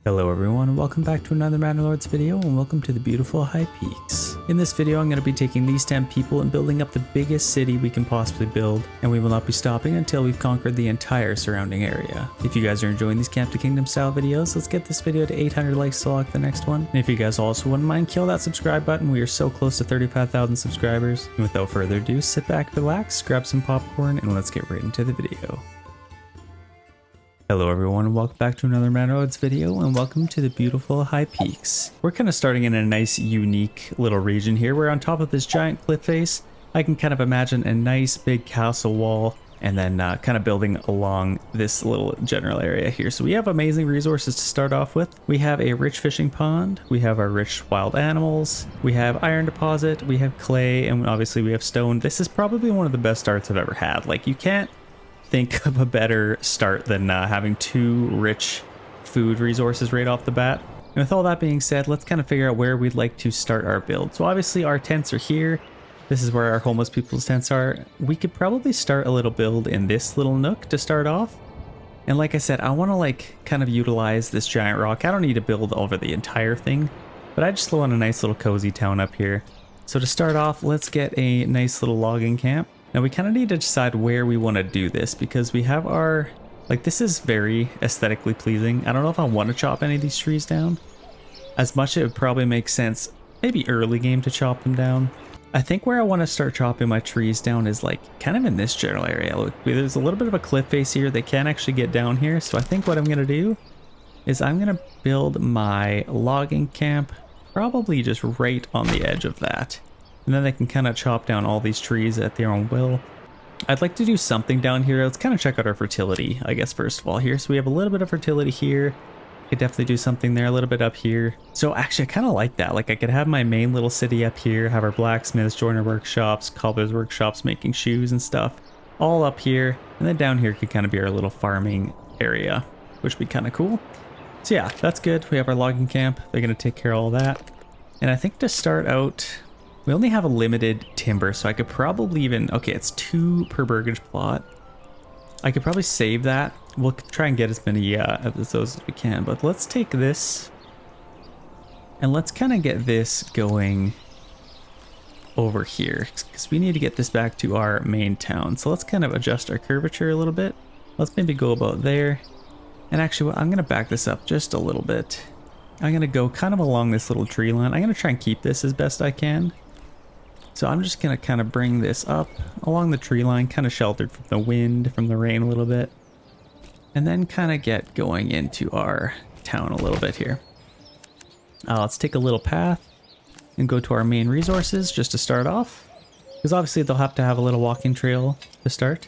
Hello everyone and welcome back to another Manor video and welcome to the beautiful High Peaks. In this video I'm going to be taking these 10 people and building up the biggest city we can possibly build, and we will not be stopping until we've conquered the entire surrounding area. If you guys are enjoying these Camp to Kingdom style videos, let's get this video to 800 likes to lock the next one. And if you guys also wouldn't mind, kill that subscribe button. We are so close to 35,000 subscribers. And without further ado, sit back, relax, grab some popcorn, and let's get right into the video. Hello everyone and welcome back to another Manor video and welcome to the beautiful High Peaks. We're kind of starting in a nice unique little region here. We're on top of this giant cliff face. I can kind of imagine a nice big castle wall and then kind of building along this little general area here. So we have amazing resources to start off with. We have a rich fishing pond, we have our rich wild animals, we have iron deposit, we have clay, and obviously we have stone. This is probably one of the best starts I've ever had. Like, you can't think of a better start than having two rich food resources right off the bat. And with all that being said, let's kind of figure out where we'd like to start our build. So obviously our tents are here. This is where our homeless people's tents are. We could probably start a little build in this little nook to start off. And like I said, I want to like kind of utilize this giant rock. I don't need to build over the entire thing, but I just want a nice little cozy town up here. So to start off, let's get a nice little logging camp. Now we kind of need to decide where we want to do this because we have our, like, this is very aesthetically pleasing. I don't know if I want to chop any of these trees down. As much it would probably make sense maybe early game to chop them down. I think where I want to start chopping my trees down is like kind of in this general area. Look, there's a little bit of a cliff face here. They can't actually get down here. So I think what I'm going to do is I'm going to build my logging camp probably just right on the edge of that. And then they can kind of chop down all these trees at their own will. I'd like to do something down here. Let's kind of check out our fertility, I guess, first of all here. So we have a little bit of fertility here. Could definitely do something there, a little bit up here. So actually, I kind of like that. Like, I could have my main little city up here, have our blacksmiths, joiner workshops, cobblers workshops, making shoes and stuff, all up here. And then down here could kind of be our little farming area, which would be kind of cool. So yeah, that's good. We have our logging camp. They're going to take care of all that. And I think to start out, we only have a limited timber, so I could probably even, okay, it's 2 per burgage plot. I could probably save that. We'll try and get as many of those as we can, but let's take this and let's kind of get this going over here because we need to get this back to our main town. So let's kind of adjust our curvature a little bit. Let's maybe go about there. And actually, I'm going to back this up just a little bit. I'm going to go kind of along this little tree line. I'm going to try and keep this as best I can. So I'm just going to kind of bring this up along the tree line, kind of sheltered from the wind, from the rain a little bit. And then kind of get going into our town a little bit here. Let's take a little path and go to our main resources just to start off. Because obviously they'll have to have a little walking trail to start.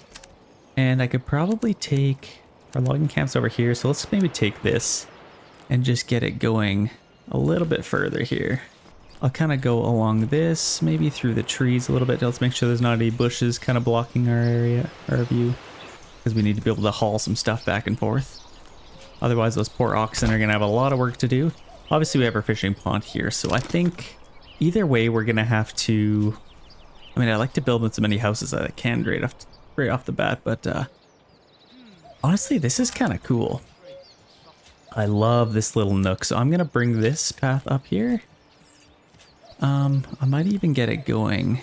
And I could probably take our logging camps over here. So let's maybe take this and just get it going a little bit further here. I'll kind of go along this, maybe through the trees a little bit. Let's make sure there's not any bushes kind of blocking our area, our view, because we need to be able to haul some stuff back and forth. Otherwise, those poor oxen are going to have a lot of work to do. Obviously, we have our fishing pond here, so I think either way, we're going to have to... I mean, I like to build as many houses as I can right off the bat, but honestly, this is kind of cool. I love this little nook, so I'm going to bring this path up here. I might even get it going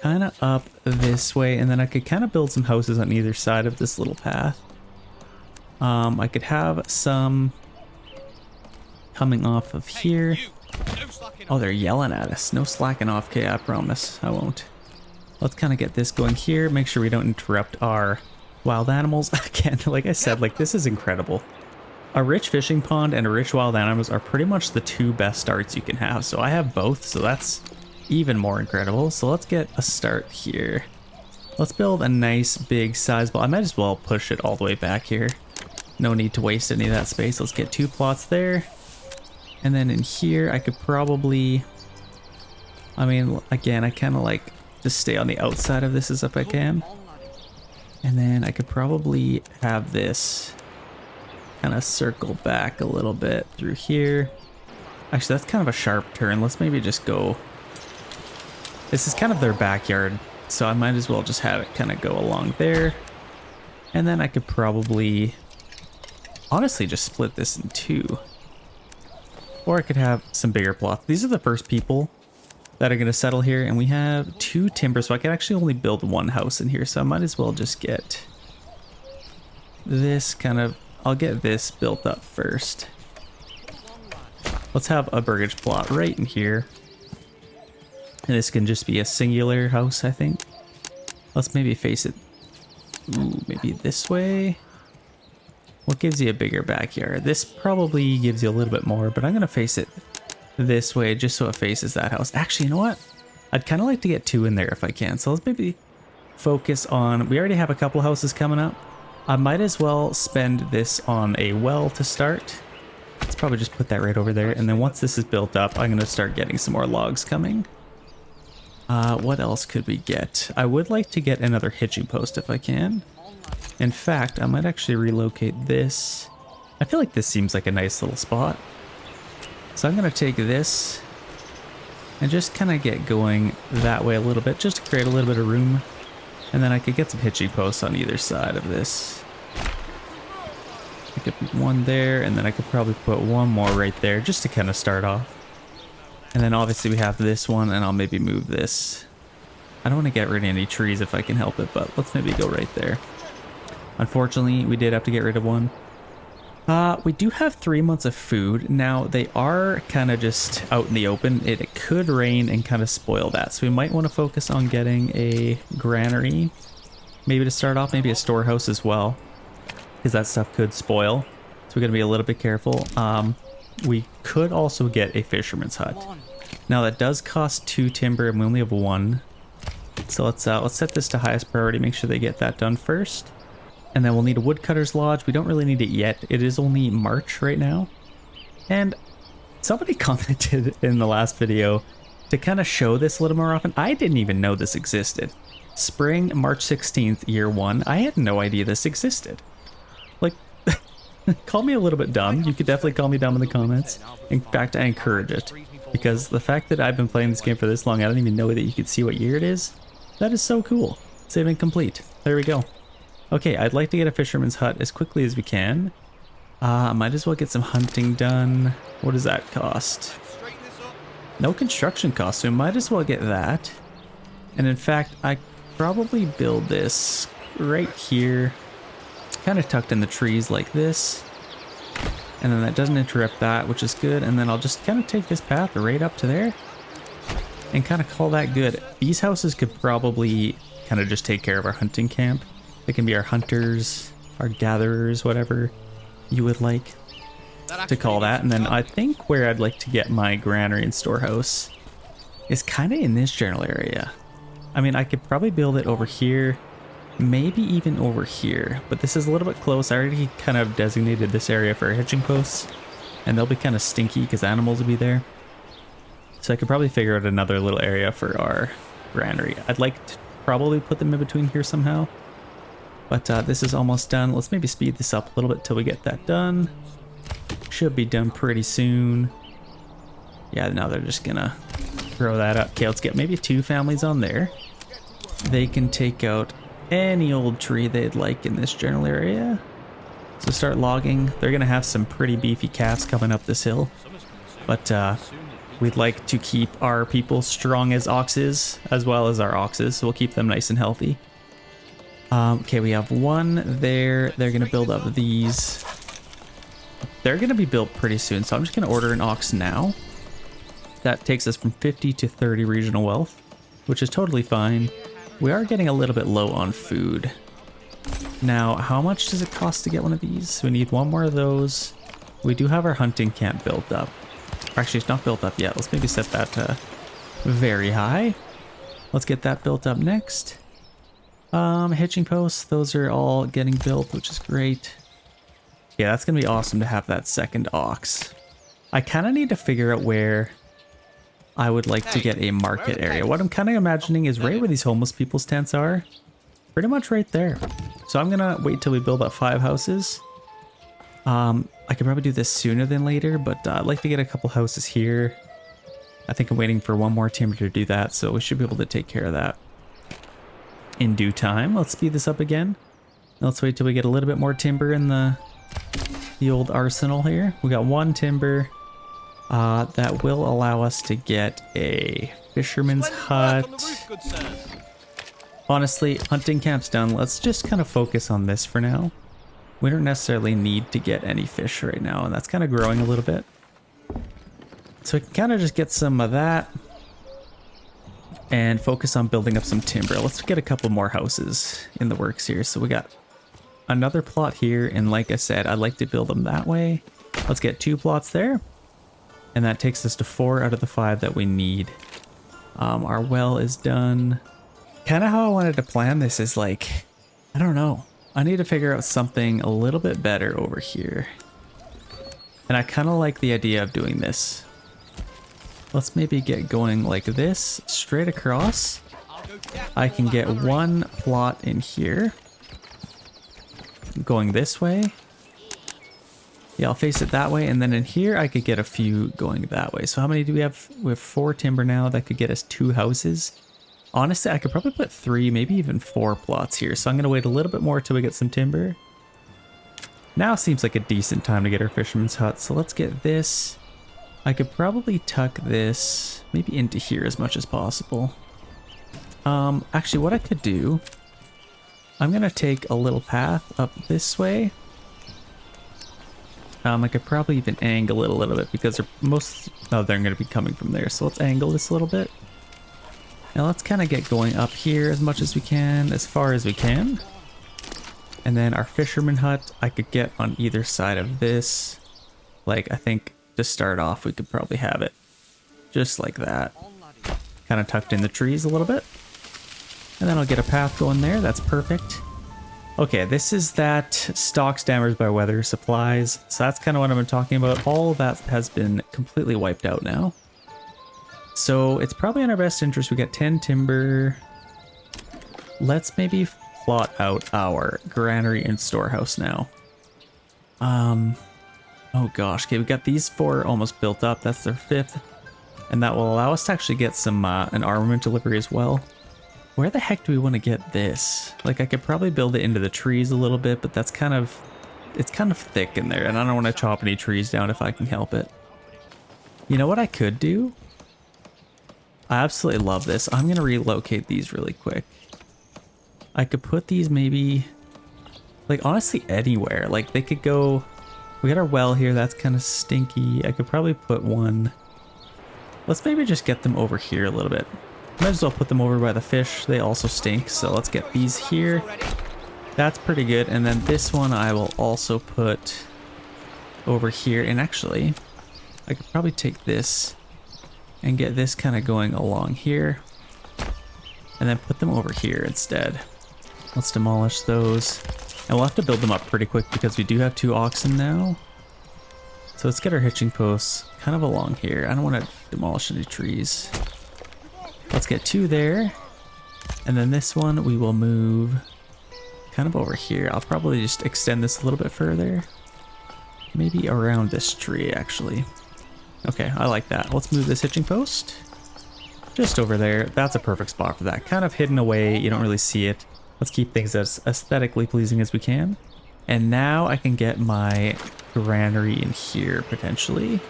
kind of up this way, and then I could kind of build some houses on either side of this little path. I could have some coming off of here. Oh, they're yelling at us. No slacking off. Okay, I promise I won't. Let's kind of get this going here. Make sure we don't interrupt our wild animals. Again, like I said, like, this is incredible. A rich fishing pond and a rich wild animals are pretty much the 2 best starts you can have. So I have both, so that's even more incredible. So let's get a start here. Let's build a nice big sizable. I might as well push it all the way back here. No need to waste any of that space. Let's get 2 plots there. And then in here, I could probably, I mean, again, I kind of like just stay on the outside of this as if I can. And then I could probably have this kind of circle back a little bit through here. Actually, that's kind of a sharp turn. Let's maybe just go. This is kind of their backyard, so I might as well just have it kind of go along there. And then I could probably honestly just split this in two. Or I could have some bigger plots. These are the first people that are going to settle here, and we have 2 timber, so I can actually only build 1 house in here, so I might as well just get this kind of, I'll get this built up first. Let's have a burgage plot right in here, and this can just be a singular house, I think. Let's maybe face it, ooh, maybe this way. What gives you a bigger backyard? This probably gives you a little bit more, but I'm going to face it this way just so it faces that house. Actually, you know what? I'd kind of like to get 2 in there if I can. So let's maybe focus on, we already have a couple houses coming up. I might as well spend this on a well to start. Let's probably just put that right over there. And then once this is built up, I'm going to start getting some more logs coming. What else could we get? I would like to get another hitching post if I can. In fact, I might actually relocate this. I feel like this seems like a nice little spot. So I'm going to take this and just kind of get going that way a little bit, just to create a little bit of room. And then I could get some hitching posts on either side of this. I could put 1 there, and then I could probably put 1 more right there just to kind of start off. And then obviously we have this one, and I'll maybe move this. I don't want to get rid of any trees if I can help it, but let's maybe go right there. Unfortunately, we did have to get rid of 1. We do have 3 months of food. Now, they are kind of just out in the open. It could rain and kind of spoil that. So we might want to focus on getting a granary. Maybe to start off, maybe a storehouse as well, because that stuff could spoil. So we're going to be a little bit careful. We could also get a fisherman's hut. Now, that does cost 2 timber, and we only have 1. So let's set this to highest priority, make sure they get that done first. And then we'll need a woodcutter's lodge. We don't really need it yet. It is only March right now. And somebody commented in the last video to kind of show this a little more often. I didn't even know this existed. Spring, March 16th, year 1. I had no idea this existed. Like, call me a little bit dumb. You could definitely call me dumb in the comments. In fact, I encourage it. Because the fact that I've been playing this game for this long, I don't even know that you could see what year it is. That is so cool. Saving complete. There we go. Okay, I'd like to get a fisherman's hut as quickly as we can. Might as well get some hunting done. What does that cost? No construction cost, so we might as well get that. And in fact, I probably build this right here. It's kind of tucked in the trees like this. And then that doesn't interrupt that, which is good. And then I'll just kind of take this path right up to there and kind of call that good. These houses could probably kind of just take care of our hunting camp. They can be our hunters, our gatherers, whatever you would like to call that. And then I think where I'd like to get my granary and storehouse is kind of in this general area. I mean, I could probably build it over here, maybe even over here, but this is a little bit close. I already kind of designated this area for hitching posts, and they'll be kind of stinky because animals will be there. So I could probably figure out another little area for our granary. I'd like to probably put them in between here somehow. But this is almost done. Let's maybe speed this up a little bit till we get that done. Should be done pretty soon. Yeah, now they're just gonna throw that up. Okay, let's get maybe 2 families on there. They can take out any old tree they'd like in this general area. So start logging. They're gonna have some pretty beefy calves coming up this hill. But we'd like to keep our people strong as oxes, as well as our oxes. So we'll keep them nice and healthy. Okay, we have 1 there. They're going to build up these. They're going to be built pretty soon, so I'm just going to order an ox now. That takes us from 50 to 30 regional wealth, which is totally fine. We are getting a little bit low on food. Now, how much does it cost to get one of these? We need 1 more of those. We do have our hunting camp built up. Actually, it's not built up yet. Let's maybe set that to very high. Let's get that built up next. Hitching posts, those are all getting built, which is great. Yeah, that's gonna be awesome to have that second ox. I kind of need to figure out where I would like to get a market area. What I'm kind of imagining is right where these homeless people's tents are. Pretty much right there. So I'm gonna wait till we build up 5 houses. I could probably do this sooner than later, but I'd like to get a couple houses here. I think I'm waiting for 1 more timber to do that, so we should be able to take care of that in due time. Let's speed this up again. Let's wait till we get a little bit more timber in the the old arsenal here. We got 1 timber. That will allow us to get a fisherman's hut. Honestly, hunting camp's done. Let's just kind of focus on this for now. We don't necessarily need to get any fish right now, and that's kind of growing a little bit. So we can kind of just get some of that and focus on building up some timber. Let's get a couple more houses in the works here. So we got another plot here, and like I said, I'd like to build them that way. Let's get 2 plots there, and that takes us to 4 out of the 5 that we need. Our well is done. Kind of how I wanted to plan this is like, I don't know. I need to figure out something a little bit better over here. And I kind of like the idea of doing this. Let's maybe get going like this, straight across. I can get 1 plot in here. Going this way. Yeah, I'll face it that way. And then in here, I could get a few going that way. So how many do we have? We have 4 timber now. That could get us 2 houses. Honestly, I could probably put 3, maybe even 4 plots here. So I'm going to wait a little bit more till we get some timber. Now seems like a decent time to get our fisherman's hut. So let's get this. I could probably tuck this maybe into here as much as possible. Actually, what I could do, I'm going to take a little path up this way. I could probably even angle it a little bit because they're they're going to be coming from there. So let's angle this a little bit. Now let's kind of get going up here as much as we can, as far as we can. And then our fisherman hut, I could get on either side of this. Like, I think to start off, we could probably have it just like that. Kind of tucked in the trees a little bit. And then I'll get a path going there. That's perfect. Okay, this is that stocks damaged by weather supplies. So that's kind of what I've been talking about. All of that has been completely wiped out now. So it's probably in our best interest. We got 10 timber. Let's maybe plot out our granary and storehouse now. Oh gosh, okay, we got these 4 almost built up. That's their 5th. And that will allow us to actually get some an armament delivery as well. Where the heck do we want to get this? Like, I could probably build it into the trees a little bit, but that's kind of, it's kind of thick in there, and I don't want to chop any trees down if I can help it. You know what I could do? I absolutely love this. I'm going to relocate these really quick. I could put these maybe, like, honestly anywhere. Like, they could go, we got our well here, that's kind of stinky. I could probably put one, let's maybe just get them over here a little bit. Might as well put them over by the fish. They also stink, so let's get these here. That's pretty good. And then this one I will also put over here. And actually, I could probably take this and get this kind of going along here. And then put them over here instead. Let's demolish those. And we'll have to build them up pretty quick because we do have 2 oxen now. So let's get our hitching posts kind of along here. I don't want to demolish any trees. Let's get 2 there. And then this one we will move kind of over here. I'll probably just extend this a little bit further. Maybe around this tree, actually. Okay, I like that. Let's move this hitching post just over there. That's a perfect spot for that. Kind of hidden away. You don't really see it. Let's keep things as aesthetically pleasing as we can. And now I can get my granary in here, potentially.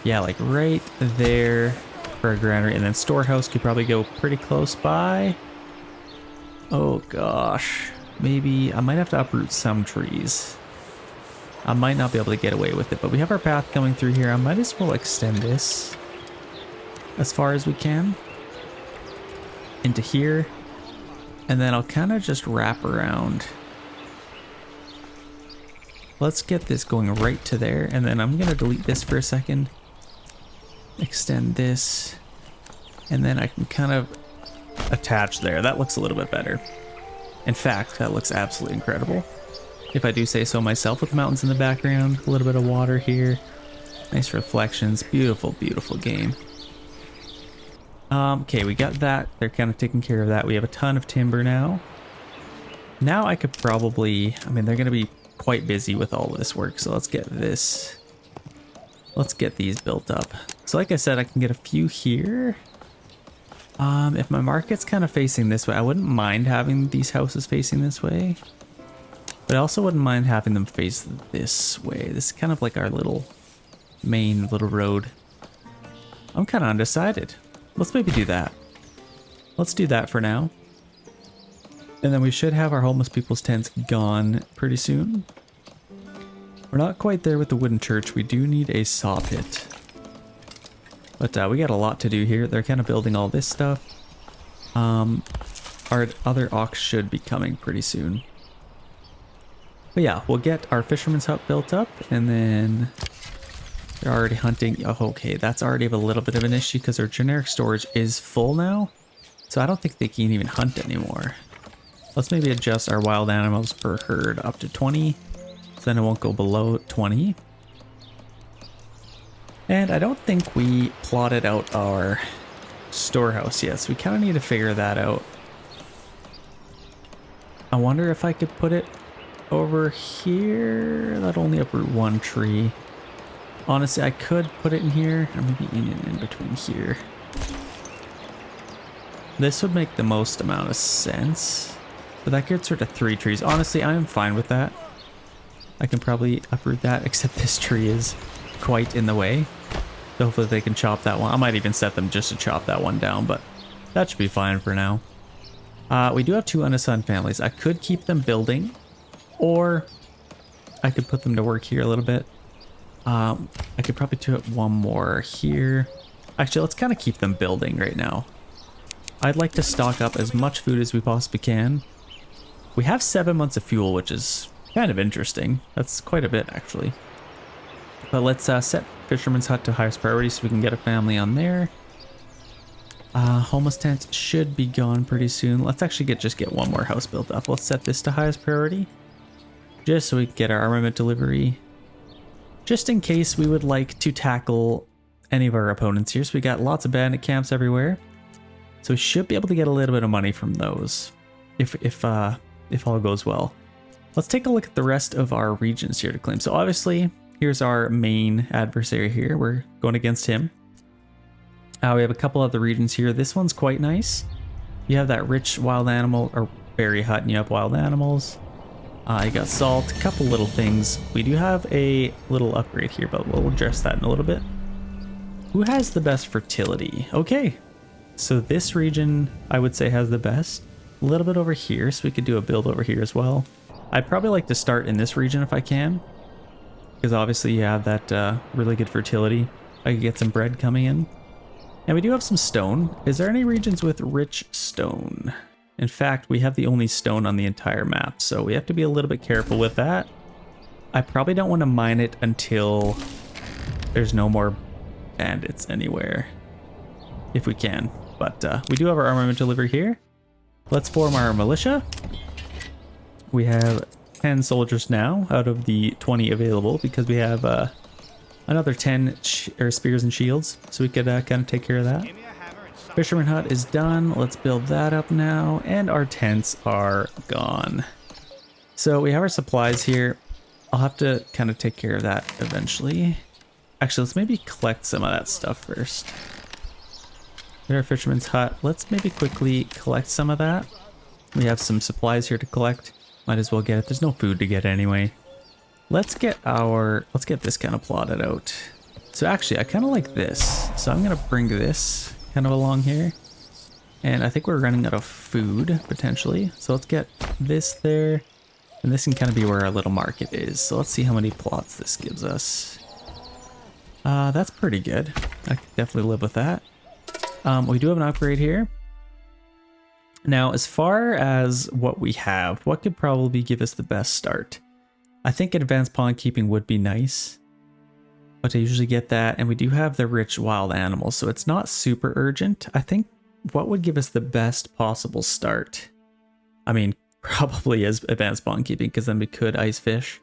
Yeah, like right there. For a granary, and then storehouse could probably go pretty close by. Oh gosh, maybe I might have to uproot some trees. I might not be able to get away with it, but we have our path coming through here. I might as well extend this as far as we can into here, and then I'll kind of just wrap around. Let's get this going right to there, and then I'm gonna delete this for a second. Extend this, and then I can kind of attach there. That looks a little bit better. In fact, that looks absolutely incredible, if I do say so myself, with the mountains in the background, a little bit of water here, nice reflections. Beautiful, beautiful game. Okay, we got that. They're kind of taking care of that. We have a ton of timber now. Now I could probably, I mean, they're going to be quite busy with all of this work, so let's get this. Let's get these built up. So like I said, I can get a few here. If my market's kind of facing this way, I wouldn't mind having these houses facing this way. But I also wouldn't mind having them face this way. This is kind of like our little main little road. I'm kind of undecided. Let's maybe do that. Let's do that for now. And then we should have our homeless people's tents gone pretty soon. We're not quite there with the wooden church. We do need a saw pit. But we got a lot to do here. They're kind of building all this stuff. Our other ox should be coming pretty soon. But yeah, we'll get our fisherman's hut built up, and then they're already hunting. Oh, okay, that's already a little bit of an issue because our generic storage is full now. So I don't think they can even hunt anymore. Let's maybe adjust our wild animals per herd up to 20. So then it won't go below 20. And I don't think we plotted out our storehouse yet, so we kind of need to figure that out. I wonder if I could put it over here. That'd only uproot one tree. Honestly, I could put it in here, or maybe in between here. This would make the most amount of sense. But that gets rid of 3 trees. Honestly, I'm fine with that. I can probably uproot that, except this tree is quite in the way. So hopefully they can chop that one. I might even set them just to chop that one down, but that should be fine for now. We do have 2 unassigned families. I could keep them building, or I could put them to work here a little bit. I could probably do it one more here. Actually, let's kind of keep them building right now. I'd like to stock up as much food as we possibly can. We have 7 months of fuel, which is kind of interesting. That's quite a bit, actually. But let's set Fisherman's Hut to highest priority so we can get a family on there. Homeless tents should be gone pretty soon. Let's actually just get one more house built up. Let's set this to highest priority, just so we can get our armament delivery. Just in case we would like to tackle any of our opponents here. So we got lots of bandit camps everywhere. So we should be able to get a little bit of money from those, if all goes well. Let's take a look at the rest of our regions here to claim. So obviously, here's our main adversary here. We're going against him. We have a couple other regions here. This one's quite nice. You have that rich wild animal or berry hut, and you have wild animals. You got salt, a couple little things. We do have a little upgrade here, but we'll address that in a little bit. Who has the best fertility? Okay, so this region I would say has the best. A little bit over here, so we could do a build over here as well. I'd probably like to start in this region if I can, because obviously you have that really good fertility. I could get some bread coming in. And we do have some stone. Is there any regions with rich stone? In fact, we have the only stone on the entire map, so we have to be a little bit careful with that. I probably don't want to mine it until there's no more bandits anywhere, if we can. But we do have our armament delivery here. Let's form our militia. We have 10 soldiers now out of the 20 available, because we have another 10 spears and shields, so we could kind of take care of that. Fisherman hut is done. Let's build that up now, and our tents are gone. So we have our supplies here. I'll have to kind of take care of that eventually. Actually, let's maybe collect some of that stuff first. There's our fisherman's hut. Let's maybe quickly collect some of that. We have some supplies here to collect. Might as well get it. There's no food to get anyway. Let's get this kind of plotted out. So actually, I kind of like this. So I'm going to bring this kind of along here. And I think we're running out of food, potentially. So let's get this there. And this can kind of be where our little market is. So let's see how many plots this gives us. That's pretty good. I can definitely live with that. We do have an upgrade here. Now, as far as what we have, what could probably give us the best start? I think advanced pond keeping would be nice, but I usually get that. And we do have the rich wild animals, so it's not super urgent. I think what would give us the best possible start? I mean, probably is advanced pond keeping, because then we could ice fish.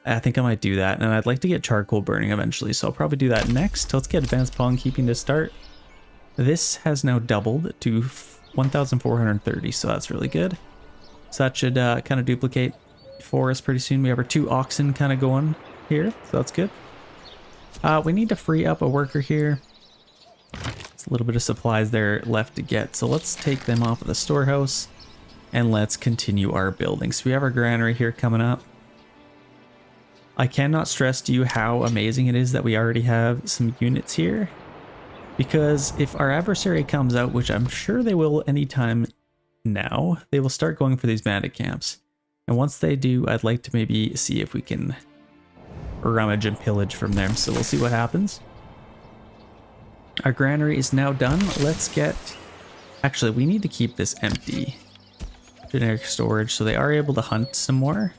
I think I might do that, and I'd like to get charcoal burning eventually, so I'll probably do that next. Let's get advanced pond keeping to start. This has now doubled to 1,430, so that's really good. So that should kind of duplicate for us pretty soon. We have our 2 oxen kind of going here, so that's good. We need to free up a worker here. There's a little bit of supplies there left to get, so let's take them off of the storehouse. And let's continue our building. So we have our granary here coming up. I cannot stress to you how amazing it is that we already have some units here. Because if our adversary comes out, which I'm sure they will anytime now, they will start going for these bandit camps. And once they do, I'd like to maybe see if we can rummage and pillage from them. So we'll see what happens. Our granary is now done. Let's get... Actually, we need to keep this empty. Generic storage, so they are able to hunt some more.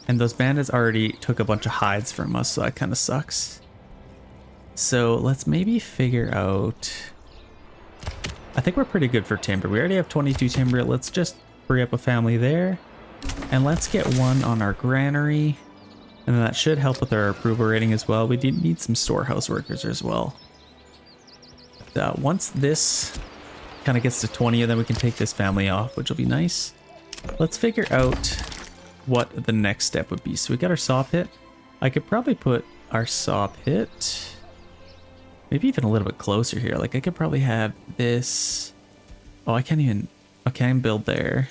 And those bandits already took a bunch of hides from us, so that kind of sucks. So let's maybe figure out... I think we're pretty good for timber. We already have 22 timber. Let's just free up a family there. And let's get one on our granary. And then that should help with our approval rating as well. We do need some storehouse workers as well. Once this kind of gets to 20, then we can take this family off, which will be nice. Let's figure out what the next step would be. So we got our saw pit. I could probably put our saw pit maybe even a little bit closer here. Like I could probably have this. Oh, I can't even. Okay, I can build there.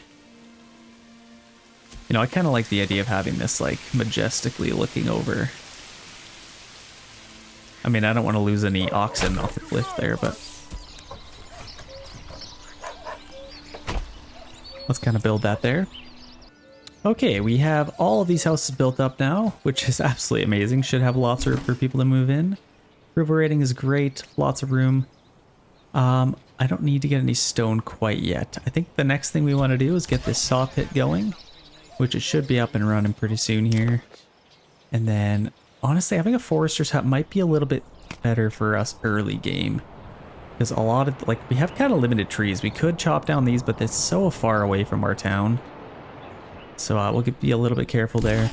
You know, I kind of like the idea of having this like majestically looking over. I mean, I don't want to lose any oxen off the cliff there, but let's kind of build that there. Okay, we have all of these houses built up now, which is absolutely amazing. Should have lots of room for people to move in. Approval rating is great, lots of room. I don't need to get any stone quite yet. I think the next thing we want to do is get this saw pit going, which it should be up and running pretty soon here. And then, honestly, having a forester's hut might be a little bit better for us early game. Because a lot of, like, we have kind of limited trees. We could chop down these, but they're so far away from our town. So we'll be a little bit careful there.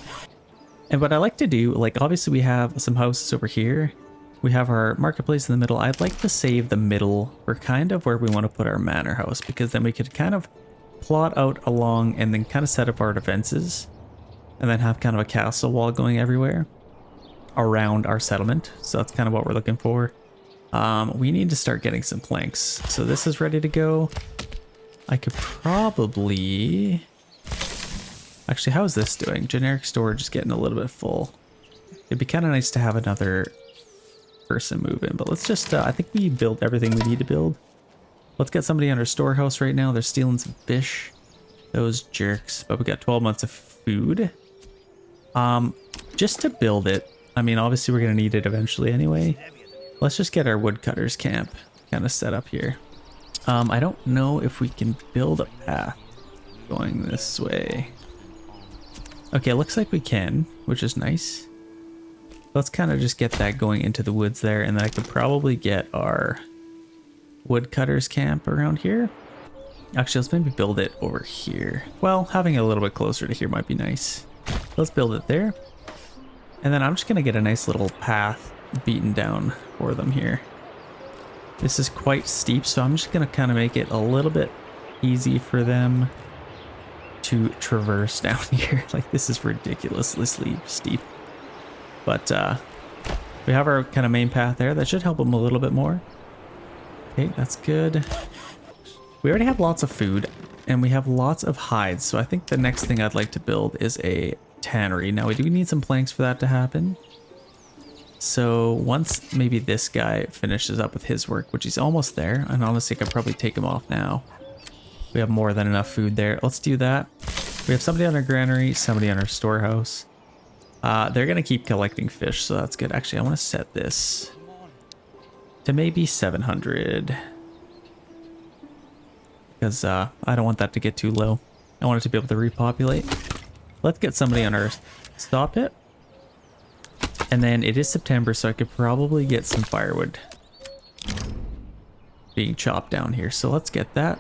And what I like to do, like, obviously we have some houses over here. We have our marketplace in the middle. I'd like to save the middle for kind of where we want to put our manor house, because then we could kind of plot out along and then kind of set up our defenses. And then have kind of a castle wall going everywhere around our settlement. So that's kind of what we're looking for. We need to start getting some planks. So this is ready to go. I could probably... Actually, how is this doing? Generic storage is getting a little bit full. It'd be kind of nice to have another person move in, but let's just, I think we built everything we need to build. Let's get somebody on our storehouse right now. They're stealing some fish. Those jerks. But we got 12 months of food. Just to build it, I mean, obviously we're going to need it eventually anyway. Let's just get our woodcutters camp kind of set up here. I don't know if we can build a path going this way. Okay, looks like we can, which is nice. Let's kind of just get that going into the woods there, and then I could probably get our woodcutters camp around here. Actually, let's maybe build it over here. Well, having it a little bit closer to here might be nice. Let's build it there. And then I'm just going to get a nice little path beaten down for them here. This is quite steep, so I'm just going to kind of make it a little bit easy for them to traverse down here. Like, this is ridiculously steep. But we have our kind of main path there. That should help them a little bit more. Okay, that's good. We already have lots of food, and we have lots of hides. So I think the next thing I'd like to build is a tannery. Now, we do need some planks for that to happen. So once maybe this guy finishes up with his work, which he's almost there, and honestly, I could probably take him off now. We have more than enough food there. Let's do that. We have somebody on our granary, somebody on our storehouse. They're going to keep collecting fish, so that's good. Actually, I want to set this to maybe 700. Because I don't want that to get too low. I want it to be able to repopulate. Let's get somebody on our saw pit. And then it is September, so I could probably get some firewood being chopped down here. So let's get that.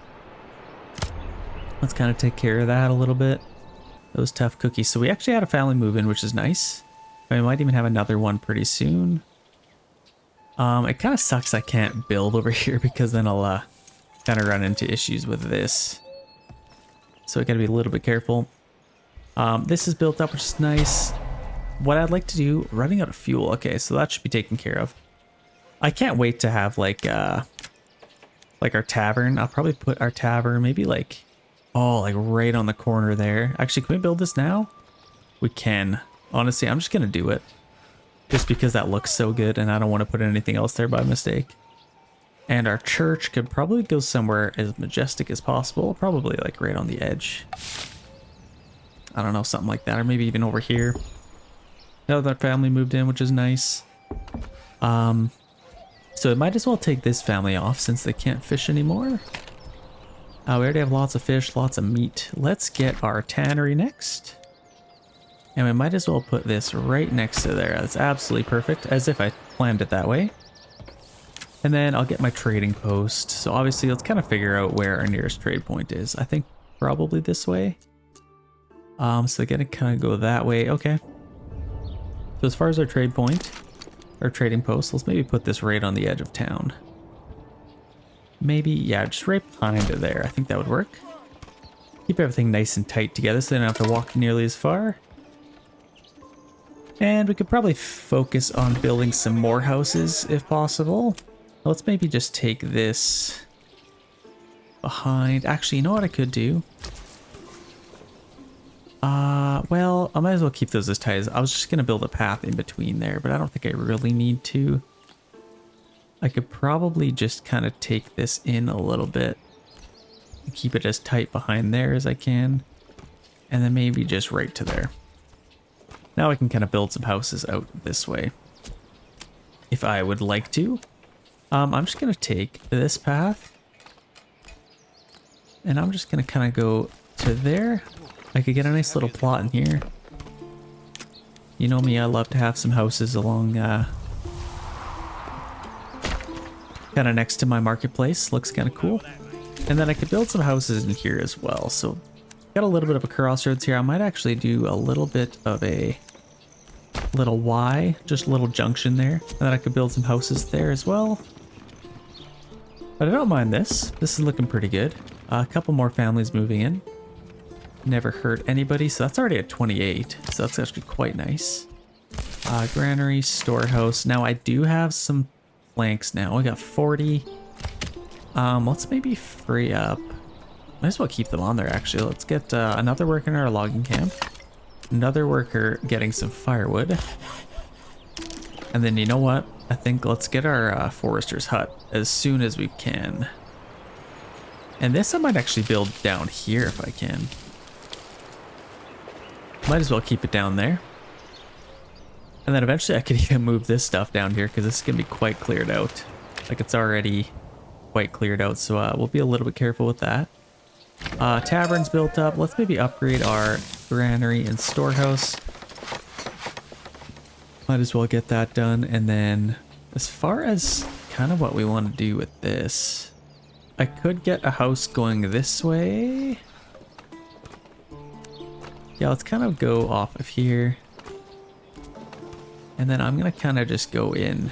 Let's kind of take care of that a little bit. Those tough cookies. So we actually had a family move in, which is nice. We might even have another one pretty soon. It kind of sucks I can't build over here, because then I'll kind of run into issues with this. So I gotta be a little bit careful. This is built up, which is nice. What I'd like to do, running out of fuel. Okay, so that should be taken care of. I can't wait to have like our tavern. I'll probably put our tavern maybe like Oh, like right on the corner there. Actually, can we build this now? We can. Honestly, I'm just gonna do it. Just because that looks so good and I don't want to put anything else there by mistake. And our church could probably go somewhere as majestic as possible. Probably like right on the edge. I don't know, something like that. Or maybe even over here. Now that family moved in, which is nice. So it might as well take this family off since they can't fish anymore. We already have lots of fish, lots of meat. Let's get our tannery next. And we might as well put this right next to there. That's absolutely perfect, as if I planned it that way. And then I'll get my trading post. So obviously let's kind of figure out where our nearest trade point is. I think probably this way. So we're gonna kind of go that way. Okay. So as far as our trade point, our trading post, let's maybe put this right on the edge of town. Maybe, yeah, just right behind there. I think that would work. Keep everything nice and tight together so they don't have to walk nearly as far. And we could probably focus on building some more houses if possible. Let's maybe just take this behind. Actually, you know what I could do? Well, I might as well keep those as tight as I was just going to build a path in between there, but I don't think I really need to. I could probably just kind of take this in a little bit and keep it as tight behind there as I can. And then maybe just right to there. Now I can kind of build some houses out this way if I would like to. I'm just going to take this path and I'm just going to kind of go to there. I could get a nice little plot in here. You know me, I love to have some houses along kind of next to my marketplace. Looks kind of cool. And then I could build some houses in here as well. So got a little bit of a crossroads here. I might actually do a little bit of a little Y, just a little junction there. And then I could build some houses there as well. But I don't mind this. This is looking pretty good. A couple more families moving in. Never hurt anybody, so that's already at 28. So that's actually quite nice. Granary, storehouse. Now I do have some planks now. I got 40. Let's maybe free up. Might as well keep them on there actually. Let's get another worker in our logging camp. Another worker getting some firewood. And then you know what? I think let's get our forester's hut as soon as we can. And this I might actually build down here if I can. Might as well keep it down there. And then eventually I could even move this stuff down here because this is going to be quite cleared out. Like it's already quite cleared out, so we'll be a little bit careful with that. Tavern's built up. Let's maybe upgrade our granary and storehouse. Might as well get that done. And then as far as kind of what we want to do with this, I could get a house going this way. Yeah, let's kind of go off of here. And then I'm going to kind of just go in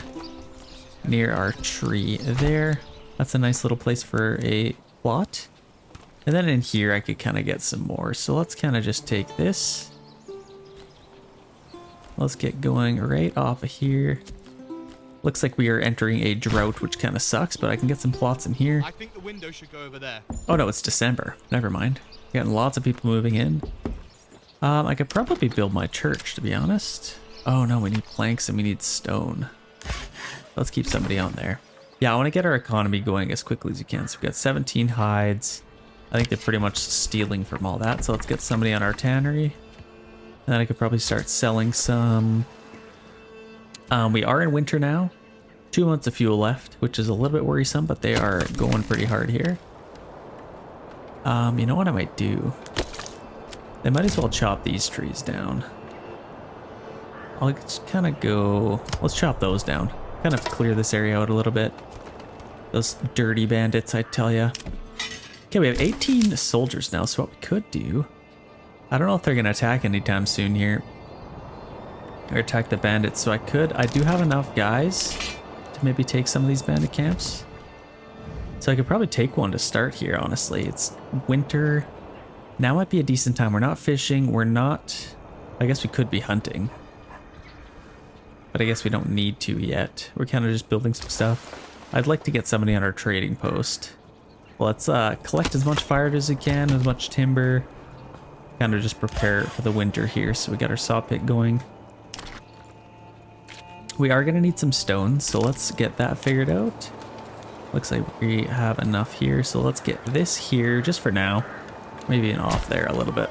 near our tree there. That's a nice little place for a plot. And then in here I could kind of get some more. So let's kind of just take this. Let's get going right off of here. Looks like we are entering a drought, which kind of sucks, but I can get some plots in here. I think the window should go over there. Oh no, it's December. Never mind. Getting lots of people moving in. I could probably build my church, to be honest. Oh no, we need planks and we need stone. Let's keep somebody on there. Yeah, I want to get our economy going as quickly as you can. So we've got 17 hides. I think they're pretty much stealing from all that. So let's get somebody on our tannery. And then I could probably start selling some. We are in winter now. 2 months of fuel left, which is a little bit worrisome, but they are going pretty hard here. You know what I might do? They might as well chop these trees down. I'll just kind of go, let's chop those down. Kind of clear this area out a little bit. Those dirty bandits, I tell ya. Okay, we have 18 soldiers now, so what we could do, I don't know if they're gonna attack anytime soon here. Or attack the bandits, so I do have enough guys to maybe take some of these bandit camps. So I could probably take one to start here, honestly. It's winter. Now might be a decent time. We're not fishing. We're not... I guess we could be hunting. But I guess we don't need to yet. We're kind of just building some stuff. I'd like to get somebody on our trading post. Let's collect as much fire as we can, as much timber. Kind of just prepare for the winter here. So we got our saw pit going. We are going to need some stone, so let's get that figured out. Looks like we have enough here, so let's get this here just for now. Maybe an off there a little bit.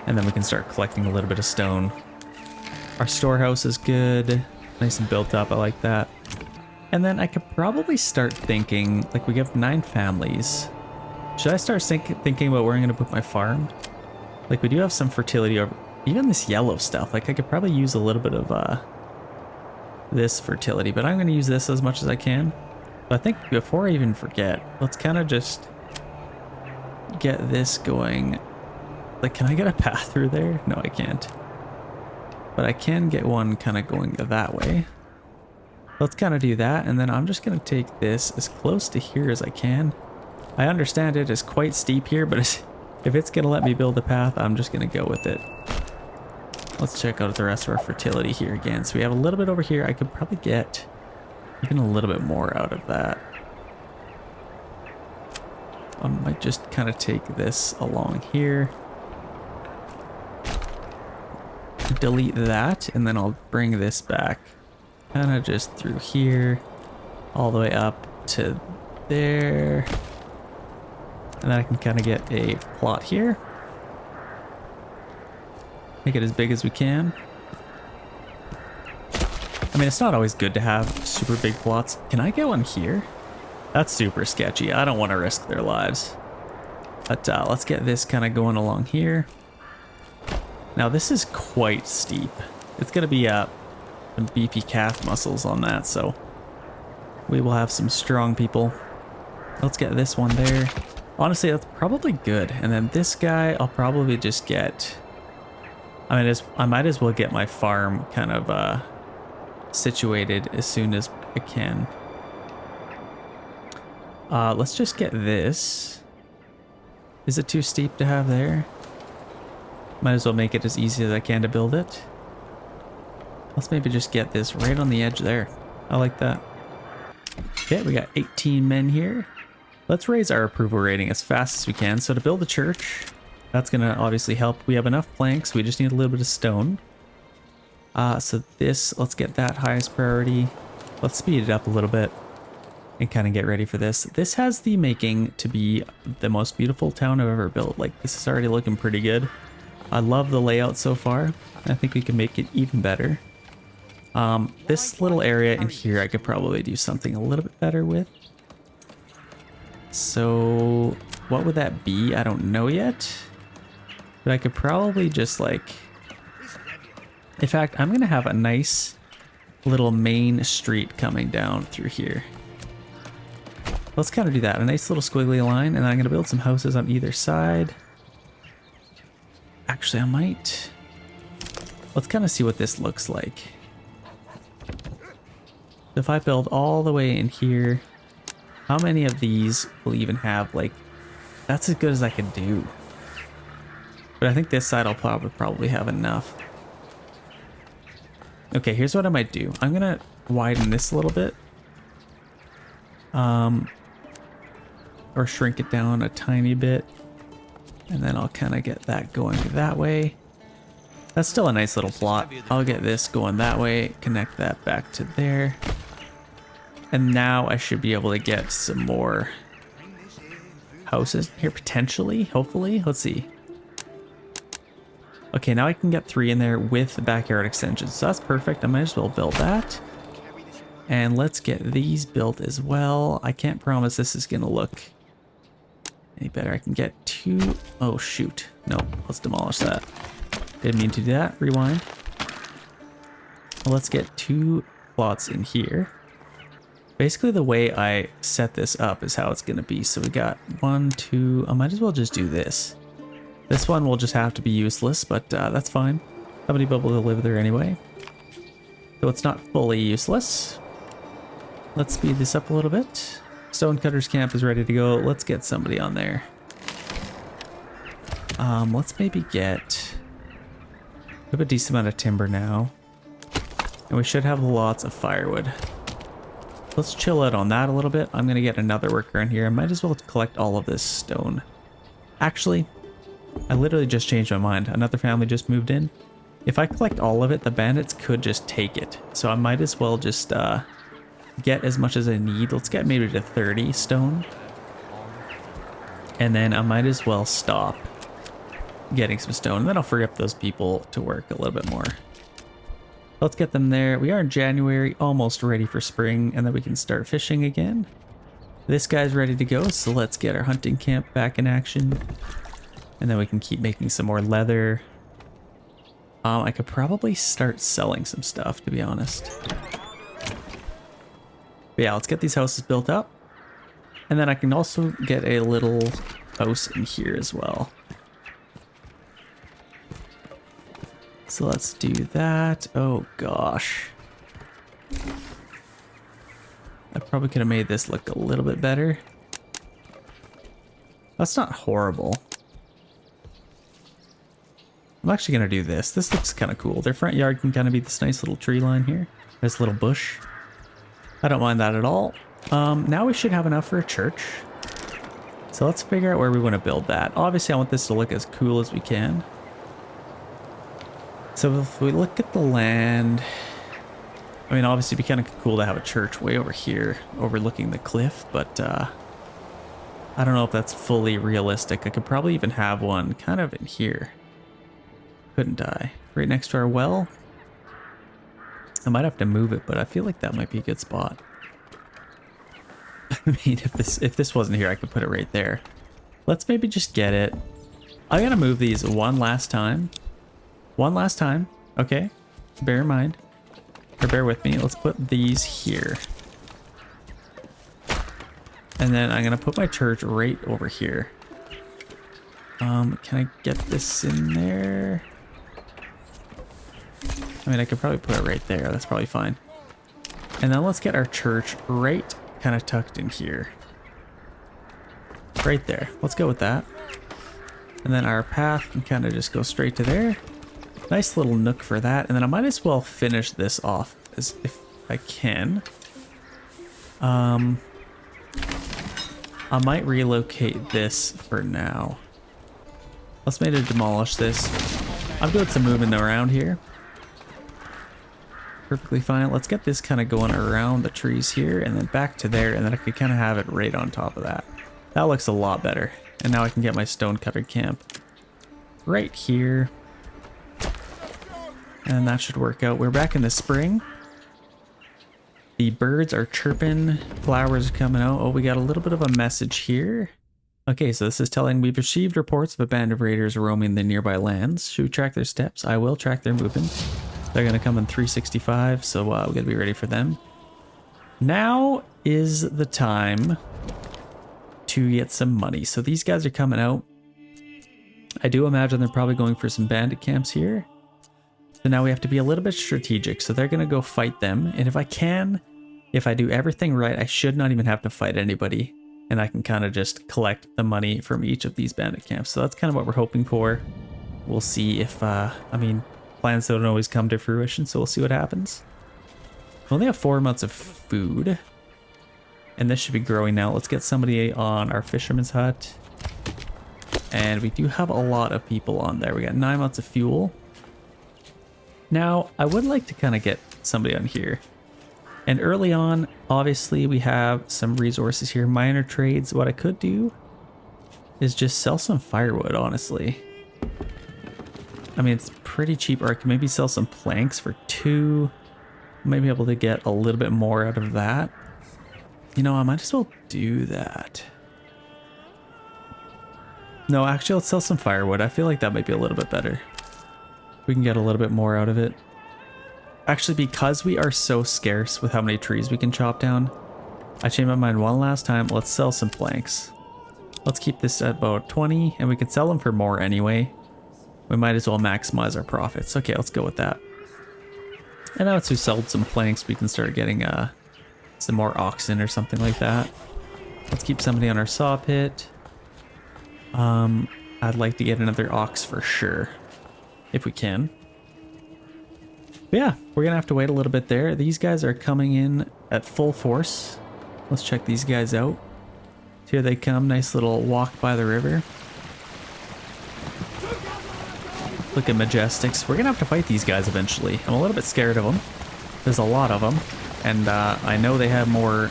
And then we can start collecting a little bit of stone. Our storehouse is good. Nice and built up, I like that. And then I could probably start thinking, like we have 9 families. Should I start thinking about where I'm going to put my farm? Like we do have some fertility over, even this yellow stuff. Like I could probably use a little bit of this fertility, but I'm going to use this as much as I can. But I think before I even forget, let's kind of just get this going. Like, can I get a path through there? No, I can't. But I can get one kind of going that way. Let's kind of do that, and then I'm just going to take this as close to here as I can. I understand it is quite steep here, but if it's going to let me build a path, I'm just going to go with it. Let's check out the rest of our fertility here again. So we have a little bit over here. I could probably get even a little bit more out of that. I might just kind of take this along here. Delete that, and then I'll bring this back. Kind of just through here, all the way up to there. And then I can kind of get a plot here. Make it as big as we can. I mean, it's not always good to have super big plots. Can I get one here? That's super sketchy. I don't want to risk their lives. But let's get this kind of going along here. Now this is quite steep. It's going to be some beefy calf muscles on that, so we will have some strong people. Let's get this one there. Honestly, that's probably good. And then this guy, I'll probably just get... I might as well get my farm kind of situated as soon as I can. Let's just get this. Is it too steep to have there? Might as well make it as easy as I can to build it. Let's maybe just get this right on the edge there. I like that. Okay, we got 18 men here. Let's raise our approval rating as fast as we can. So to build a church, that's going to obviously help. We have enough planks. We just need a little bit of stone. So this, let's get that highest priority. Let's speed it up a little bit and kind of get ready for this. This has the making to be the most beautiful town I've ever built. Like, this is already looking pretty good. I love the layout so far. I think we can make it even better. This little area in here I could probably do something a little bit better with. So what would that be? I don't know yet. But I could probably just like... In fact, I'm going to have a nice little main street coming down through here. Let's kind of do that. A nice little squiggly line. And I'm going to build some houses on either side. Actually, I might... Let's kind of see what this looks like. If I build all the way in here, how many of these will even have, like... That's as good as I can do. But I think this side I'll probably have enough. Okay, here's what I might do. I'm gonna widen this a little bit. Or shrink it down a tiny bit. And then I'll kind of get that going that way. That's still a nice little plot. I'll get this going that way, connect that back to there. And now I should be able to get some more houses here potentially, hopefully. Let's see. Okay, now I can get 3 in there with the backyard extensions. So that's perfect. I might as well build that. And let's get these built as well. I can't promise this is going to look any better. I can get 2. Oh, shoot. No, let's demolish that. Didn't mean to do that. Rewind. Well, let's get 2 plots in here. Basically, the way I set this up is how it's going to be. So we got 1, 2. I might as well just do this. This one will just have to be useless, but that's fine. Somebody will be able to live there anyway. So it's not fully useless. Let's speed this up a little bit. Stonecutter's camp is ready to go. Let's get somebody on there. Let's maybe get... We have a decent amount of timber now. And we should have lots of firewood. Let's chill out on that a little bit. I'm gonna get another worker in here. I might as well collect all of this stone. Actually, I literally just changed my mind. Another family just moved in. If I collect all of it, the bandits could just take it. So I might as well just get as much as I need. Let's get maybe to 30 stone. And then I might as well stop getting some stone. And then I'll free up those people to work a little bit more. Let's get them there. We are in January, almost ready for spring, and then we can start fishing again. This guy's ready to go, so let's get our hunting camp back in action. And then we can keep making some more leather. I could probably start selling some stuff, to be honest. But yeah, let's get these houses built up. And then I can also get a little house in here as well. So let's do that. Oh gosh. I probably could have made this look a little bit better. That's not horrible. I'm actually going to do this. This looks kind of cool. Their front yard can kind of be this nice little tree line here. This little bush. I don't mind that at all. Now we should have enough for a church. So let's figure out where we want to build that. Obviously, I want this to look as cool as we can. So if we look at the land, I mean, obviously it'd be kind of cool to have a church way over here overlooking the cliff, but I don't know if that's fully realistic. I could probably even have one kind of in here. Couldn't I? Right next to our well. I might have to move it, but I feel like that might be a good spot. I mean, if this wasn't here, I could put it right there. Let's maybe just get it. I'm gonna move these one last time. One last time. Okay. Bear in mind. Or bear with me. Let's put these here. And then I'm gonna put my church right over here. Can I get this in there? I mean, I could probably put it right there. That's probably fine. And then let's get our church right kind of tucked in here. Right there. Let's go with that. And then our path can kind of just go straight to there. Nice little nook for that. And then I might as well finish this off as if I can. I might relocate this for now. Let's maybe demolish this. I'm doing some moving around here. Perfectly fine. Let's get this kind of going around the trees here and then back to there, and then I could kind of have it right on top of that. That looks a lot better. And now I can get my stone covered camp right here. And that should work out. We're back in the spring. The birds are chirping. Flowers are coming out. Oh, we got a little bit of a message here. Okay, so this is telling we've received reports of a band of raiders roaming the nearby lands. Should we track their steps? I will track their movement. They're going to come in 365, so we got to be ready for them. Now is the time to get some money. So these guys are coming out. I do imagine they're probably going for some bandit camps here. So now we have to be a little bit strategic. So they're going to go fight them. And if I do everything right, I should not even have to fight anybody. And I can kind of just collect the money from each of these bandit camps. So that's kind of what we're hoping for. We'll see if, I mean, plans don't always come to fruition. So we'll see what happens. We only have 4 months of food. And this should be growing now. Let's get somebody on our fisherman's hut. And we do have a lot of people on there. We got 9 months of fuel. Now, I would like to kind of get somebody on here. And early on, obviously, we have some resources here. Minor trades. What I could do is just sell some firewood, honestly. I mean, it's pretty cheap. Or I could maybe sell some planks for 2. Might be able to get a little bit more out of that. You know, I might as well do that. No, actually, let's sell some firewood. I feel like that might be a little bit better. We can get a little bit more out of it. Actually, because we are so scarce with how many trees we can chop down, I changed my mind one last time. Let's sell some planks. Let's keep this at about 20, and we can sell them for more anyway. We might as well maximize our profits. Okay, let's go with that. And now once we sold some planks, we can start getting some more oxen or something like that. Let's keep somebody on our saw pit. I'd like to get another ox for sure, if we can. But yeah, we're gonna have to wait a little bit there. These guys are coming in at full force. Let's check these guys out. Here they come, nice little walk by the river. Look at Majestics. We're gonna have to fight these guys eventually. I'm a little bit scared of them. There's a lot of them, and I know they have more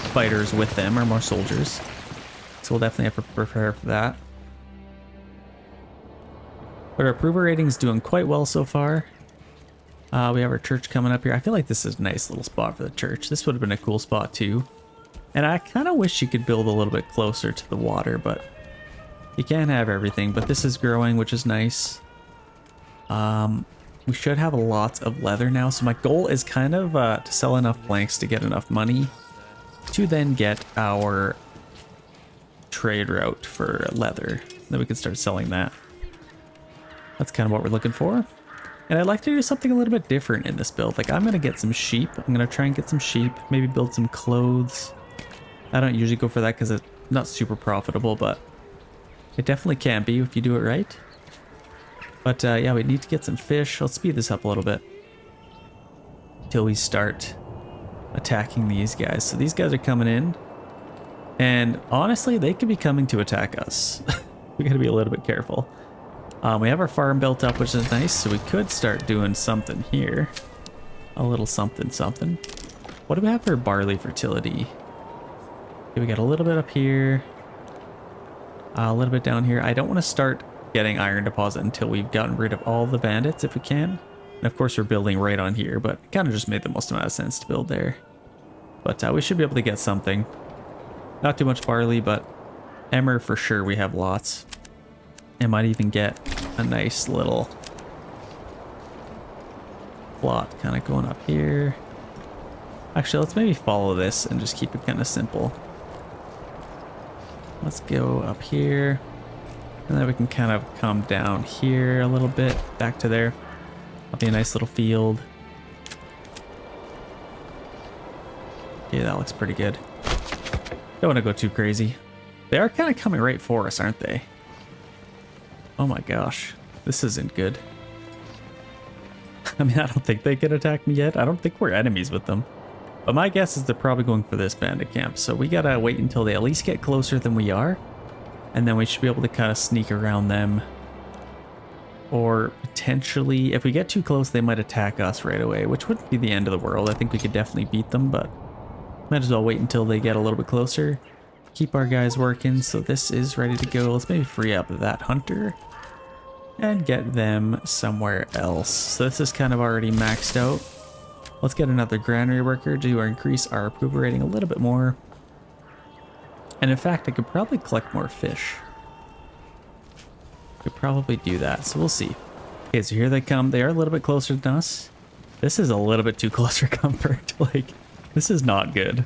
fighters with them, or more soldiers. So we'll definitely have to prepare for that. But our approval rating's doing quite well so far. We have our church coming up here. I feel like this is a nice little spot for the church. This would have been a cool spot too. And I kind of wish you could build a little bit closer to the water, but you can't have everything. But this is growing, which is nice. We should have lots of leather now. So my goal is kind of to sell enough planks to get enough money to then get our trade route for leather. Then we can start selling that. That's kind of what we're looking for. And I'd like to do something a little bit different in this build. Like, I'm going to get some sheep. I'm going to try and get some sheep. Maybe build some clothes. I don't usually go for that because it's not super profitable, but it definitely can be if you do it right. But yeah, we need to get some fish. I'll speed this up a little bit until we start attacking these guys. So these guys are coming in. And honestly, they could be coming to attack us. We got to be a little bit careful. We have our farm built up, which is nice, so we could start doing something here. A little something. What do we have for barley fertility? Okay, we got a little bit up here. A little bit down here. I don't want to start getting iron deposit until we've gotten rid of all the bandits, if we can. And of course, we're building right on here, but it kind of just made the most amount of sense to build there. But we should be able to get something. Not too much barley, but emmer for sure we have lots. And might even get a nice little plot kind of going up here. Actually, let's maybe follow this and just keep it kind of simple. Let's go up here. And then we can kind of come down here a little bit, back to there. That'll be a nice little field. Yeah, that looks pretty good. Don't want to go too crazy. They are kind of coming right for us, aren't they? Oh my gosh, this isn't good. I mean, I don't think they can attack me yet. I don't think we're enemies with them. But my guess is they're probably going for this bandit camp. So we gotta wait until they at least get closer than we are. And then we should be able to kind of sneak around them. Or potentially, if we get too close, they might attack us right away, which wouldn't be the end of the world. I think we could definitely beat them, but might as well wait until they get a little bit closer. Keep our guys working. So this is ready to go. Let's maybe free up that hunter and get them somewhere else. So this is kind of already maxed out. Let's get another granary worker to increase our approval rating a little bit more. And in fact, I could probably collect more fish. Could probably do that, so we'll see. Okay, so here they come. They are a little bit closer than us. This is a little bit too close for comfort. Like, this is not good.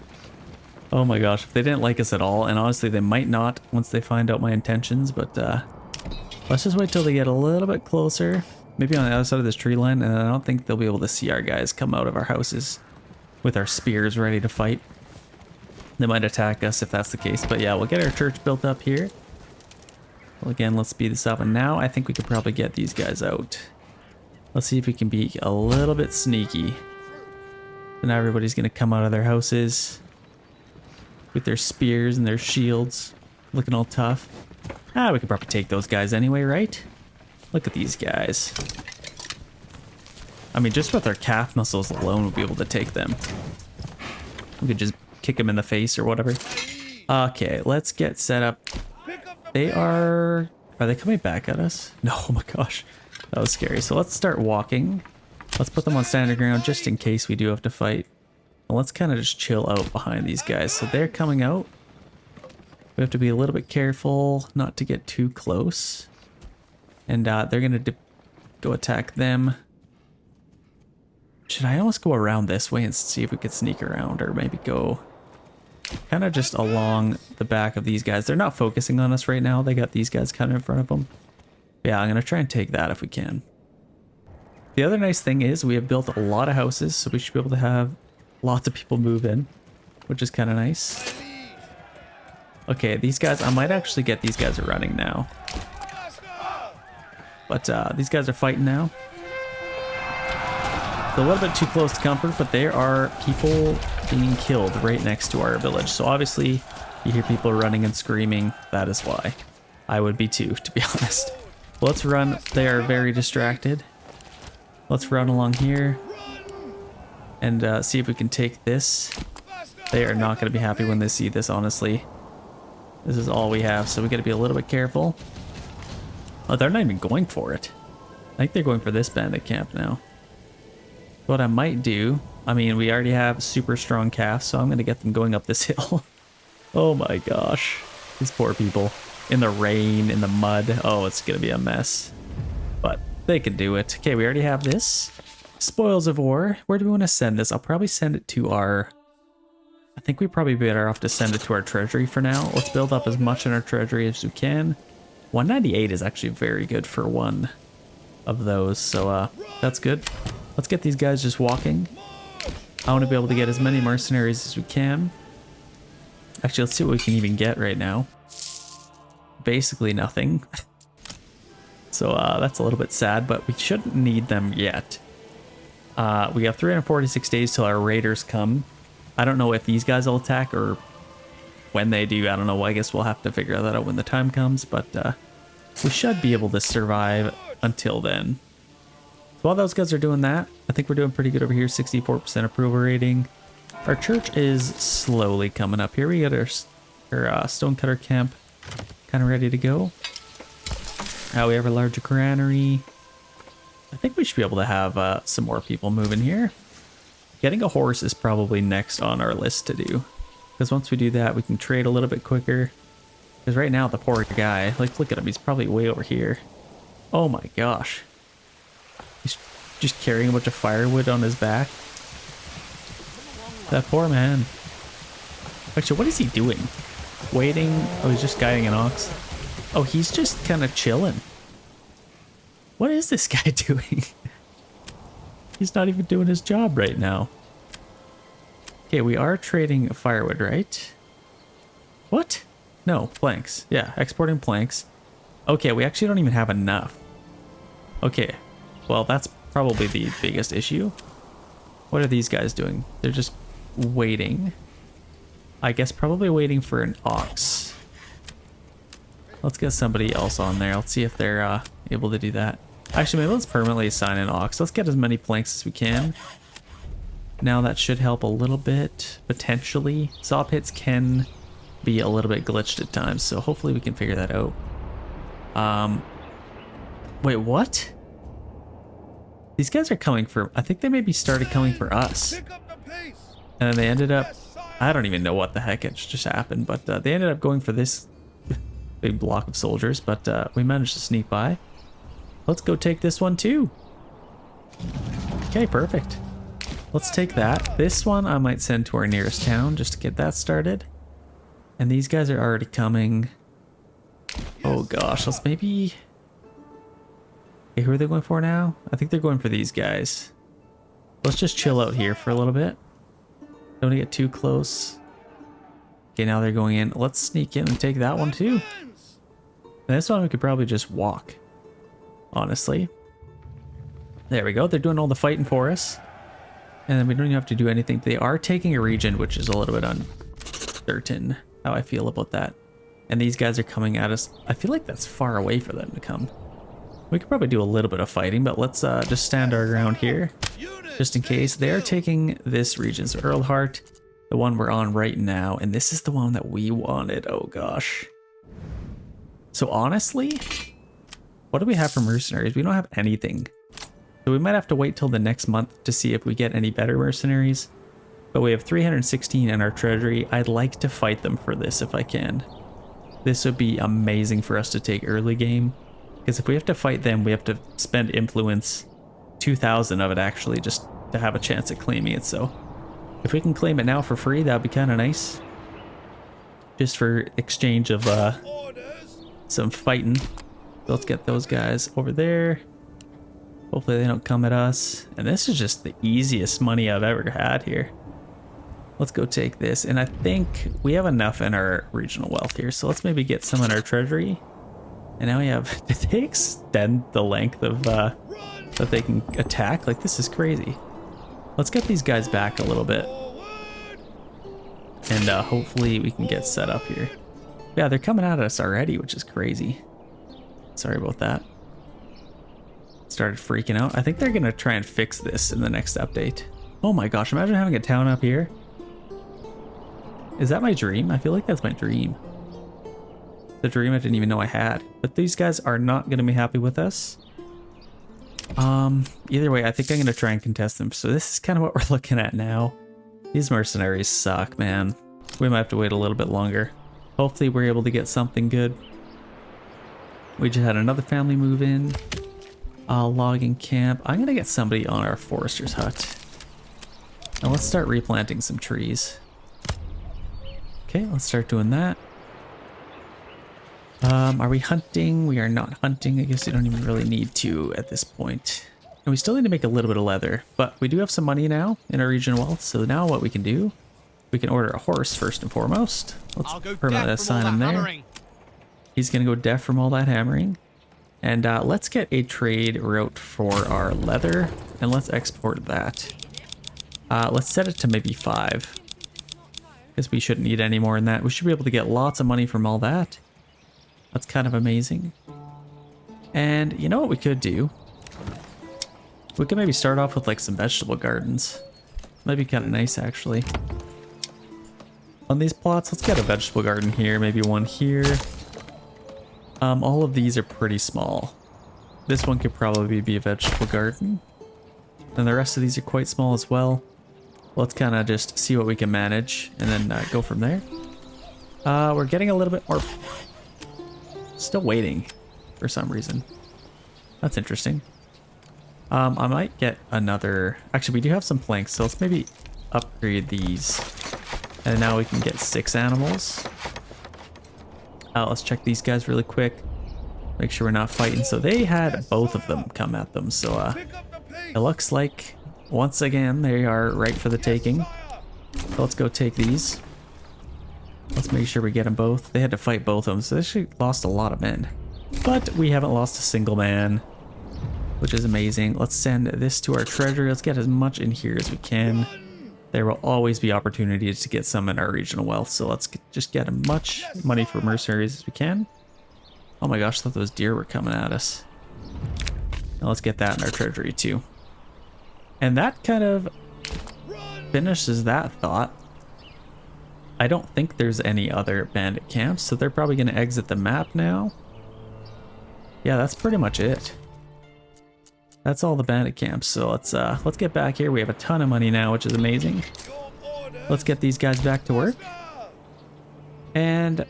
Oh my gosh, if they didn't like us at all, and honestly they might not once they find out my intentions, but let's just wait till they get a little bit closer. Maybe on the other side of this tree line, and I don't think they'll be able to see our guys come out of our houses with our spears ready to fight. They might attack us if that's the case, but yeah, we'll get our church built up here. Well, again, let's speed this up, and now I think we could probably get these guys out. Let's see if we can be a little bit sneaky. So now everybody's gonna come out of their houses with their spears and their shields, looking all tough. We could probably take those guys anyway, right? Look at these guys. I mean, just with our calf muscles alone, we'll be able to take them. We could just kick them in the face or whatever. Okay, let's get set up. Are they coming back at us? No, oh my gosh. That was scary. So let's start walking. Let's put them on standard ground just in case we do have to fight. And let's kind of just chill out behind these guys. So they're coming out. We have to be a little bit careful not to get too close. And they're going to go attack them. Should I almost go around this way and see if we could sneak around, or maybe go kind of just along the back of these guys? They're not focusing on us right now. They got these guys kind of in front of them. Yeah, I'm going to try and take that if we can. The other nice thing is we have built a lot of houses, so we should be able to have lots of people move in, which is kind of nice. Okay, these guys, I might actually get these guys running now. But these guys are fighting now. It's a little bit too close to comfort, but there are people being killed right next to our village. So obviously, you hear people running and screaming. That is why. I would be too, to be honest. Let's run. They are very distracted. Let's run along here and see if we can take this. They are not going to be happy when they see this, honestly. This is all we have, so we got to be a little bit careful. Oh, they're not even going for it. I think they're going for this bandit camp now. What I might do, I mean, we already have super strong calves, so I'm going to get them going up this hill. Oh my gosh. These poor people. In the rain, in the mud. Oh, it's going to be a mess. But they can do it. Okay, we already have this. Spoils of war. Where do we want to send this? I'll probably send it to our... I think we probably better off to send it to our treasury for now. Let's build up as much in our treasury as we can. 198 is actually very good for one of those, so that's good. Let's get these guys just walking. I want to be able to get as many mercenaries as we can. Actually, let's see what we can even get right now. Basically nothing. So that's a little bit sad, but we shouldn't need them yet. We have 346 days till our raiders come. I don't know if these guys will attack or when they do. I don't know. I guess we'll have to figure that out when the time comes, but we should be able to survive until then. So while those guys are doing that, I think we're doing pretty good over here. 64% approval rating. Our church is slowly coming up here. We got our stonecutter camp kind of ready to go. We have a larger granary. I think we should be able to have some more people moving here. Getting a horse is probably next on our list to do. Because once we do that, we can trade a little bit quicker. Because right now, the poor guy, like, look at him. He's probably way over here. Oh my gosh. He's just carrying a bunch of firewood on his back. That poor man. Actually, what is he doing? Waiting? Oh, he's just guiding an ox. Oh, he's just kind of chilling. What is this guy doing? He's not even doing his job right now. Okay, we are trading firewood, right? What? No, planks. Yeah, exporting planks. Okay, we actually don't even have enough. Okay, well, that's probably the biggest issue. What are these guys doing? They're just waiting. I guess probably waiting for an ox. Let's get somebody else on there. Let's see if they're able to do that. Actually, maybe let's permanently assign an ox. Let's get as many planks as we can. Now that should help a little bit, potentially. Saw pits can be a little bit glitched at times, so hopefully we can figure that out. Wait, what? These guys are coming for... I think they maybe started coming for us. And then they ended up... I don't even know what the heck it just happened, but they ended up going for this big block of soldiers, but we managed to sneak by. Let's go take this one too. Okay, perfect. Let's take that. This one I might send to our nearest town just to get that started. And these guys are already coming. Oh gosh, let's maybe... Okay, who are they going for now? I think they're going for these guys. Let's just chill out here for a little bit. Don't want to get too close. Okay, now they're going in. Let's sneak in and take that one too. And this one we could probably just walk. Honestly. There we go. They're doing all the fighting for us. And then we don't even have to do anything. They are taking a region, which is a little bit uncertain how I feel about that. And these guys are coming at us. I feel like that's far away for them to come. We could probably do a little bit of fighting, but let's just stand our ground here. Just in case. They are taking this region. So Erlhardt, the one we're on right now. And this is the one that we wanted. Oh gosh. So honestly, what do we have for mercenaries? We don't have anything. So we might have to wait till the next month to see if we get any better mercenaries. But we have 316 in our treasury. I'd like to fight them for this if I can. This would be amazing for us to take early game. Because if we have to fight them, we have to spend influence, 2,000 of it actually, just to have a chance at claiming it. So if we can claim it now for free, that would be kind of nice. Just for exchange of some fighting. So let's get those guys over there. Hopefully they don't come at us. And this is just the easiest money I've ever had here. Let's go take this. And I think we have enough in our regional wealth here. So let's maybe get some in our treasury. And now we have... Did they extend the length of that they can attack? Like, this is crazy. Let's get these guys back a little bit. And hopefully we can get set up here. Yeah, they're coming at us already, which is crazy. Sorry about that. Started freaking out. I think they're gonna try and fix this in the next update. Oh my gosh, imagine having a town up here. Is that my dream? I feel like that's my dream. The dream I didn't even know I had. But these guys are not gonna be happy with us. Either way, I think I'm gonna try and contest them. So this is kind of what we're looking at now. These mercenaries suck, man. We might have to wait a little bit longer. Hopefully we're able to get something good. We just had another family move in. Logging camp. I'm gonna get somebody on our forester's hut. Now let's start replanting some trees. Okay, let's start doing that. Are we hunting? We are not hunting. I guess we don't even really need to at this point. And we still need to make a little bit of leather, but we do have some money now in our regional wealth. So now what we can do, we can order a horse first and foremost. Let's permanently assign him there. Hammering. He's gonna go deaf from all that hammering. And let's get a trade route for our leather and let's export that. Let's set it to maybe 5. Because we shouldn't need any more than that. We should be able to get lots of money from all that. That's kind of amazing. And you know what we could do? We could maybe start off with like some vegetable gardens. Might be kind of nice actually. On these plots, let's get a vegetable garden here, maybe one here. All of these are pretty small. This one could probably be a vegetable garden. And the rest of these are quite small as well. Let's kind of just see what we can manage and then go from there. We're getting a little bit more... Still waiting for some reason. That's interesting. I might get another... Actually, we do have some planks, so let's maybe upgrade these. And now we can get 6 animals. Let's check these guys really quick. Make sure we're not fighting. So they had both of them come at them. So it looks like, once again, they are right for the taking. So let's go take these. Let's make sure we get them both. They had to fight both of them, so they actually lost a lot of men. But we haven't lost a single man, which is amazing. Let's send this to our treasury. Let's get as much in here as we can. There will always be opportunities to get some in our regional wealth, so let's just get as much money for mercenaries as we can. Oh my gosh, I thought those deer were coming at us. Now let's get that in our treasury too. And that kind of finishes that thought. I don't think there's any other bandit camps, so they're probably going to exit the map now. Yeah, that's pretty much it. That's all the bandit camps, so let's get back here. We have a ton of money now, which is amazing. Let's get these guys back to work. And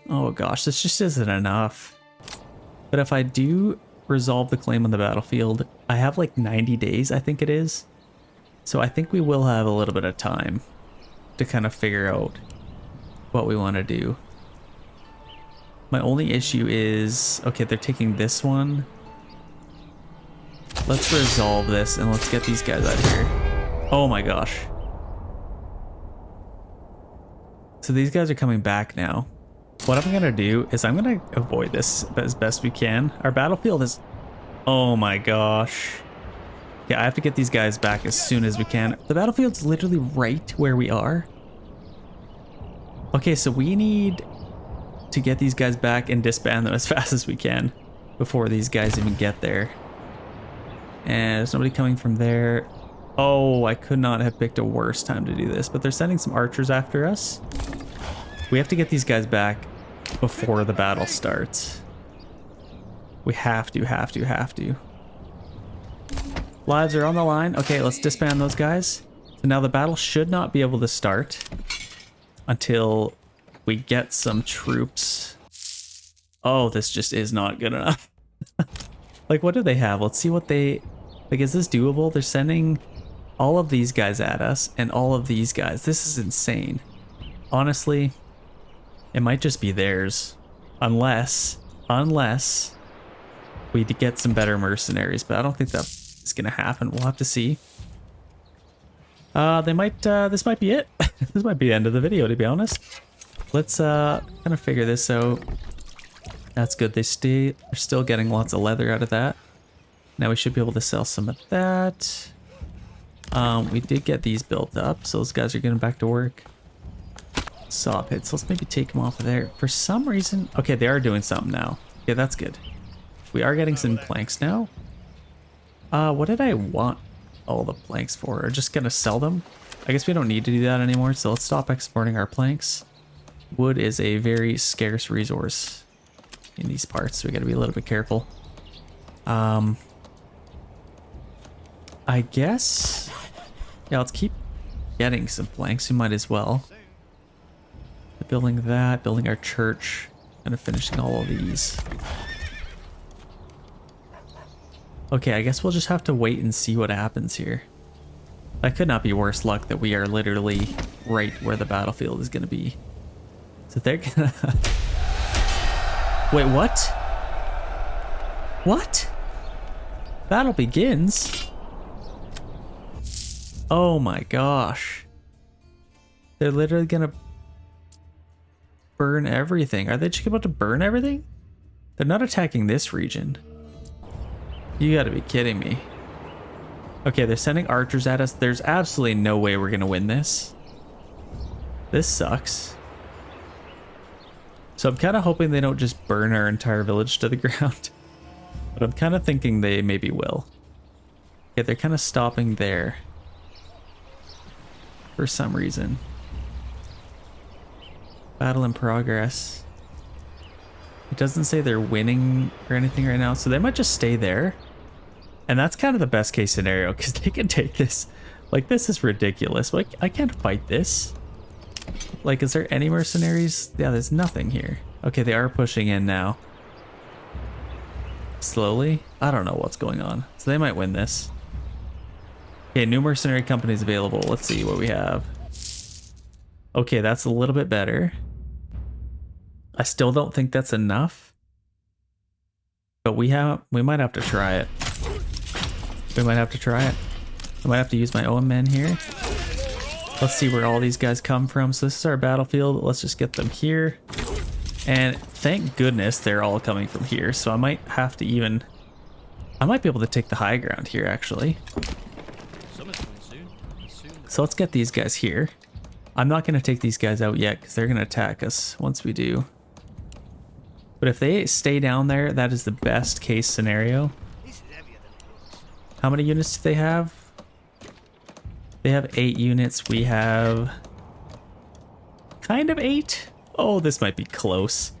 oh gosh, this just isn't enough. But if I do resolve the claim on the battlefield, I have like 90 days, I think it is. So I think we will have a little bit of time to kind of figure out what we want to do. My only issue is, okay, they're taking this one. Let's resolve this and let's get these guys out of here. Oh my gosh. So these guys are coming back now. What I'm gonna do is I'm gonna avoid this as best we can. Our battlefield is, oh my gosh. Yeah, I have to get these guys back as soon as we can. The battlefield's literally right where we are. Okay, so we need to get these guys back and disband them as fast as we can before these guys even get there. And there's nobody coming from there. Oh, I could not have picked a worse time to do this, but they're sending some archers after us. We have to get these guys back before the battle starts. We have to. Lives are on the line. Okay, let's disband those guys. So now the battle should not be able to start until we get some troops. Oh, this just is not good enough. Like, what do they have? Let's see what they... Like, is this doable? They're sending all of these guys at us and all of these guys. This is insane. Honestly, it might just be theirs. Unless we get some better mercenaries, but I don't think that's gonna happen. We'll have to see. They might, this might be it. This might be the end of the video, to be honest. Let's kind of figure this out. That's good. They're still getting lots of leather out of that. Now we should be able to sell some of that. We did get these built up, so those guys are getting back to work. Saw pits. Let's maybe take them off of there. For some reason, okay, they are doing something now. Yeah, that's good. We are getting some planks now. What did I want all the planks for? Or just gonna sell them? I guess we don't need to do that anymore, so let's stop exporting our planks. Wood is a very scarce resource in these parts, so we gotta be a little bit careful. I guess, yeah, let's keep getting some planks. We might as well. Building that, building our church, and finishing all of these. Okay, I guess we'll just have to wait and see what happens here. That could not be worse luck that we are literally right where the battlefield is going to be. So they're gonna... Wait, what? What? Battle begins? Oh my gosh. They're literally gonna burn everything. Are they just about to burn everything? They're not attacking this region. You gotta be kidding me. Okay, they're sending archers at us. There's absolutely no way we're gonna win this. This sucks. So I'm kind of hoping they don't just burn our entire village to the ground. But I'm kind of thinking they maybe will. Yeah, they're kind of stopping there. For some reason. Battle in progress. It doesn't say they're winning or anything right now, so they might just stay there. And that's kind of the best case scenario, because they can take this. Like, this is ridiculous. Like, I can't fight this. Like, is there any mercenaries? Yeah, there's nothing here. Okay, they are pushing in now. Slowly? I don't know what's going on. So they might win this. Okay, new mercenary companies available. Let's see what we have. Okay, that's a little bit better. I still don't think that's enough. But we might have to try it. We might have to try it. I might have to use my own men here. Let's see where all these guys come from. So this is our battlefield. Let's just get them here. And thank goodness they're all coming from here. So I might have to even... I might be able to take the high ground here, actually. So let's get these guys here. I'm not going to take these guys out yet because they're going to attack us once we do. But if they stay down there, that is the best case scenario. How many units do they have? They have 8 units. We have kind of 8. Oh, this might be close.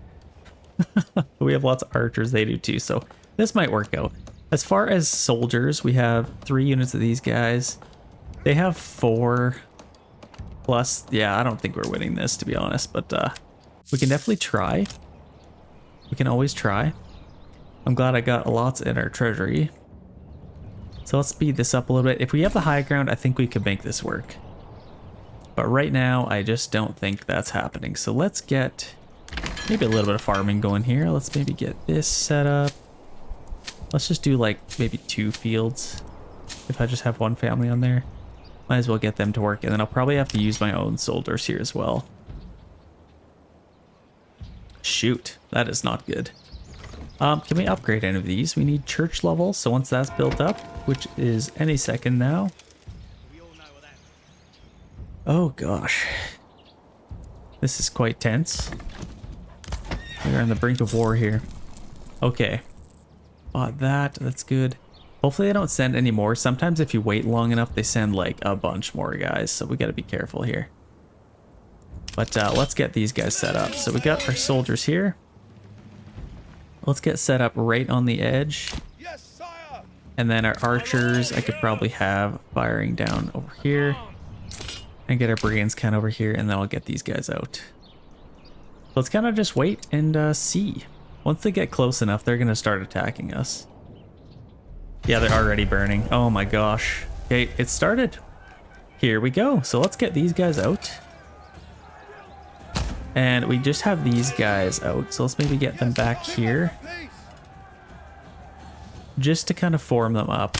We have lots of archers. They do too. So this might work out. As far as soldiers, we have 3 units of these guys. They have 4 plus. Yeah, I don't think we're winning this, to be honest, but we can definitely try. We can always try. I'm glad I got lots in our treasury. So let's speed this up a little bit. If we have the high ground, I think we could make this work. But right now, I just don't think that's happening. So let's get maybe a little bit of farming going here. Let's maybe get this set up. Let's just do like maybe 2 fields. If I just have 1 family on there. Might as well get them to work, and then I'll probably have to use my own soldiers here as well. Shoot, that is not good. Can we upgrade any of these? We need church level, so once that's built up, which is any second now. Oh gosh. This is quite tense. We're on the brink of war here. Okay. Bought that, that's good. Hopefully they don't send any more. Sometimes if you wait long enough, they send like a bunch more guys. So we got to be careful here. But let's get these guys set up. So we got our soldiers here. Let's get set up right on the edge. Yes, sire. And then our archers, I could probably have firing down over here. And get our brigands kind of over here. And then I'll get these guys out. Let's kind of just wait and see. Once they get close enough, they're going to start attacking us. Yeah, they're already burning. Oh my gosh. Okay, it started. Here we go. So let's get these guys out. And we just have these guys out. So let's maybe get them back here. Just to kind of form them up.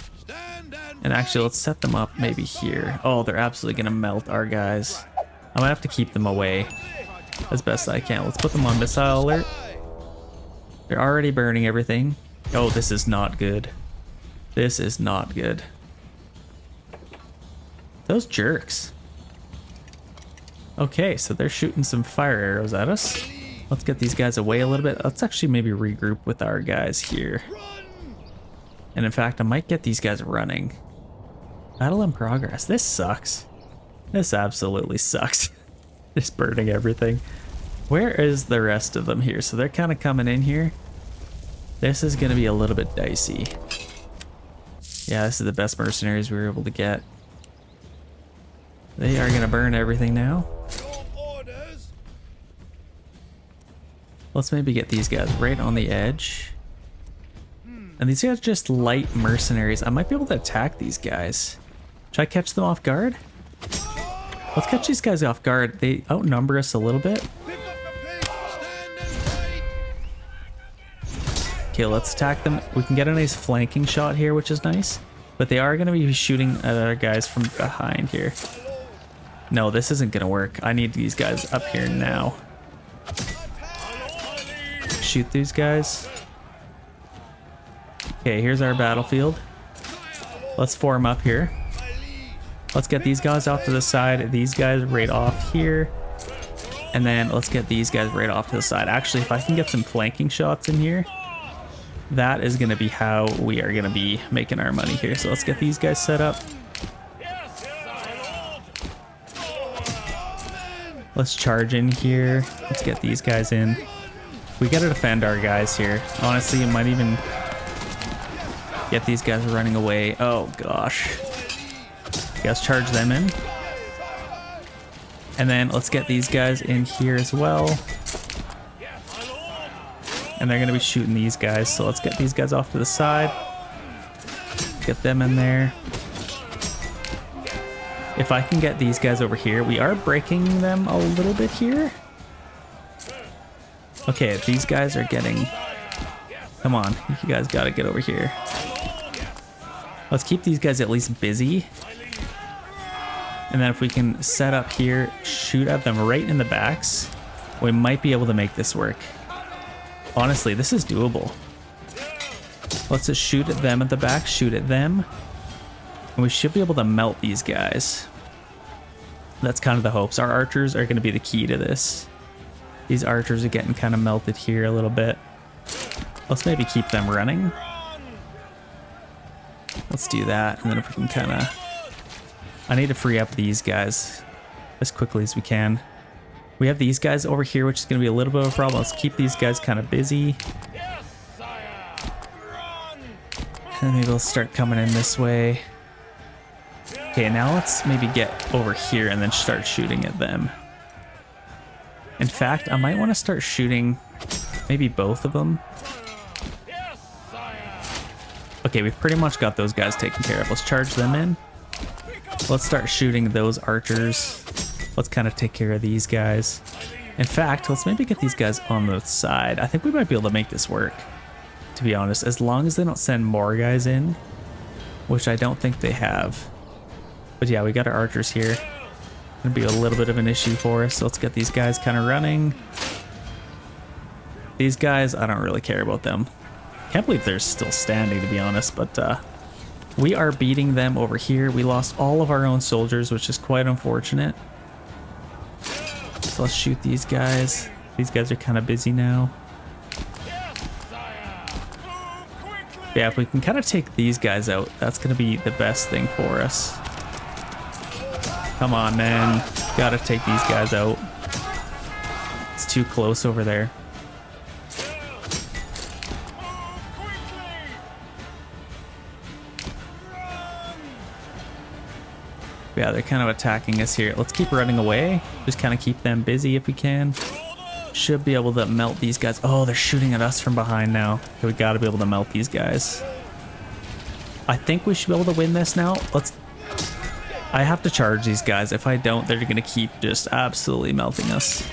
And actually, let's set them up maybe here. Oh, they're absolutely going to melt our guys. I'm going to have to keep them away as best I can. Let's put them on missile alert. They're already burning everything. Oh, this is not good. This is not good. Those jerks. Okay, so they're shooting some fire arrows at us. Let's get these guys away a little bit. Let's actually maybe regroup with our guys here. And in fact, I might get these guys running. Battle in progress. This sucks. This absolutely sucks. Just burning everything. Where is the rest of them here? So they're kind of coming in here. This is going to be a little bit dicey. Yeah, this is the best mercenaries we were able to get. They are going to burn everything now. Let's maybe get these guys right on the edge. And these guys are just light mercenaries. I might be able to attack these guys. Should I catch them off guard? Let's catch these guys off guard. They outnumber us a little bit. Okay, let's attack them. We can get a nice flanking shot here, which is nice. But they are going to be shooting at our guys from behind here. No, this isn't going to work. I need these guys up here now. Shoot these guys. Okay, here's our battlefield. Let's form up here. Let's get these guys off to the side. These guys right off here. And then let's get these guys right off to the side. Actually, if I can get some flanking shots in here, that is going to be how we are going to be making our money here. So let's get these guys set up. Let's charge in here. Let's get these guys in. We got to defend our guys here. Honestly, it might even get these guys running away. Oh gosh. Let's charge them in. And then let's get these guys in here as well. And they're going to be shooting these guys. So let's get these guys off to the side. Get them in there. If I can get these guys over here, we are breaking them a little bit here. Okay, these guys are getting... Come on, you guys got to get over here. Let's keep these guys at least busy. And then if we can set up here, shoot at them right in the backs, we might be able to make this work. Honestly, this is doable. Let's just shoot at them at the back, shoot at them. And we should be able to melt these guys. That's kind of the hopes. Our archers are going to be the key to this. These archers are getting kind of melted here a little bit. Let's maybe keep them running. Let's do that. And then if we can kind of... I need to free up these guys as quickly as we can. We have these guys over here, which is going to be a little bit of a problem. Let's keep these guys kind of busy. And maybe they'll start coming in this way. Okay, now let's maybe get over here and then start shooting at them. In fact, I might want to start shooting maybe both of them. Okay, we've pretty much got those guys taken care of. Let's charge them in. Let's start shooting those archers. Let's kind of take care of these guys. In fact, let's maybe get these guys on the side. I think we might be able to make this work, to be honest, as long as they don't send more guys in, which I don't think they have. But yeah, we got our archers here. Gonna be a little bit of an issue for us. So let's get these guys kind of running. These guys, I don't really care about them. Can't believe they're still standing, to be honest, but we are beating them over here. We lost all of our own soldiers, which is quite unfortunate. So let's shoot these guys. These guys are kind of busy now. Yeah, if we can kind of take these guys out, that's going to be the best thing for us. Come on, man. Gotta take these guys out. It's too close over there. Yeah, they're kind of attacking us here. Let's keep running away. Just kind of keep them busy if we can. Should be able to melt these guys. Oh, they're shooting at us from behind now. Okay, we gotta be able to melt these guys. I think we should be able to win this now. I have to charge these guys. If I don't, they're gonna keep just absolutely melting us.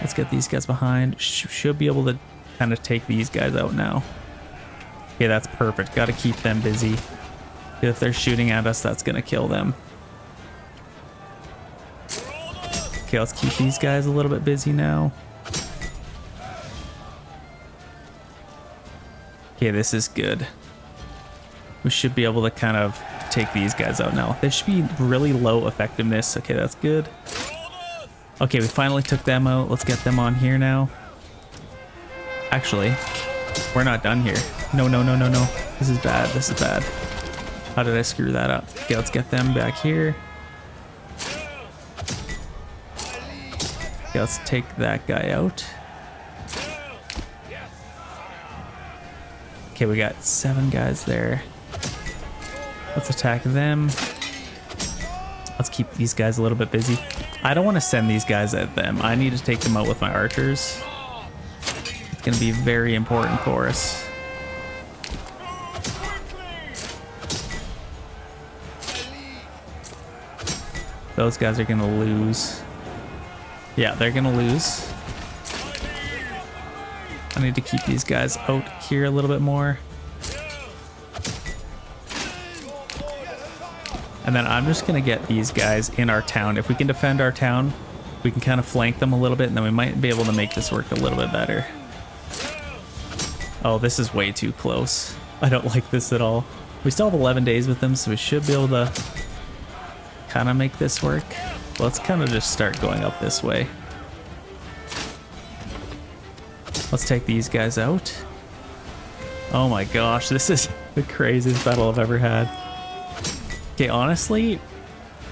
Let's get these guys behind. Should be able to kind of take these guys out now. Okay, that's perfect. Gotta keep them busy. If they're shooting at us, that's gonna kill them. Okay, let's keep these guys a little bit busy now. Okay, this is good. we should be able to kind of take these guys out now. They should be really low effectiveness. Okay, that's good. Okay, we finally took them out. Let's get them on here now. Actually, we're not done here. No, no, no, no, no. This is bad. This is bad. How did I screw that up? Okay, let's get them back here. Okay, let's take that guy out. Okay, we got 7 guys there. Let's attack them. Let's keep these guys a little bit busy. I don't want to send these guys at them. I need to take them out with my archers. It's going to be very important for us. Those guys are going to lose. Yeah, they're going to lose. I need to keep these guys out here a little bit more. And then I'm just going to get these guys in our town. If we can defend our town, we can kind of flank them a little bit, and then we might be able to make this work a little bit better. Oh, this is way too close. I don't like this at all. We still have 11 days with them, so we should be able to kind of make this work. Let's kind of just start going up this way. Let's take these guys out. Oh my gosh, this is the craziest battle I've ever had. Okay, honestly,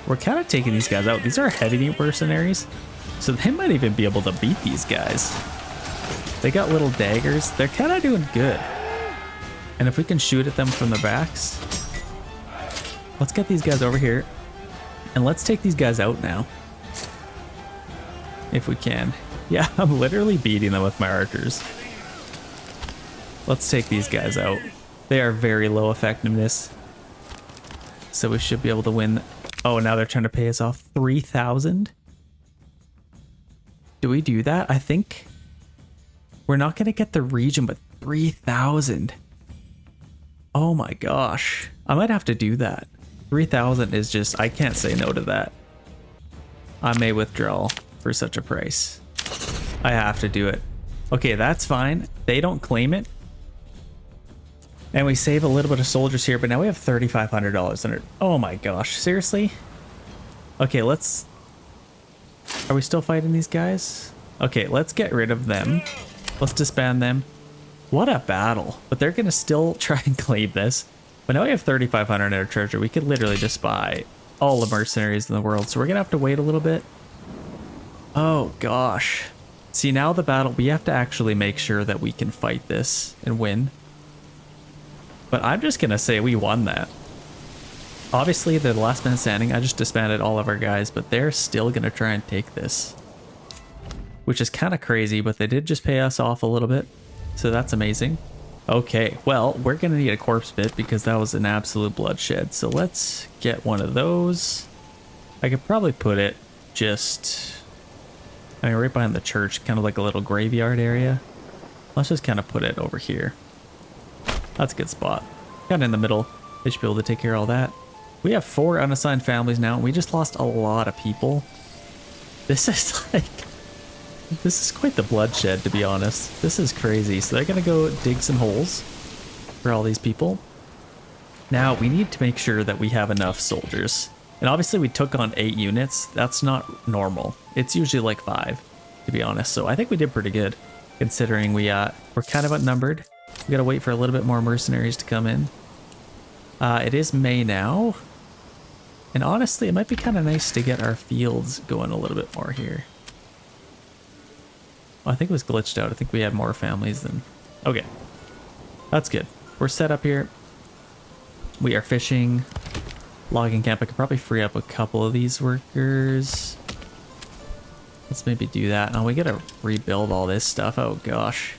we're kind of taking these guys out. These are heavy mercenaries, so they might even be able to beat these guys. They got little daggers. They're kind of doing good. And if we can shoot at them from the backs, let's get these guys over here. And let's take these guys out now. If we can. Yeah, I'm literally beating them with my archers. Let's take these guys out. They are very low effectiveness. So we should be able to win. Oh, now they're trying to pay us off 3,000. Do we do that? I think we're not going to get the region, but 3,000. Oh my gosh. I might have to do that. 3,000 is just, I can't say no to that. I may withdraw for such a price. I have to do it. Okay, that's fine. They don't claim it. And we save a little bit of soldiers here, but now we have $3,500 in it. Oh my gosh, seriously? Okay, let's... Are we still fighting these guys? Okay, let's get rid of them. Let's disband them. What a battle. But they're going to still try and claim this. But now we have 3,500 in our treasure. We could literally just buy all the mercenaries in the world. So we're going to have to wait a little bit. Oh gosh. See, now the battle, we have to actually make sure that we can fight this and win. But I'm just going to say we won that. Obviously, they're the last man standing. I just disbanded all of our guys, but they're still going to try and take this. Which is kind of crazy, but they did just pay us off a little bit. So that's amazing. Okay, well, we're going to need a corpse bit because that was an absolute bloodshed. So let's get one of those. I could probably put it just... I mean, right behind the church, kind of like a little graveyard area. Let's just kind of put it over here. That's a good spot. Kind of in the middle. They should be able to take care of all that. We have 4 unassigned families now. We just lost a lot of people. This is like... This is quite the bloodshed, to be honest. This is crazy. So they're going to go dig some holes for all these people. Now, we need to make sure that we have enough soldiers. And obviously, we took on 8 units. That's not normal. It's usually like 5, to be honest. So I think we did pretty good, considering we're kind of outnumbered. We got to wait for a little bit more mercenaries to come in. It is May now. And honestly, it might be kind of nice to get our fields going a little bit more here. Well, I think it was glitched out. I think we had more families than... Okay. That's good. We're set up here. We are fishing. Logging camp. I could probably free up a couple of these workers. Let's maybe do that. Oh, we gotta rebuild all this stuff. Oh, gosh.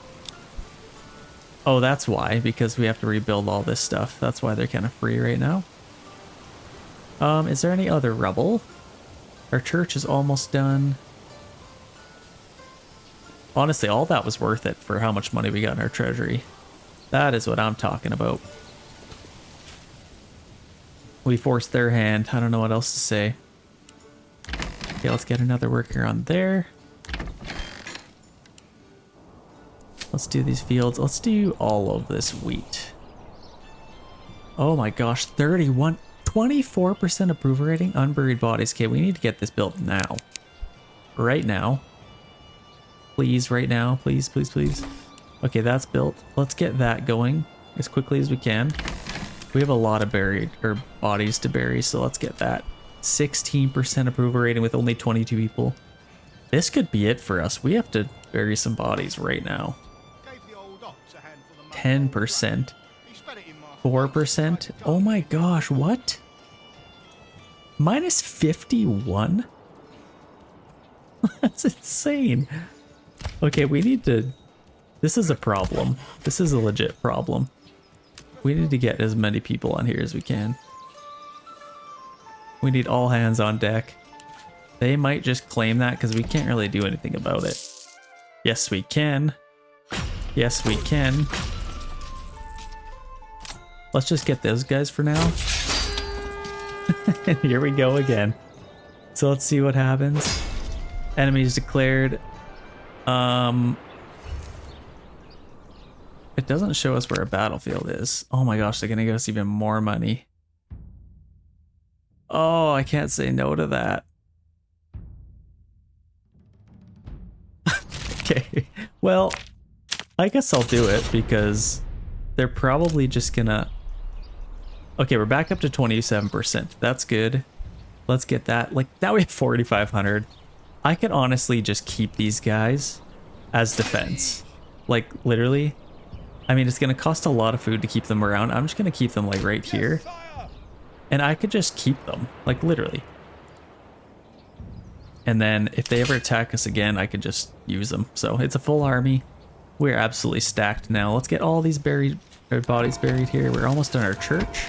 Oh, that's why. Because we have to rebuild all this stuff. That's why they're kind of free right now. Is there any other rubble? Our church is almost done. Honestly, all that was worth it for how much money we got in our treasury. That is what I'm talking about. We forced their hand. I don't know what else to say. Okay, let's get another worker on there. Let's do these fields. Let's do all of this wheat. Oh my gosh, 24% approval rating, unburied bodies. Okay, we need to get this built now. Right now. Please, right now. Please, please, please. Okay, that's built. Let's get that going as quickly as we can. We have a lot of bodies to bury, so let's get that. 16% approval rating with only 22 people. This could be it for us. We have to bury some bodies right now. 10%. 4%. Oh my gosh, what? Minus 51? That's insane. Okay, we need to... This is a problem. This is a legit problem. We need to get as many people on here as we can. We need all hands on deck. They might just claim that because we can't really do anything about it. Yes, we can. Yes, we can. Let's just get those guys for now. And here we go again. So let's see what happens. Enemies declared. It doesn't show us where a battlefield is. Oh my gosh, they're gonna give us even more money. Oh, I can't say no to that. Okay, well, I guess I'll do it because they're probably just gonna... Okay, we're back up to 27%. That's good. Let's get that. Like, now we have 4,500. I could honestly just keep these guys as defense. Like, literally. I mean, it's gonna cost a lot of food to keep them around. I'm just gonna keep them, like, right here. And I could just keep them, like, literally. And then if they ever attack us again, I could just use them. So it's a full army. We're absolutely stacked now. Let's get all these bodies buried here. We're almost done our church,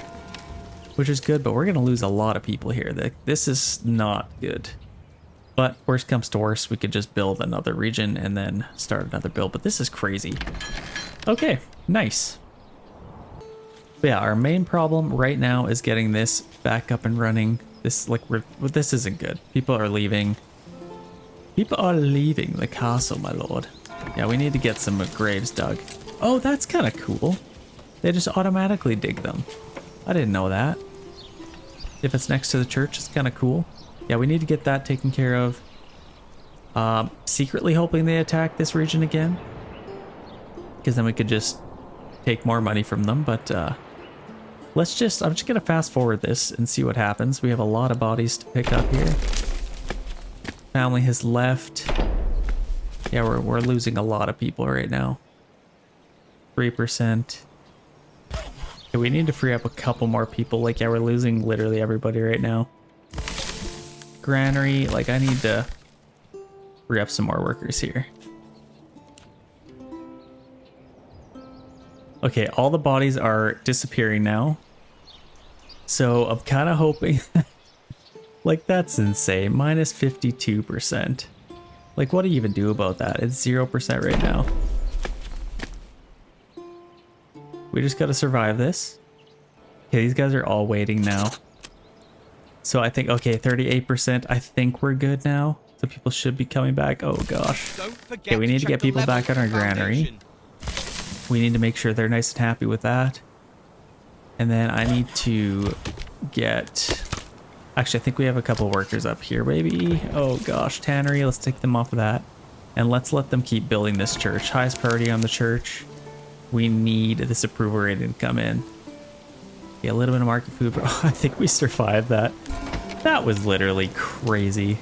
which is good, but we're gonna lose a lot of people here. This is not good. But worst comes to worst, we could just build another region and then start another build. But this is crazy. Okay, nice. But yeah, our main problem right now is getting this back up and running. This this isn't good. People are leaving. People are leaving the castle, my lord. Yeah, we need to get some graves dug. Oh, that's kind of cool. They just automatically dig them. I didn't know that. If it's next to the church, it's kind of cool. Yeah, we need to get that taken care of. Secretly hoping they attack this region again, because then we could just take more money from them. But I'm just gonna fast forward this and see what happens. We have a lot of bodies to pick up here. Family has left. Yeah, we're losing a lot of people right now. 3%. Okay, we need to free up a couple more people. Like, yeah, we're losing literally everybody right now. Granary, like, I need to free up some more workers here. Okay, all the bodies are disappearing now. So I'm kind of hoping... Like, that's insane. Minus 52%. Like, what do you even do about that? It's 0% right now. We just gotta survive this. Okay, these guys are all waiting now. So I think, okay, 38%. I think we're good now. So people should be coming back. Oh gosh. Okay, we need to get people back on our granary. We need to make sure they're nice and happy with that. And then I need to get... Actually, I think we have a couple workers up here, maybe. Oh gosh, tannery, let's take them off of that. And let's let them keep building this church. Highest priority on the church. We need this approval rating to come in. Yeah, a little bit of market food, but I think we survived that. That was literally crazy.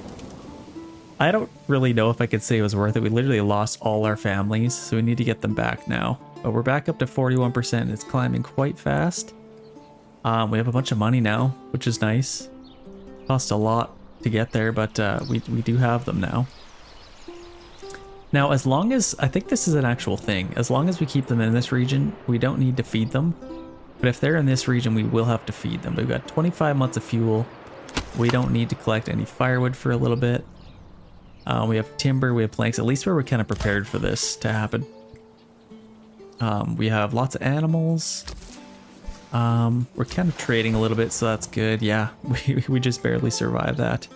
I don't really know if I could say it was worth it. We literally lost all our families, so we need to get them back now. But we're back up to 41%. It's climbing quite fast. We have a bunch of money now, which is nice. Cost a lot to get there, but we do have them now. Now, as long as, I think this is an actual thing, as long as we keep them in this region, we don't need to feed them. But if they're in this region, we will have to feed them. We've got 25 months of fuel. We don't need to collect any firewood for a little bit. We have timber, we have planks. At least we're kind of prepared for this to happen. We have lots of animals. We're kind of trading a little bit, so that's good. Yeah, we just barely survived that.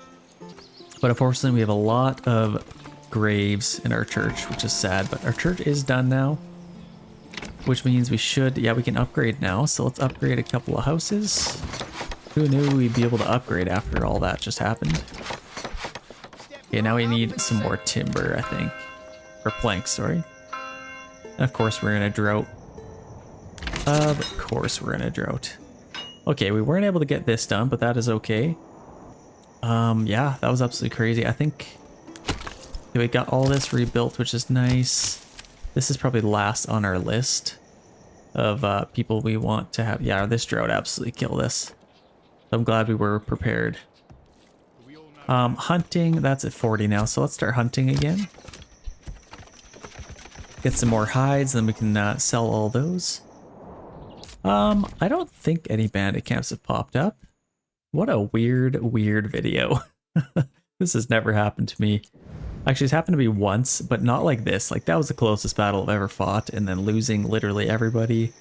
But unfortunately, we have a lot of graves in our church, which is sad. But our church is done now. which means we should, yeah, we can upgrade now. So let's upgrade a couple of houses. Who knew we'd be able to upgrade after all that just happened? Okay, now we need some more timber, I think. Or planks, sorry. And of course we're in a drought. Of course we're in a drought. Okay, we weren't able to get this done, but that is okay. Yeah, that was absolutely crazy. I think we got all this rebuilt, which is nice. This is probably last on our list of people we want to have. Yeah, this drought absolutely killed us. I'm glad we were prepared. Hunting, that's at 40 now, so let's start hunting again. Get some more hides, then we can sell all those. I don't think any bandit camps have popped up. What a weird video. This has never happened to me. Actually, it's happened to me once, but not like this. Like, that was the closest battle I've ever fought, and then losing literally everybody.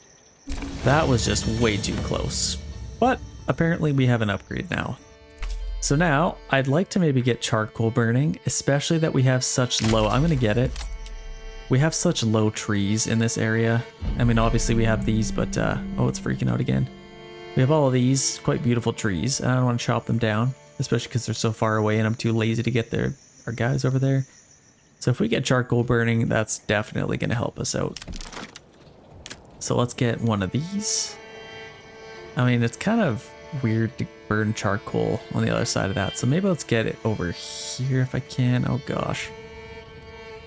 That was just way too close. But apparently we have an upgrade now. So now, I'd like to maybe get charcoal burning, especially that we have such low... I'm gonna get it. We have such low trees in this area. I mean, obviously we have these, but... oh, it's freaking out again. We have all of these quite beautiful trees, and I don't want to chop them down, especially because they're so far away and I'm too lazy to get our guys over there. So if we get charcoal burning, that's definitely going to help us out. So let's get one of these. I mean, it's kind of weird to burn charcoal on the other side of that. So maybe let's get it over here if I can. Oh gosh.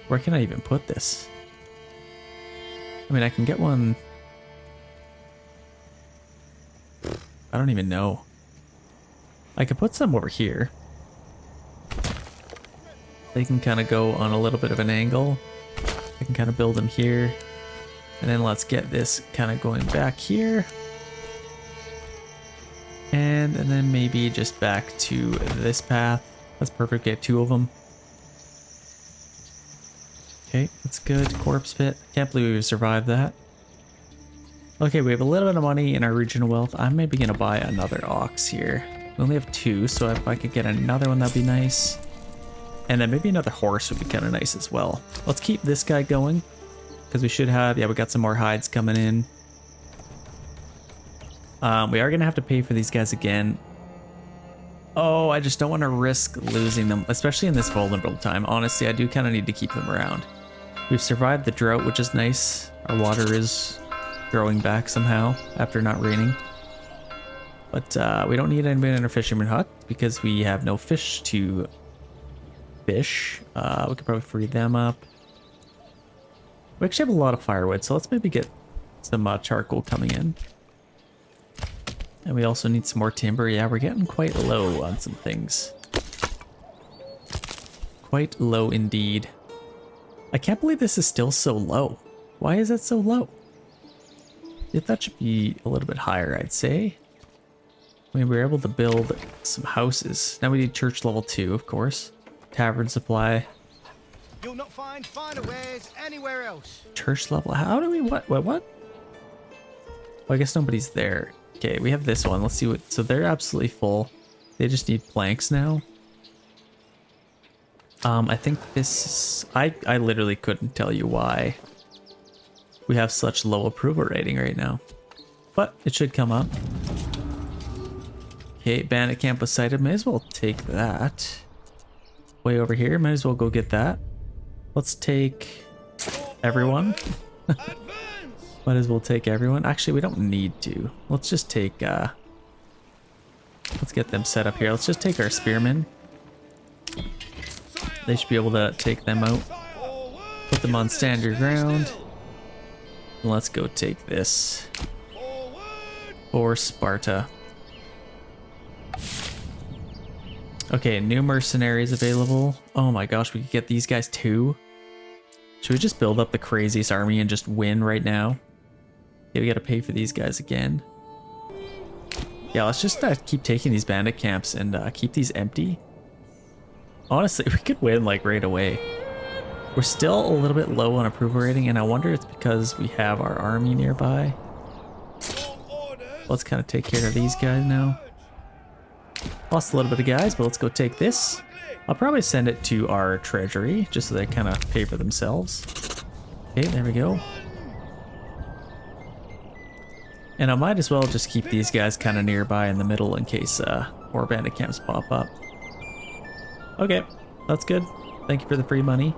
Where can I even put this? I mean, I can get one. I don't even know. I could put some over here. They can kind of go on a little bit of an angle. I can kind of build them here. And then let's get this kind of going back here. And then maybe just back to this path. That's perfect, get two of them. Okay, that's good. Corpse pit. Can't believe we survived that. Okay, we have a little bit of money in our regional wealth. I'm maybe gonna buy another ox here. We only have two, so if I could get another one, that'd be nice. And then maybe another horse would be kind of nice as well. Let's keep this guy going, because we should have, yeah, we got some more hides coming in. We are gonna have to pay for these guys again. Oh, I just don't want to risk losing them, especially in this vulnerable time. Honestly, I do kind of need to keep them around. We've survived the drought, which is nice. Our water is growing back somehow after not raining. But we don't need anybody in our fisherman hut because we have no fish to fish. We could probably free them up. We actually have a lot of firewood, so let's maybe get some charcoal coming in. And we also need some more timber. Yeah, we're getting quite low on some things. Quite low indeed. I can't believe this is still so low. Why is it so low? Yeah, that should be a little bit higher, I'd say. I mean, we were able to build some houses. Now we need church level 2, of course. Tavern supply. You'll not find finer wares anywhere else. Church level. How do we what? Well, I guess nobody's there. Okay, we have this one. Let's see what. So they're absolutely full. They just need planks now. I think this. I literally couldn't tell you why we have such low approval rating right now, but it should come up. Okay, bandit camp was sighted. May as well take that. Way over here. Might as well go get that. Let's take everyone. Might as well take everyone. Actually, we don't need to. Let's just take, let's get them set up here. Let's just take our spearmen. They should be able to take them out. Put them on stand your ground. And let's go take this. For Sparta. Okay, new mercenaries available. Oh my gosh, we could get these guys too. Should we just build up the craziest army and just win right now? Okay, we gotta pay for these guys again. Yeah, let's just keep taking these bandit camps and keep these empty. Honestly, we could win like right away. We're still a little bit low on approval rating, and I wonder it's because we have our army nearby. Let's kind of take care of these guys now. Lost a little bit of guys, but let's go take this. I'll probably send it to our treasury just so they kind of pay for themselves. Okay, there we go. And I might as well just keep these guys kind of nearby in the middle in case more bandit camps pop up. Okay, that's good. Thank you for the free money.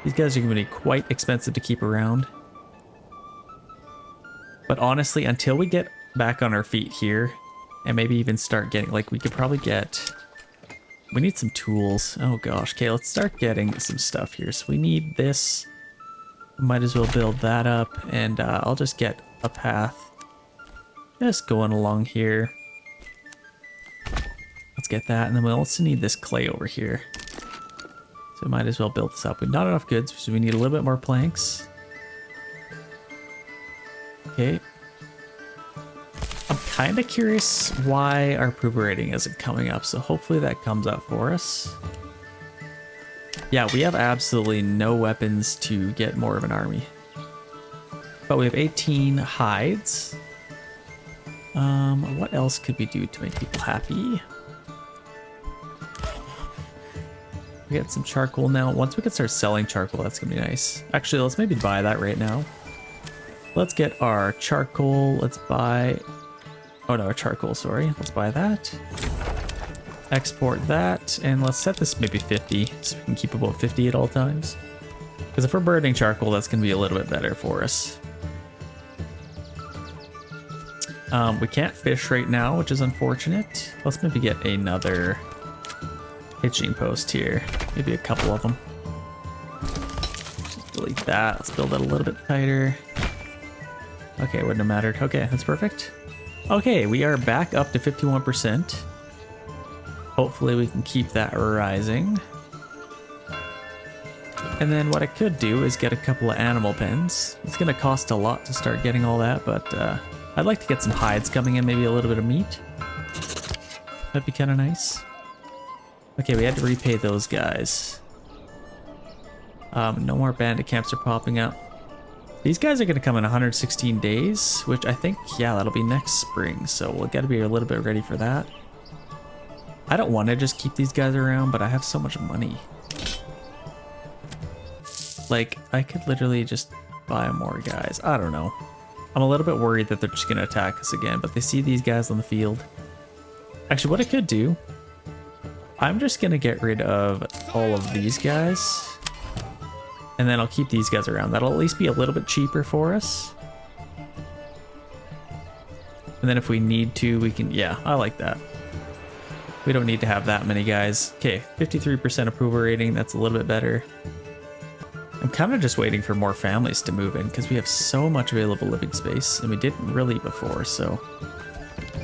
These guys are going to be quite expensive to keep around. But honestly, until we get back on our feet here, and maybe even start getting, like, we could probably get... We need some tools. Oh gosh, okay, let's start getting some stuff here. So we need this. Might as well build that up, and I'll just get a path just going along here. Let's get that, and then we'll also need this clay over here. So we might as well build this up. We've not enough goods, so we need a little bit more planks. Okay. I'm kind of curious why our approval rating isn't coming up, so hopefully that comes up for us. Yeah, we have absolutely no weapons to get more of an army. But we have 18 hides. What else could we do to make people happy? We get some charcoal now. Once we can start selling charcoal, that's gonna be nice. Actually, let's maybe buy that right now. Let's get our charcoal. Let's buy... Oh no, charcoal, sorry. Let's buy that. Export that, and let's set this maybe 50, so we can keep about 50 at all times. Because if we're burning charcoal, that's going to be a little bit better for us. We can't fish right now, which is unfortunate. Let's maybe get another hitching post here. Maybe a couple of them. Delete that. Let's build it a little bit tighter. Okay, wouldn't have mattered. Okay, that's perfect. Okay, we are back up to 51%. Hopefully we can keep that rising. And then what I could do is get a couple of animal pens. It's going to cost a lot to start getting all that, but I'd like to get some hides coming in, maybe a little bit of meat. That'd be kind of nice. Okay, we had to repay those guys. No more bandit camps are popping up. These guys are going to come in 116 days, which I think, yeah, that'll be next spring. So we'll got to be a little bit ready for that. I don't want to just keep these guys around, but I have so much money. Like, I could literally just buy more guys. I don't know. I'm a little bit worried that they're just going to attack us again, but they see these guys on the field. Actually, what I could do, I'm just going to get rid of all of these guys. And then I'll keep these guys around. That'll at least be a little bit cheaper for us. And then if we need to, we can... Yeah, I like that. We don't need to have that many guys. Okay, 53% approval rating. That's a little bit better. I'm kind of just waiting for more families to move in because we have so much available living space. And we didn't really before, so...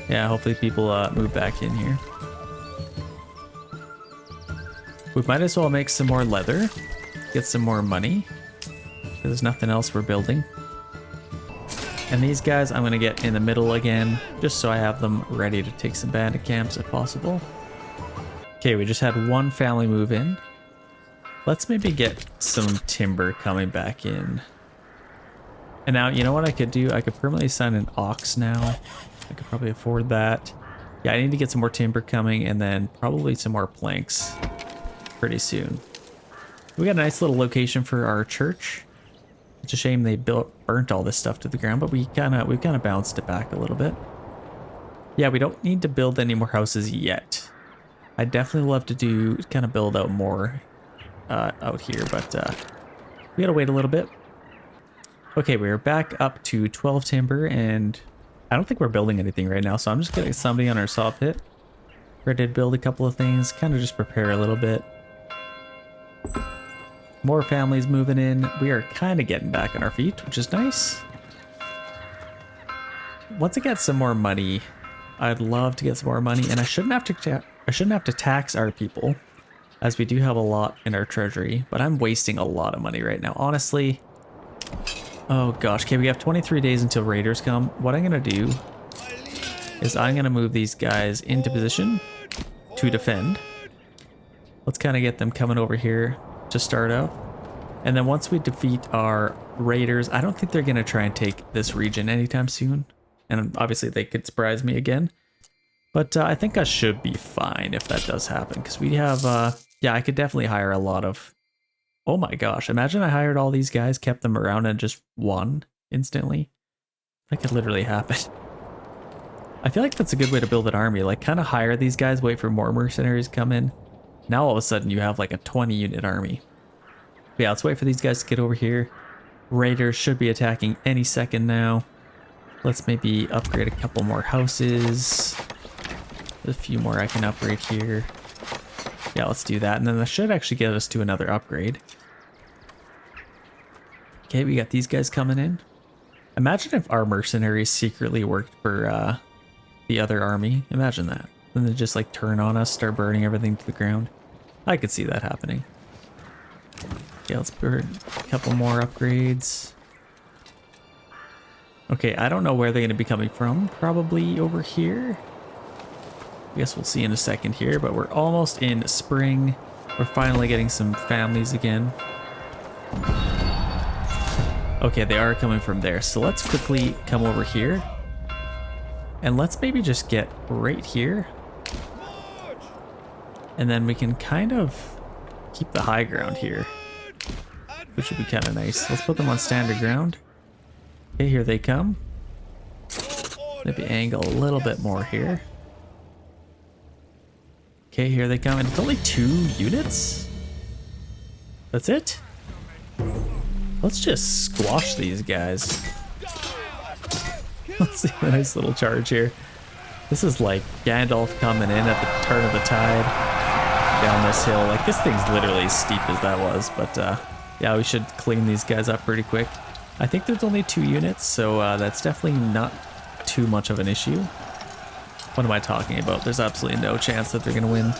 Yeah, hopefully people move back in here. We might as well make some more leather. Get some more money. There's nothing else we're building. And these guys I'm going to get in the middle again, just so I have them ready to take some bandit camps if possible. Okay, we just had one family move in. Let's maybe get some timber coming back in. And now, you know what I could do? I could permanently sign an ox now. I could probably afford that. Yeah, I need to get some more timber coming and then probably some more planks pretty soon. We got a nice little location for our church. It's a shame they burnt all this stuff to the ground, but we've kind of bounced it back a little bit. Yeah, we don't need to build any more houses yet. I'd definitely love to kind of build out more out here, but we gotta wait a little bit. Okay, we're back up to 12 timber, and I don't think we're building anything right now, so I'm just getting somebody on our saw pit. Ready to build a couple of things, kind of just prepare a little bit. More families moving in. We are kind of getting back on our feet, which is nice. Once I get some more money, I'd love to get some more money, and I shouldn't have to tax our people, as we do have a lot in our treasury. But I'm wasting a lot of money right now, honestly. Oh gosh, okay, we have 23 days until raiders come. What I'm gonna do is I'm gonna move these guys into position to defend. Let's kind of get them coming over here to start out. And then once we defeat our raiders, I don't think they're going to try and take this region anytime soon. And obviously they could surprise me again. But I think I should be fine if that does happen. Because we have, yeah, I could definitely hire a lot of... Oh my gosh, imagine I hired all these guys, kept them around, and just won instantly. That could literally happen. I feel like that's a good way to build an army. Like, kind of hire these guys, wait for more mercenaries to come in. Now all of a sudden you have like a 20 unit army. But yeah, let's wait for these guys to get over here. Raiders should be attacking any second now. Let's maybe upgrade a couple more houses. There's a few more I can upgrade here. Yeah, let's do that. And then that should actually get us to another upgrade. Okay, we got these guys coming in. Imagine if our mercenaries secretly worked for the other army. Imagine that. Then they just like turn on us, start burning everything to the ground. I could see that happening. Okay, let's burn a couple more upgrades. Okay, I don't know where they're going to be coming from. Probably over here. I guess we'll see in a second here, but we're almost in spring. We're finally getting some families again. Okay, they are coming from there. So let's quickly come over here. And let's maybe just get right here. And then we can kind of keep the high ground here, which would be kind of nice. Let's put them on standard ground. Okay, here they come. Maybe angle a little bit more here. Okay, here they come. And it's only 2 units? That's it? Let's just squash these guys. Let's see a nice little charge here. This is like Gandalf coming in at the turn of the tide down this hill. Like, this thing's literally as steep as that was, but yeah, we should clean these guys up pretty quick. I think there's only 2 units, so that's definitely not too much of an issue. What am I talking about? There's absolutely no chance that they're gonna win.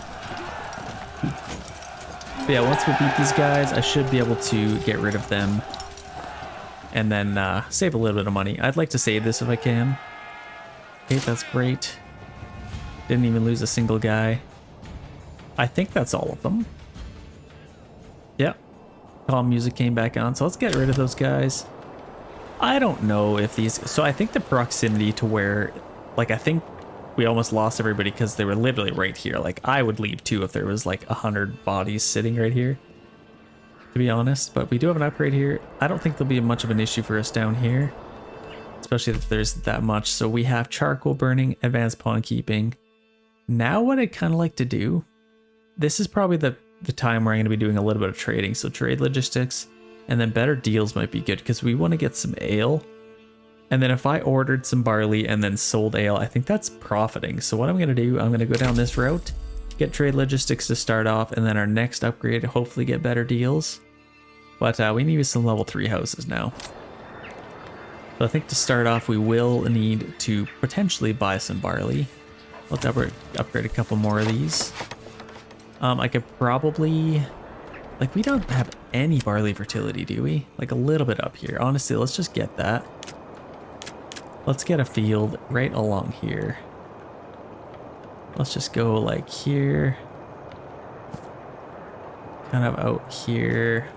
But yeah, once we beat these guys, I should be able to get rid of them and then save a little bit of money. I'd like to save this if I can. Okay, that's great. Didn't even lose a single guy. I think that's all of them. Yep. Calm music came back on, so let's get rid of those guys. I don't know if these... So I think the proximity to where... Like, I think we almost lost everybody because they were literally right here. Like, I would leave too if there was like 100 bodies sitting right here, to be honest. But we do have an upgrade here. I don't think there'll be much of an issue for us down here, especially if there's that much. So we have charcoal burning, advanced pawn keeping. Now what I'd kind of like to do, this is probably the time where I'm going to be doing a little bit of trading. So trade logistics, and then better deals might be good because we want to get some ale. And then if I ordered some barley and then sold ale, I think that's profiting. So what I'm going to do, I'm going to go down this route, get trade logistics to start off, and then our next upgrade, hopefully get better deals. But we need some level 3 houses now. So I think to start off, we will need to potentially buy some barley. Let's upgrade a couple more of these. I could probably... Like, we don't have any barley fertility, do we? Like, a little bit up here. Honestly, let's just get that. Let's get a field right along here. Let's just go like here. Kind of out here.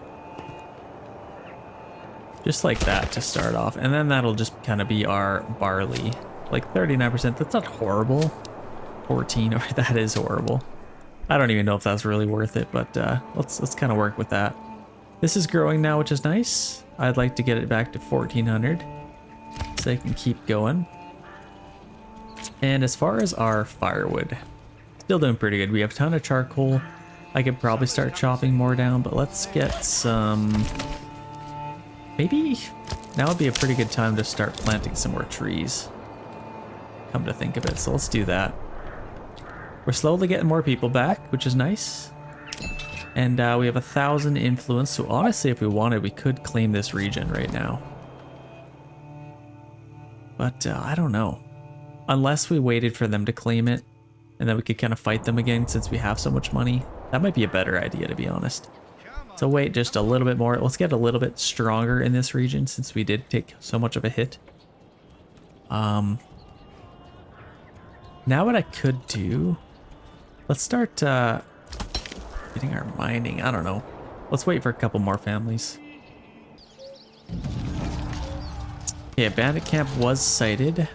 Just like that to start off. And then that'll just kind of be our barley. Like 39%, that's not horrible. 14, or that is horrible. I don't even know if that's really worth it, but let's kind of work with that. This is growing now, which is nice. I'd like to get it back to 1400 so I can keep going. And as far as our firewood, still doing pretty good. We have a ton of charcoal. I could probably start chopping more down, but let's get some... Maybe now would be a pretty good time to start planting some more trees, come to think of it. So let's do that. We're slowly getting more people back, which is nice. And we have 1,000 influence. So honestly, if we wanted, we could claim this region right now. But I don't know. Unless we waited for them to claim it, and then we could kind of fight them again since we have so much money. That might be a better idea, to be honest. So wait just a little bit more. Let's get a little bit stronger in this region since we did take so much of a hit. Now what I could do... Let's start getting our mining. I don't know. Let's wait for a couple more families. Yeah, bandit camp was sighted.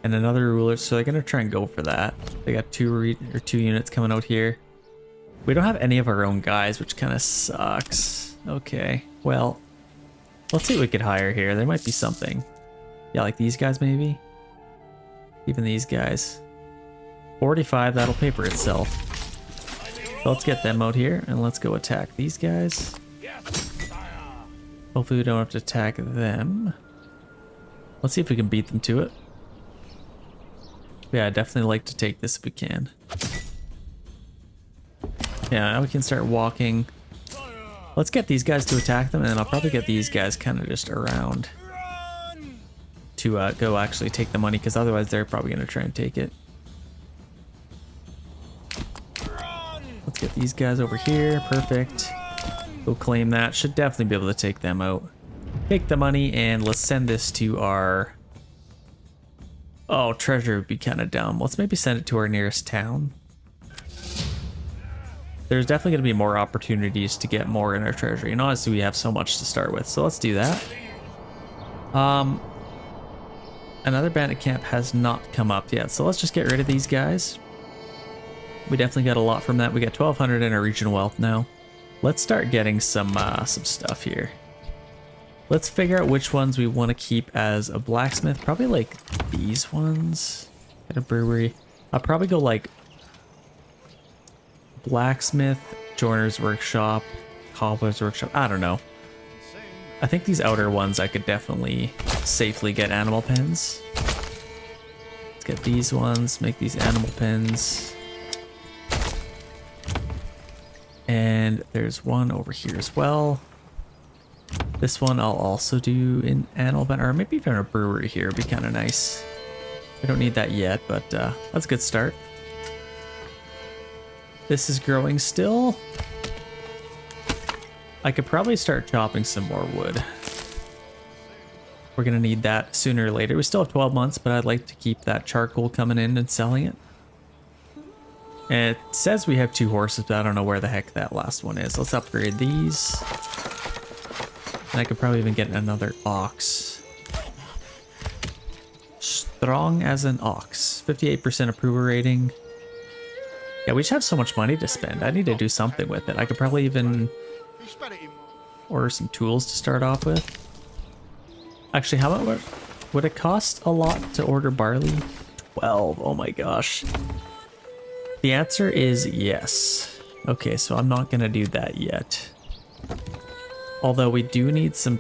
And another ruler, so they're gonna try and go for that. They got two units coming out here. We don't have any of our own guys, which kind of sucks. Okay, well, let's see what we could hire here. There might be something. Yeah, like these guys maybe. Even these guys. 45, that'll pay for itself. So let's get them out here and let's go attack these guys. Hopefully we don't have to attack them. Let's see if we can beat them to it. Yeah, I'd definitely like to take this if we can. Yeah, now we can start walking. Let's get these guys to attack them, and then I'll probably get these guys kind of just around to go actually take the money, because otherwise they're probably going to try and take it. Let's get these guys over here. Perfect. Go claim that. Should definitely be able to take them out. Take the money, and let's send this to our... Oh, treasure would be kind of dumb. Let's maybe send it to our nearest town. There's definitely going to be more opportunities to get more in our treasury. And honestly, we have so much to start with. So let's do that. Another bandit camp has not come up yet. So let's just get rid of these guys. We definitely got a lot from that. We got 1,200 in our regional wealth now. Let's start getting some stuff here. Let's figure out which ones we want to keep as a blacksmith. Probably like these ones at a brewery. I'll probably go like blacksmith, joiner's workshop, cobbler's workshop. I don't know. I think these outer ones I could definitely safely get animal pens. Let's get these ones, make these animal pens. And there's one over here as well. This one I'll also do in animal pen, or maybe even a brewery here would be kind of nice. I don't need that yet, but that's a good start. This is growing still. I could probably start chopping some more wood. We're gonna need that sooner or later. We still have 12 months, but I'd like to keep that charcoal coming in and selling it. And it says we have 2 horses, but I don't know where the heck that last one is. Let's upgrade these. And I could probably even get another ox. Strong as an ox. 58% approval rating. Yeah, we just have so much money to spend. I need to do something with it. I could probably even order some tools to start off with. Actually, how much would it cost? A lot to order barley? 12. Oh my gosh. The answer is yes. Okay, so I'm not gonna do that yet. Although we do need some...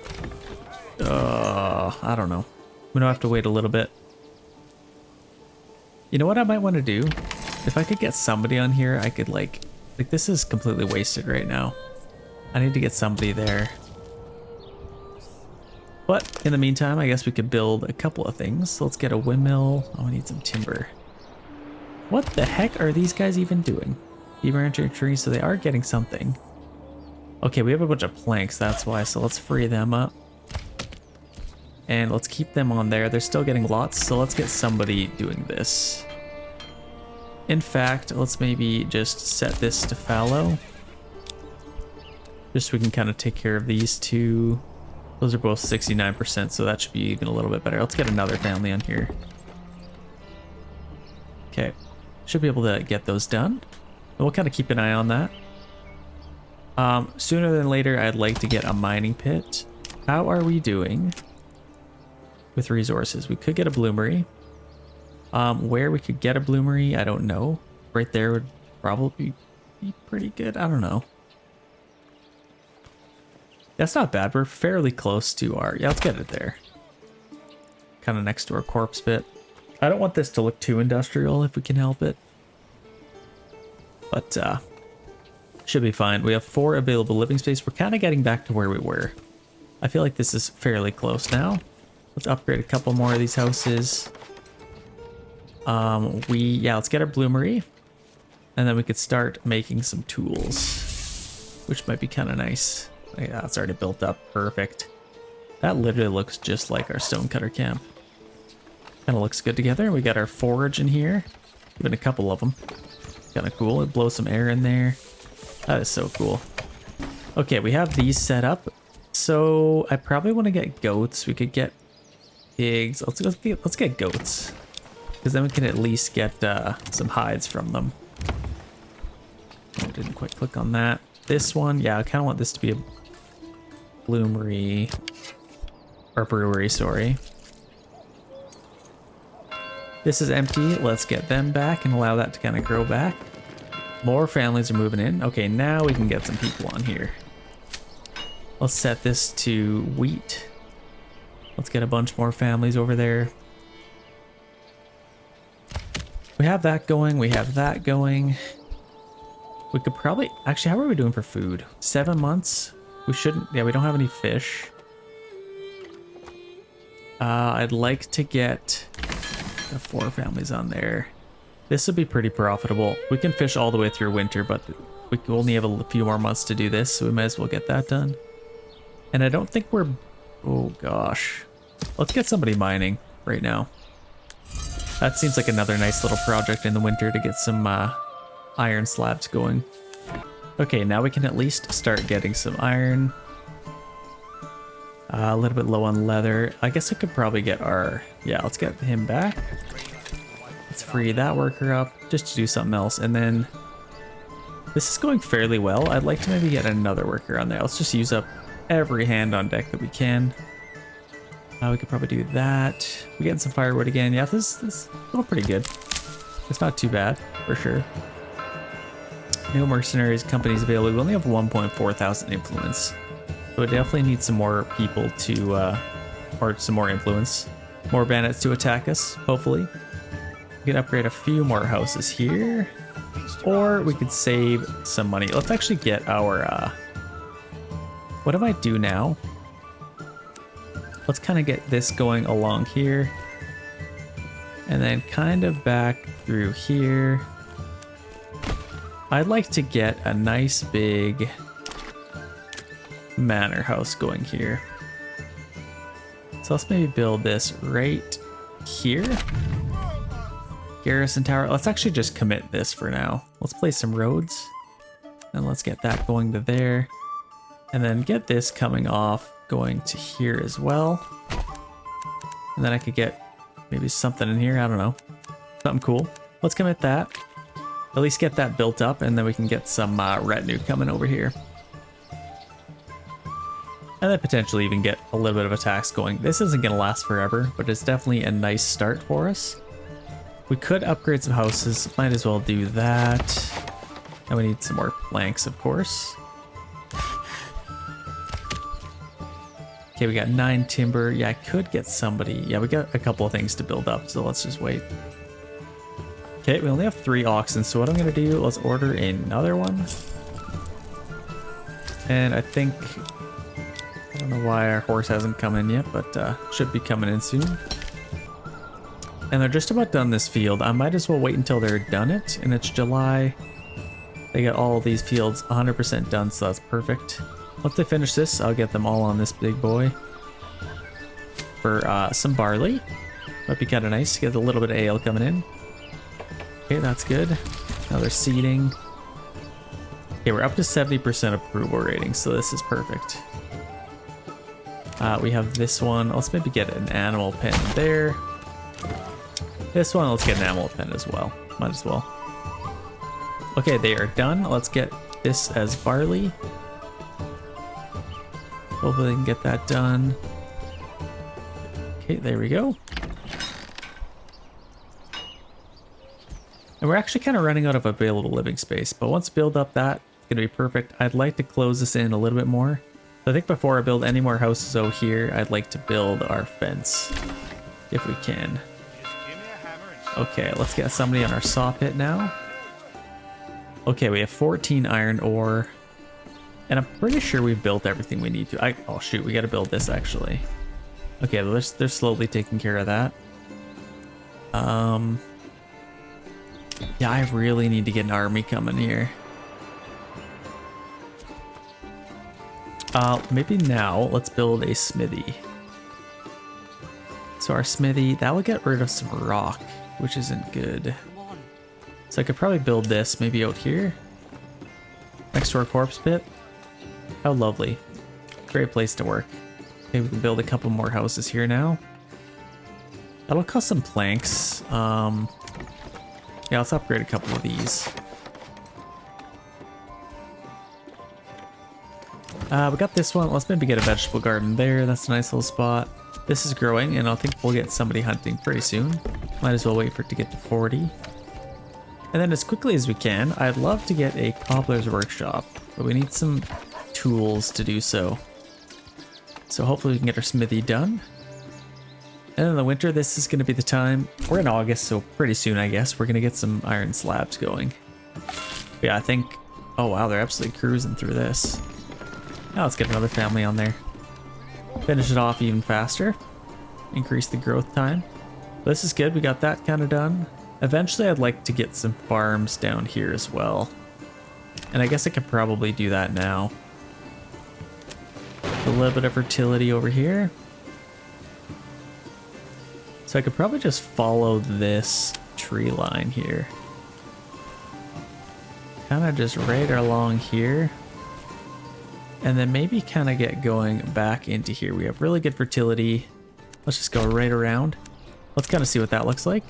I don't know. We don't have to wait a little bit. You know what I might want to do? If I could get somebody on here, I could like this is completely wasted right now. I need to get somebody there. But in the meantime, I guess we could build a couple of things. So let's get a windmill. Oh, I need some timber. What the heck are these guys even doing? Branching trees, so they are getting something. Okay, we have a bunch of planks, that's why. So let's free them up. And let's keep them on there. They're still getting lots, so let's get somebody doing this. In fact, let's maybe just set this to fallow. Just so we can kind of take care of these two. Those are both 69%, so that should be even a little bit better. Let's get another family on here. Okay, should be able to get those done. And we'll kind of keep an eye on that. Sooner than later, I'd like to get a mining pit. How are we doing with resources? We could get a bloomery. Where we could get a bloomery, I don't know. Right there would probably be pretty good. I don't know. That's not bad. We're fairly close to our... Yeah, let's get it there. Kind of next to our corpse pit. I don't want this to look too industrial if we can help it. But, should be fine. We have 4 available living space. We're kind of getting back to where we were. I feel like this is fairly close now. Let's upgrade a couple more of these houses. Let's get our bloomery. And then we could start making some tools. Which might be kind of nice. Yeah, it's already built up. Perfect. That literally looks just like our stonecutter camp. Kind of looks good together. We got our forge in here. Even a couple of them. Kind of cool. It blows some air in there. That is so cool. Okay, we have these set up. So I probably want to get goats. We could get pigs. Let's get goats. Because then we can at least get some hides from them. I didn't quite click on that. This one, yeah, I kind of want this to be a bloomery. Or brewery, sorry. This is empty. Let's get them back and allow that to kind of grow back. More families are moving in. Okay, now we can get some people on here. Let's set this to wheat. Let's get a bunch more families over there. We have that going. We have that going. We could probably... Actually, how are we doing for food? 7 months? We shouldn't... Yeah, we don't have any fish. I'd like to get the 4 families on there. This would be pretty profitable. We can fish all the way through winter, but we only have a few more months to do this, so we might as well get that done. And I don't think we're... Oh, gosh. Let's get somebody mining right now. That seems like another nice little project in the winter to get some iron slabs going. Okay, now we can at least start getting some iron. A little bit low on leather. I guess I could probably get our... Yeah, let's get him back. Let's free that worker up just to do something else. And then this is going fairly well. I'd like to maybe get another worker on there. Let's just use up every hand on deck that we can. We could probably do that. We're getting some firewood again. Yeah, this is looking pretty good. It's not too bad, for sure. No mercenaries, companies available. We only have 1.4 thousand influence. So we definitely need some more people to, or some more influence. More bandits to attack us, hopefully. We can upgrade a few more houses here. Or we could save some money. Let's actually get our, what do I do now? Let's kind of get this going along here. And then kind of back through here. I'd like to get a nice big manor house going here. So let's maybe build this right here. Garrison tower. Let's actually just commit this for now. Let's place some roads. And let's get that going to there. And then get this coming off going to here as well. And then I could get maybe something in here. I don't know. Something cool. Let's commit that. At least get that built up, and then we can get some retinue coming over here. And then potentially even get a little bit of a tax going. This isn't going to last forever, but it's definitely a nice start for us. We could upgrade some houses. Might as well do that. And we need some more planks, of course. Okay, we got 9 timber. Yeah, I could get somebody. Yeah, we got a couple of things to build up, so let's just wait. Okay, we only have 3 oxen, so what I'm gonna do, let's order another one. And I think, I don't know why our horse hasn't come in yet, but should be coming in soon. And they're just about done this field. I might as well wait until they're done it, and it's July. They got all these fields 100% done, so that's perfect. Once they finish this, I'll get them all on this big boy. For some barley. Might be kind of nice to get a little bit of ale coming in. Okay, that's good. Another seeding. Okay, we're up to 70% approval rating, so this is perfect. We have this one. Let's maybe get an animal pen there. This one, let's get an animal pen as well. Might as well. Okay, they are done. Let's get this as barley. Hopefully they can get that done. Okay, there we go. And we're actually kind of running out of available living space, but once build up that, it's gonna be perfect. I'd like to close this in a little bit more. So I think before I build any more houses over here, I'd like to build our fence, if we can. Okay, let's get somebody on our saw pit now. Okay, we have 14 iron ore. And I'm pretty sure we've built everything we need to. Oh shoot, we gotta build this actually. Okay, they're slowly taking care of that. Yeah, I really need to get an army coming here. Maybe now, let's build a smithy. So our smithy, that will get rid of some rock, which isn't good. So I could probably build this maybe out here. Next to our corpse pit. How lovely. Great place to work. Okay, we can build a couple more houses here now. That'll cost some planks. Yeah, let's upgrade a couple of these. We got this one. Let's maybe get a vegetable garden there. That's a nice little spot. This is growing, and I think we'll get somebody hunting pretty soon. Might as well wait for it to get to 40. And then as quickly as we can, I'd love to get a cobbler's workshop, but we need some tools to do so. So hopefully we can get our smithy done. And in the winter, this is going to be the time. We're in August, so pretty soon, I guess, we're going to get some iron slabs going. But yeah, I think... Oh wow, they're absolutely cruising through this. Now let's get another family on there. Finish it off even faster. Increase the growth time. This is good, we got that kind of done. Eventually I'd like to get some farms down here as well. And I guess I could probably do that now. A little bit of fertility over here. So I could probably just follow this tree line here. Kind of just right along here. And then maybe kind of get going back into here. We have really good fertility. Let's just go right around. Let's kind of see what that looks like.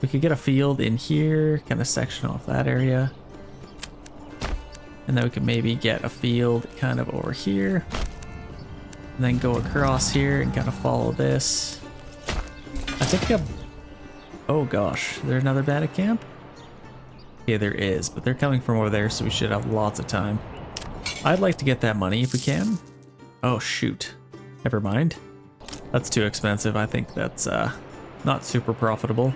We could get a field in here, kind of section off that area. And then we could maybe get a field kind of over here. And then go across here and kind of follow this. I think oh gosh, is there another bandit camp? Yeah, there is, but they're coming from over there, so we should have lots of time. I'd like to get that money if we can. Oh shoot, never mind. That's too expensive. I think that's not super profitable.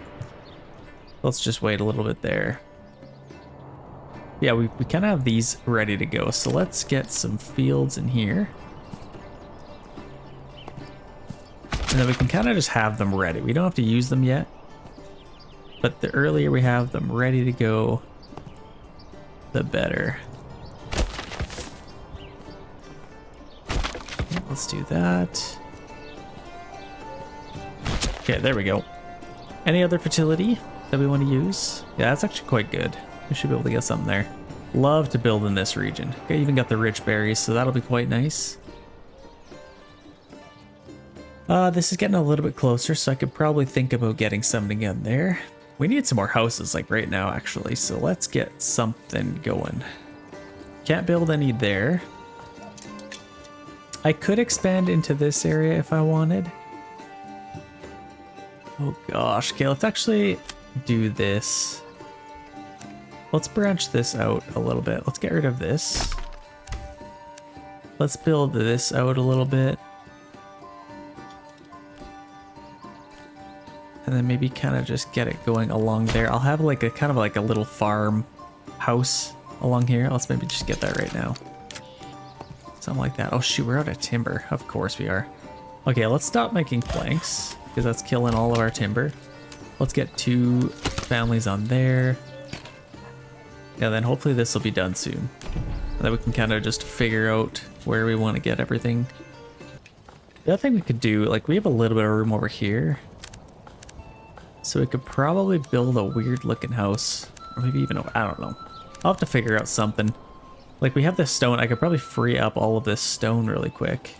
Let's just wait a little bit there. Yeah, we kind of have these ready to go, so let's get some fields in here. And then we can kind of just have them ready. We don't have to use them yet. But the earlier we have them ready to go, the better. Let's do that. Okay, there we go. Any other fertility that we want to use? Yeah, that's actually quite good. We should be able to get something there. Love to build in this region. Okay, even got the rich berries, so that'll be quite nice. This is getting a little bit closer, so I could probably think about getting something in there. We need some more houses, like right now, actually, so let's get something going. Can't build any there. I could expand into this area if I wanted. Oh gosh, okay, let's actually do this. Let's branch this out a little bit. Let's get rid of this. Let's build this out a little bit. And then maybe kind of just get it going along there. I'll have like a kind of like a little farm house along here. Let's maybe just get that right now. Something like that. Oh shoot, we're out of timber. Of course we are. Okay, let's stop making planks because that's killing all of our timber. Let's get 2 families on there. Yeah, then hopefully this will be done soon. And then we can kind of just figure out where we want to get everything. The other thing we could do, like we have a little bit of room over here. So we could probably build a weird looking house. Or maybe even, I don't know. I'll have to figure out something. Like we have this stone, I could probably free up all of this stone really quick.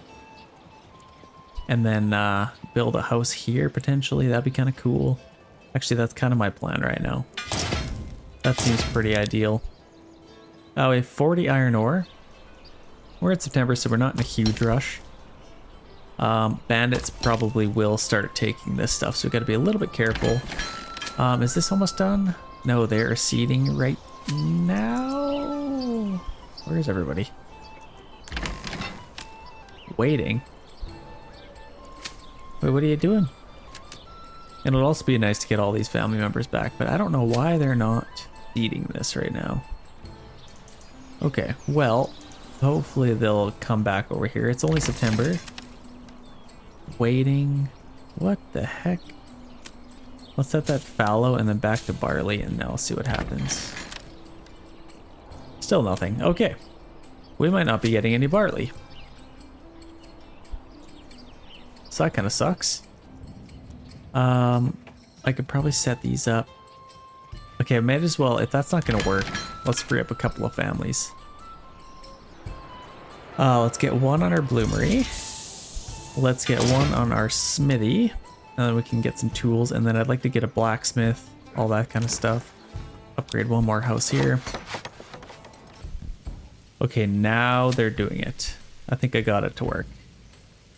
And then build a house here potentially, that'd be kind of cool. Actually, that's kind of my plan right now. That seems pretty ideal. Oh, we have 40 iron ore. We're in September, so we're not in a huge rush. Bandits probably will start taking this stuff, so we got to be a little bit careful. Is this almost done? No, they're seeding right now. Where is everybody? Waiting. Wait, what are you doing? And it'll also be nice to get all these family members back, but I don't know why they're not eating this right now. Okay, well, hopefully they'll come back over here. It's only September. Waiting. What the heck? Let's set that fallow and then back to barley, and now we'll see what happens. Still nothing. Okay. We might not be getting any barley. So that kind of sucks. I could probably set these up. Okay, I might as well, if that's not going to work, let's free up a couple of families. Let's get 1 on our bloomery. Let's get 1 on our smithy. And then we can get some tools. And then I'd like to get a blacksmith, all that kind of stuff. Upgrade 1 more house here. Okay, now they're doing it. I think I got it to work.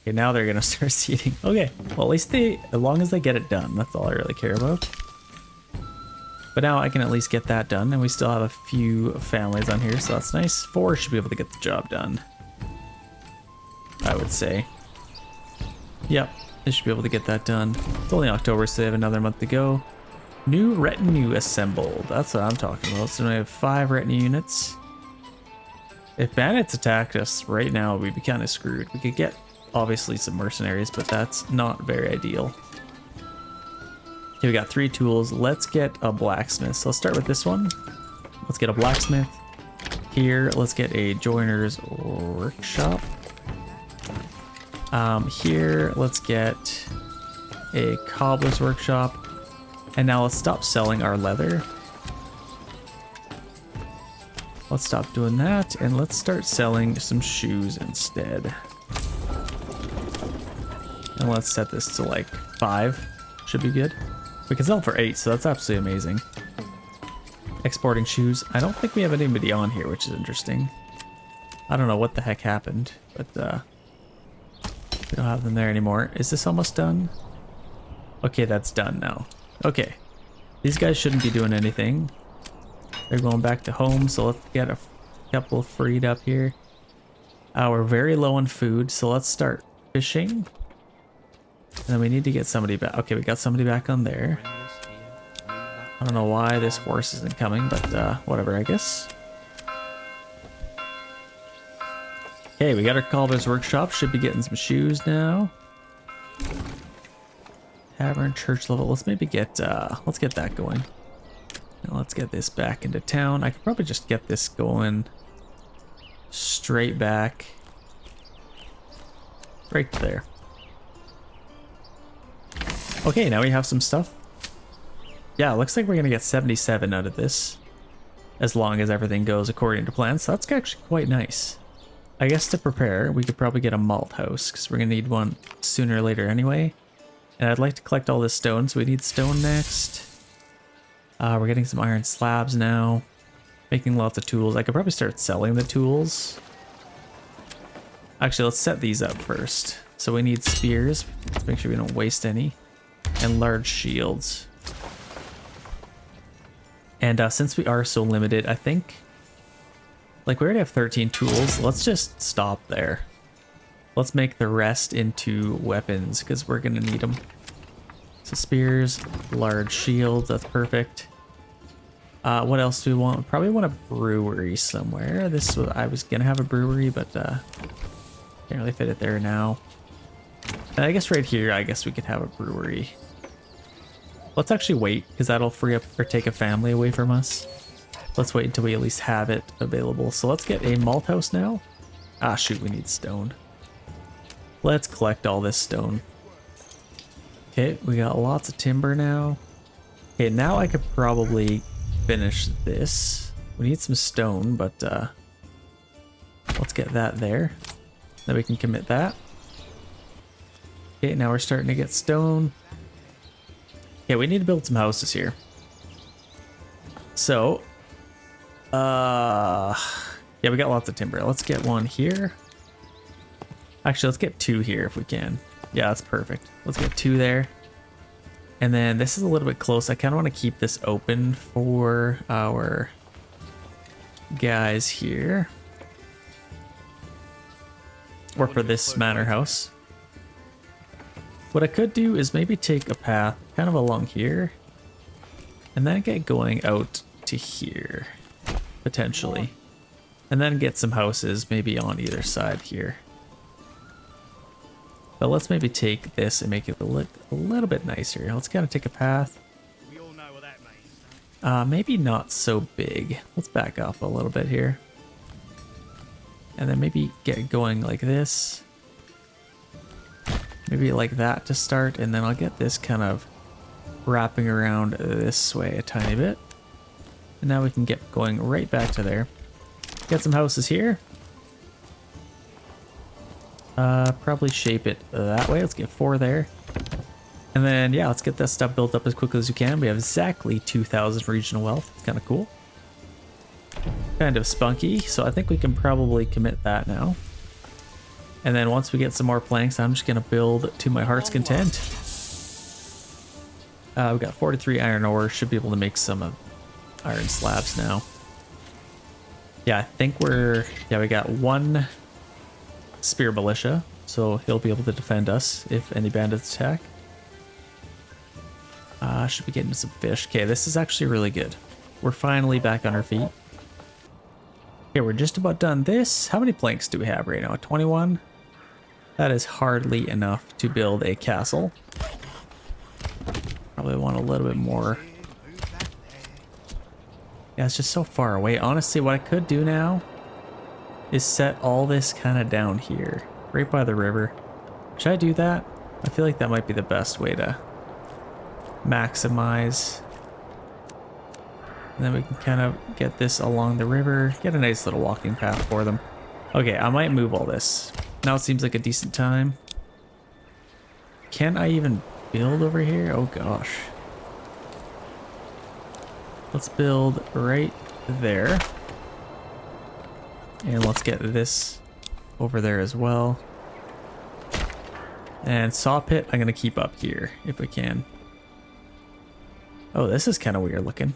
Okay, now they're gonna start seeding. Okay, well at least as long as they get it done, that's all I really care about. But now I can at least get that done, and we still have a few families on here, so that's nice. 4 should be able to get the job done, I would say. Yep, they should be able to get that done. It's only October, so they have another month to go. New retinue assembled. That's what I'm talking about. So we have 5 retinue units. If bandits attacked us right now, we'd be kind of screwed. We could get, obviously, some mercenaries, but that's not very ideal. Okay, we got 3 tools. Let's get a blacksmith. So let's start with this one. Let's get a blacksmith. Here, let's get a joiner's workshop. Here, let's get a cobbler's workshop. And now let's stop selling our leather. Let's stop doing that, and let's start selling some shoes instead. And let's set this to like 5. Should be good. We can sell it for 8, so that's absolutely amazing. Exporting shoes. I don't think we have anybody on here, which is interesting. I don't know what the heck happened, but we don't have them there anymore. Is this almost done? Okay, that's done now. Okay. These guys shouldn't be doing anything. They're going back to home, so let's get a couple freed up here. We're very low on food, so let's start fishing. And then we need to get somebody back. Okay, we got somebody back on there. I don't know why this horse isn't coming, but whatever, I guess. Okay, we got our cobbler's workshop. Should be getting some shoes now. Tavern, church level. Let's maybe get, let's get that going. And let's get this back into town. I could probably just get this going straight back. Right there. Okay, now we have some stuff. Yeah, looks like we're gonna get 77 out of this, as long as everything goes according to plan. So that's actually quite nice. I guess to prepare, we could probably get a malt house, because we're gonna need one sooner or later anyway. And I'd like to collect all this stone, so we need stone next. We're getting some iron slabs now. Making lots of tools. I could probably start selling the tools. Actually, let's set these up first. So we need spears. Let's make sure we don't waste any. And large shields. And since we are so limited, I think, like, we already have 13 tools. Let's just stop there. Let's make the rest into weapons, because we're going to need them. So spears, large shields, that's perfect. What else do we want? Probably want a brewery somewhere. I was going to have a brewery, but can't really fit it there now. And I guess right here, I guess we could have a brewery. Let's actually wait, because that'll free up or take a family away from us. Let's wait until we at least have it available. So let's get a malt house now. Ah, shoot, we need stone. Let's collect all this stone. Okay, we got lots of timber now. Okay, now I could probably finish this. We need some stone, but let's get that there. Then we can commit that. Okay, now we're starting to get stone. Okay, we need to build some houses here. So, yeah, we got lots of timber. Let's get one here. Actually, let's get 2 here if we can. Yeah, that's perfect. Let's get 2 there. And then this is a little bit close. I kind of want to keep this open for our guys here. Or for this manor house. What I could do is maybe take a path kind of along here. And then get going out to here. Potentially. And then get some houses maybe on either side here. But let's maybe take this and make it look a little bit nicer. Let's kind of take a path. We all know what that means. Maybe not so big. Let's back up a little bit here. And then maybe get going like this. Maybe like that to start. And then I'll get this kind of wrapping around this way a tiny bit. And now we can get going right back to there. Get some houses here. Probably shape it that way. Let's get 4 there. And then, yeah, let's get that stuff built up as quickly as we can. We have exactly 2,000 regional wealth. It's kind of cool. Kind of spunky, so I think we can probably commit that now. And then once we get some more planks, I'm just gonna build to my heart's content. We've got 43 iron ore, should be able to make some iron slabs now. Yeah, I think we got one spear militia, so he'll be able to defend us if any bandits attack. Should be getting some fish. Okay, this is actually really good. We're finally back on our feet. Okay, we're just about done this. How many planks do we have right now? 21? That is hardly enough to build a castle. Probably want a little bit more. Yeah, it's just so far away. Honestly, what I could do now is set all this kind of down here, right by the river. Should I do that? I feel like that might be the best way to maximize. And then we can kind of get this along the river, get a nice little walking path for them. Okay, I might move all this. Now it seems like a decent time. Can I even build over here? Oh gosh. Let's build right there. And let's get this over there as well. And saw pit, I'm gonna keep up here if we can. Oh, this is kind of weird looking.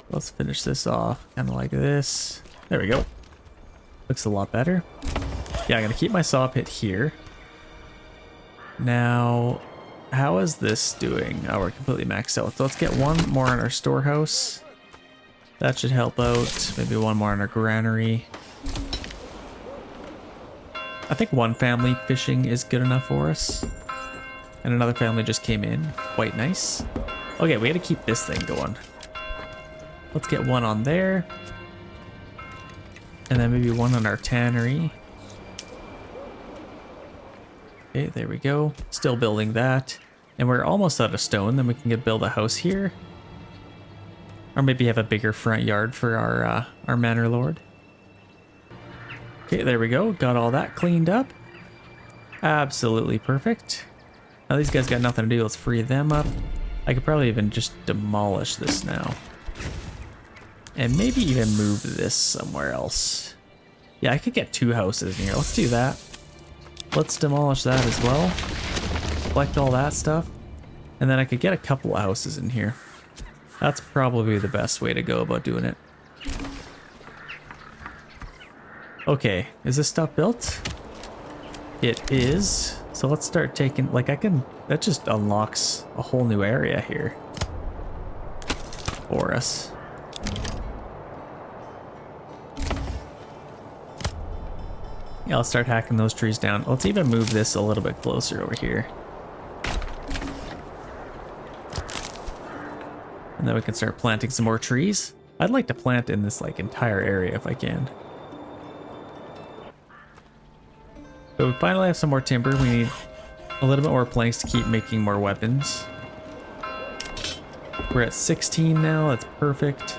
Let's finish this off kind of like this. There we go. Looks a lot better. Yeah, I'm gonna keep my saw pit here. Now, how is this doing? Oh, we're completely maxed out. So let's get one more in our storehouse. That should help out. Maybe one more in our granary. I think one family fishing is good enough for us. And another family just came in. Quite nice. Okay, we gotta keep this thing going. Let's get one on there. And then maybe one on our tannery. Okay, there we go. Still building that. And we're almost out of stone. Then we can build a house here. Or maybe have a bigger front yard for our manor lord. Okay, there we go. Got all that cleaned up. Absolutely perfect. Now these guys got nothing to do. Let's free them up. I could probably even just demolish this now. And maybe even move this somewhere else. Yeah, I could get 2 houses in here. Let's do that. Let's demolish that as well. Collect all that stuff. And then I could get a couple houses in here. That's probably the best way to go about doing it. Okay, is this stuff built? It is. So let's start taking, like that just unlocks a whole new area here for us. Yeah, let's start hacking those trees down. Let's even move this a little bit closer over here. And then we can start planting some more trees. I'd like to plant in this like entire area if I can. So we finally have some more timber. We need a little bit more planks to keep making more weapons. We're at 16 now. That's perfect.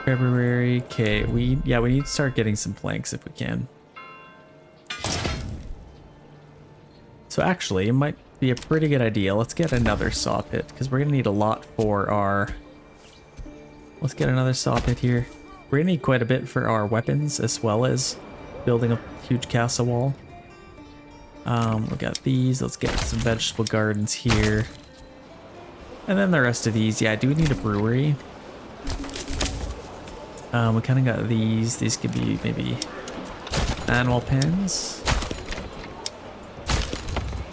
February. Okay, we need to start getting some planks if we can. So actually, it might be a pretty good idea. Let's get another saw pit because we're gonna need a lot for our. Let's get another saw pit here. We're gonna need quite a bit for our weapons as well as building a huge castle wall. We got these. Let's get some vegetable gardens here. And then the rest of these. Yeah, I do need a brewery. We kind of got these. These could be maybe animal pens.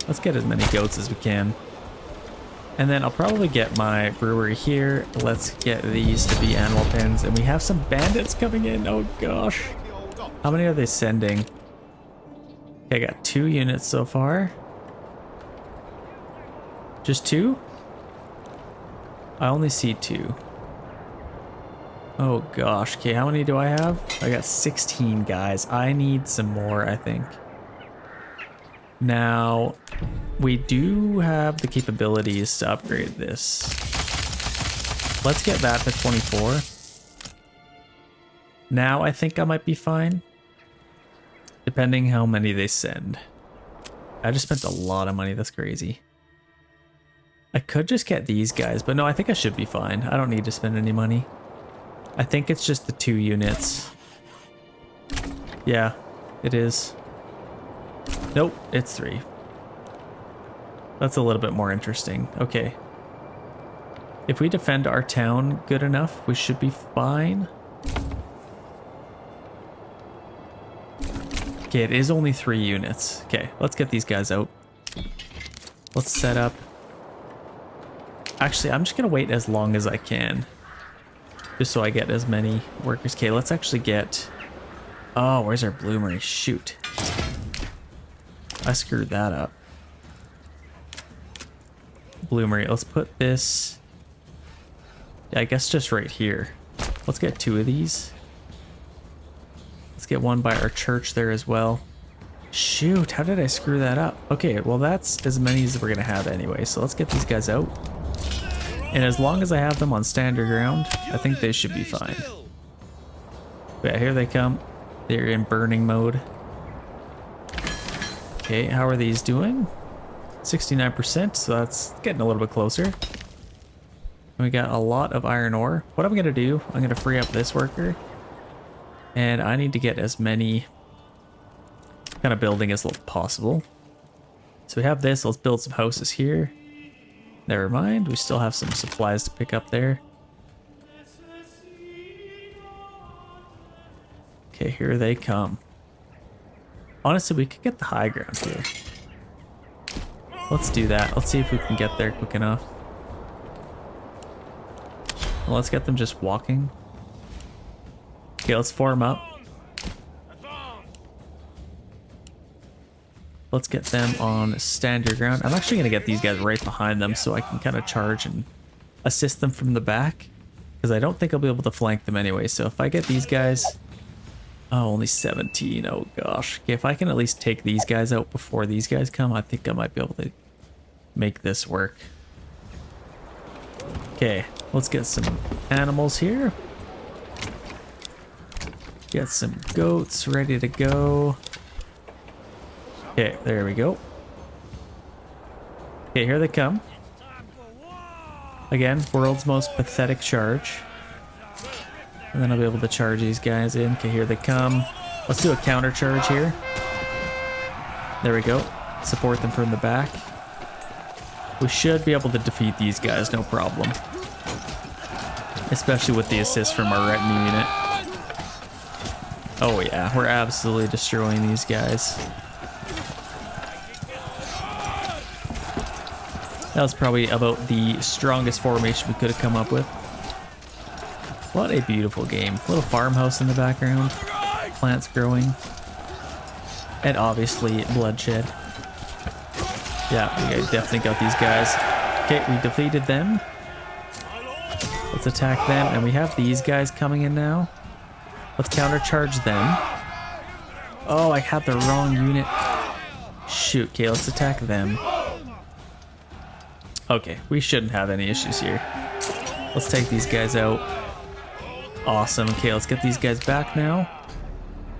Let's get as many goats as we can. And then I'll probably get my brewery here. Let's get these to be animal pens. And we have some bandits coming in. Oh gosh. How many are they sending? Okay, I got 2 units so far. Just 2? I only see 2. Oh gosh. Okay, how many do I have? I got 16 guys. I need some more, I think. Now, we do have the capabilities to upgrade this. Let's get that to 24. Now I think I might be fine. Depending how many they send. I just spent a lot of money, that's crazy. I could just get these guys, but no, I think I should be fine. I don't need to spend any money. I think it's just the 2 units. Yeah, it is. Nope, it's 3. That's a little bit more interesting. Okay. If we defend our town good enough, we should be fine. Okay, it is only 3 units. Okay, let's get these guys out. Let's set up. Actually, I'm just gonna wait as long as I can. Just so I get as many workers. Okay, let's actually get... Oh, where's our bloomery? Shoot. I screwed that up. Bloomery. Let's put this... Yeah, I guess just right here. Let's get 2 of these. Let's get one by our church there as well. Shoot, how did I screw that up? Okay, well that's as many as we're gonna have anyway, so let's get these guys out. And as long as I have them on standard ground, I think they should be fine. Yeah, here they come. They're in burning mode. Okay, how are these doing? 69%, so that's getting a little bit closer. And we got a lot of iron ore. What I'm gonna do, I'm gonna free up this worker. And I need to get as many kind of building as possible. So we have this, let's build some houses here. Never mind, we still have some supplies to pick up there. Okay, here they come. Honestly, we could get the high ground here. Let's do that. Let's see if we can get there quick enough. Well, let's get them just walking. Okay, let's form up. Let's get them on standard ground. I'm actually going to get these guys right behind them so I can kind of charge and assist them from the back. Because I don't think I'll be able to flank them anyway. So if I get these guys... Oh, only 17. Oh gosh. Okay, if I can at least take these guys out before these guys come, I think I might be able to make this work. Okay, let's get some animals here. Get some goats ready to go. Okay, there we go. Okay, here they come. Again, world's most pathetic charge. And then I'll be able to charge these guys in. Okay, here they come. Let's do a counter charge here. There we go. Support them from the back. We should be able to defeat these guys, no problem. Especially with the assist from our retinue unit. Oh yeah, we're absolutely destroying these guys. That was probably about the strongest formation we could have come up with. What a beautiful game. Little farmhouse in the background. Plants growing. And obviously bloodshed. Yeah, we definitely got these guys. Okay, we defeated them. Let's attack them. And we have these guys coming in now. Let's countercharge them. Oh, I had the wrong unit. Shoot. Okay, let's attack them. Okay, we shouldn't have any issues here. Let's take these guys out. Awesome. Okay, let's get these guys back now.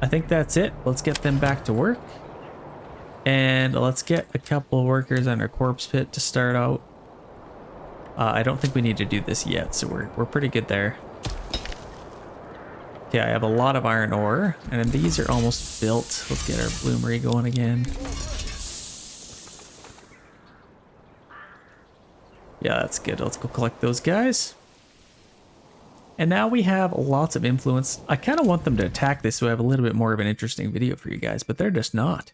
I think that's it. Let's get them back to work. And let's get a couple workers on our corpse pit to start out. I don't think we need to do this yet, so we're pretty good there. Okay, I have a lot of iron ore, and then these are almost built. Let's get our bloomery going again. Yeah, that's good. Let's go collect those guys. And now we have lots of influence. I kind of want them to attack this so I have a little bit more of an interesting video for you guys, but they're just not.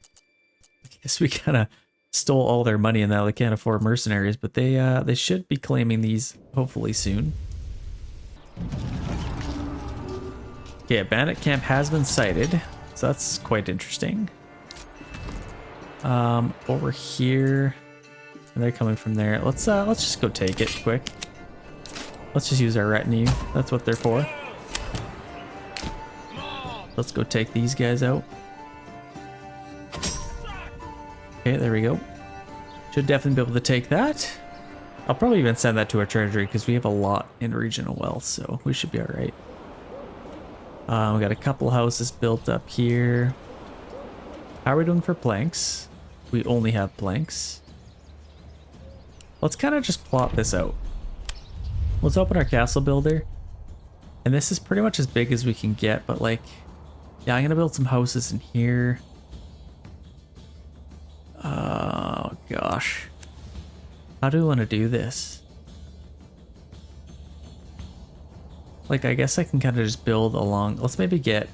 I guess we kind of stole all their money and now they can't afford mercenaries, but they should be claiming these hopefully soon. Okay, a bandit camp has been sighted, so that's quite interesting. Over here, and they're coming from there. Let's just go take it quick. Let's just use our retinue. That's what they're for. Let's go take these guys out. Okay, there we go. Should definitely be able to take that. I'll probably even send that to our treasury because we have a lot in regional wealth, so we should be all right. We got a couple houses built up here. How are we doing for planks? We only have planks. Let's kind of just plot this out. Let's open our castle builder. And this is pretty much as big as we can get, but like, yeah, I'm gonna build some houses in here. gosh. How do we want to do this? Like, I guess I can kind of just build along. Let's maybe get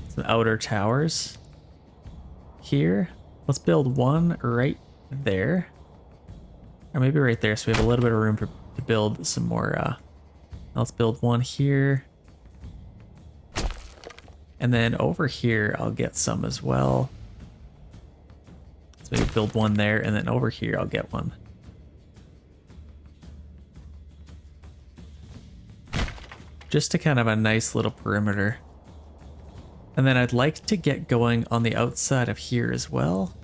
some outer towers here. Let's build one right there. Or maybe right there, so we have a little bit of room to build some more. Let's build one here. And then over here, I'll get some as well. Let's maybe build one there, and then over here, I'll get one. Just to kind of a nice little perimeter. And then I'd like to get going on the outside of here as well.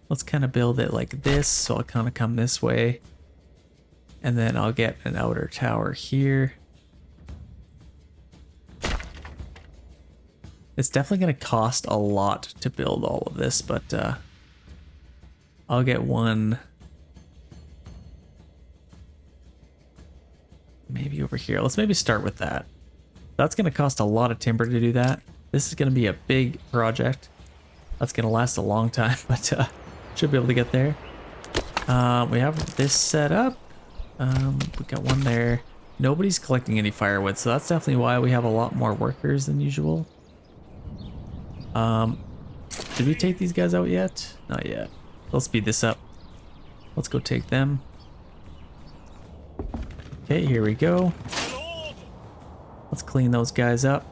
Let's kind of build it like this, so I'll kind of come this way. And then I'll get an outer tower here. It's definitely going to cost a lot to build all of this, but I'll get one maybe over here. Let's maybe start with that. That's going to cost a lot of timber to do that. This is going to be a big project. That's going to last a long time, but should be able to get there. We have this set up. We got one there. Nobody's collecting any firewood, so that's definitely why we have a lot more workers than usual. Did we take these guys out yet? Not yet. Let's speed this up. Let's go take them. Okay, here we go. Let's clean those guys up.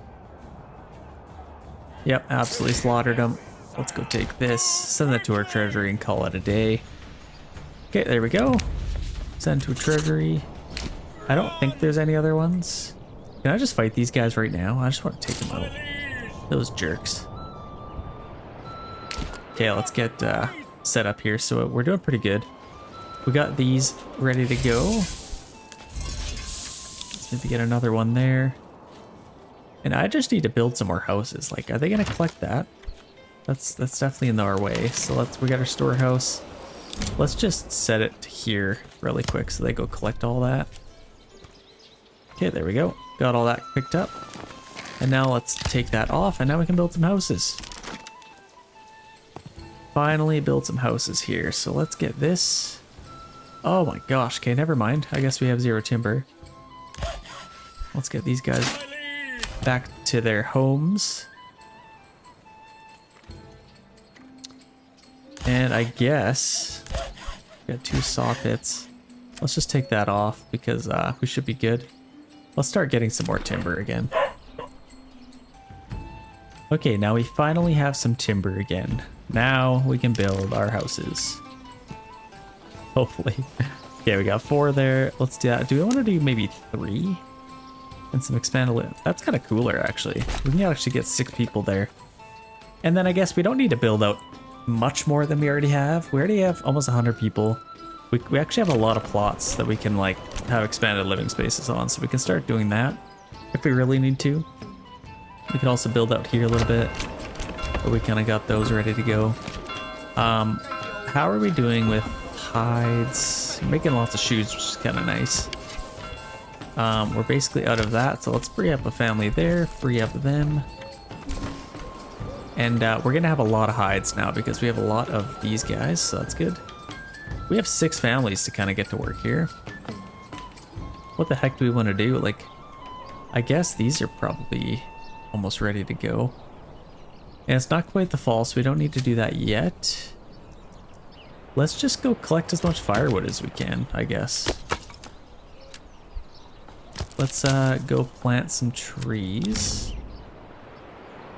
Yep, absolutely slaughtered them. Let's go take this, send that to our treasury and call it a day. Okay, there we go. Send to a treasury. I don't think there's any other ones. Can I just fight these guys right now? I just want to take them out. Those jerks. Okay, let's get set up here. So we're doing pretty good. We got these ready to go. Let's maybe get another one there. And I just need to build some more houses. Like, are they gonna collect that? That's definitely in our way. So we got our storehouse. Let's just set it here really quick so they go collect all that. Okay, there we go. Got all that picked up. And now let's take that off, and now we can build some houses. Finally build some houses here. So let's get this. Oh my gosh. Okay, never mind. I guess we have 0 timber. Let's get these guys back to their homes. And I guess we got 2 saw pits. Let's just take that off because we should be good. Let's start getting some more timber again. Okay, now we finally have some timber again. Now we can build our houses. Hopefully. Okay, we got 4 there. Let's do that. Do we want to do maybe 3? And some expanded. That's kind of cooler, actually. We can actually get 6 people there. And then I guess we don't need to build out much more than we already have. We already have almost 100 people. We actually have a lot of plots that we can like have expanded living spaces on, so we can start doing that if we really need to. We can also build out here a little bit, but we kind of got those ready to go. How are we doing with hides? We're making lots of shoes, which is kind of nice. We're basically out of that, so let's free up a family there, free up them. And we're gonna have a lot of hides now because we have a lot of these guys, so that's good. We have 6 families to kind of get to work here. What the heck do we want to do? Like, I guess these are probably almost ready to go. And it's not quite the fall, so we don't need to do that yet. Let's just go collect as much firewood as we can, I guess. Let's go plant some trees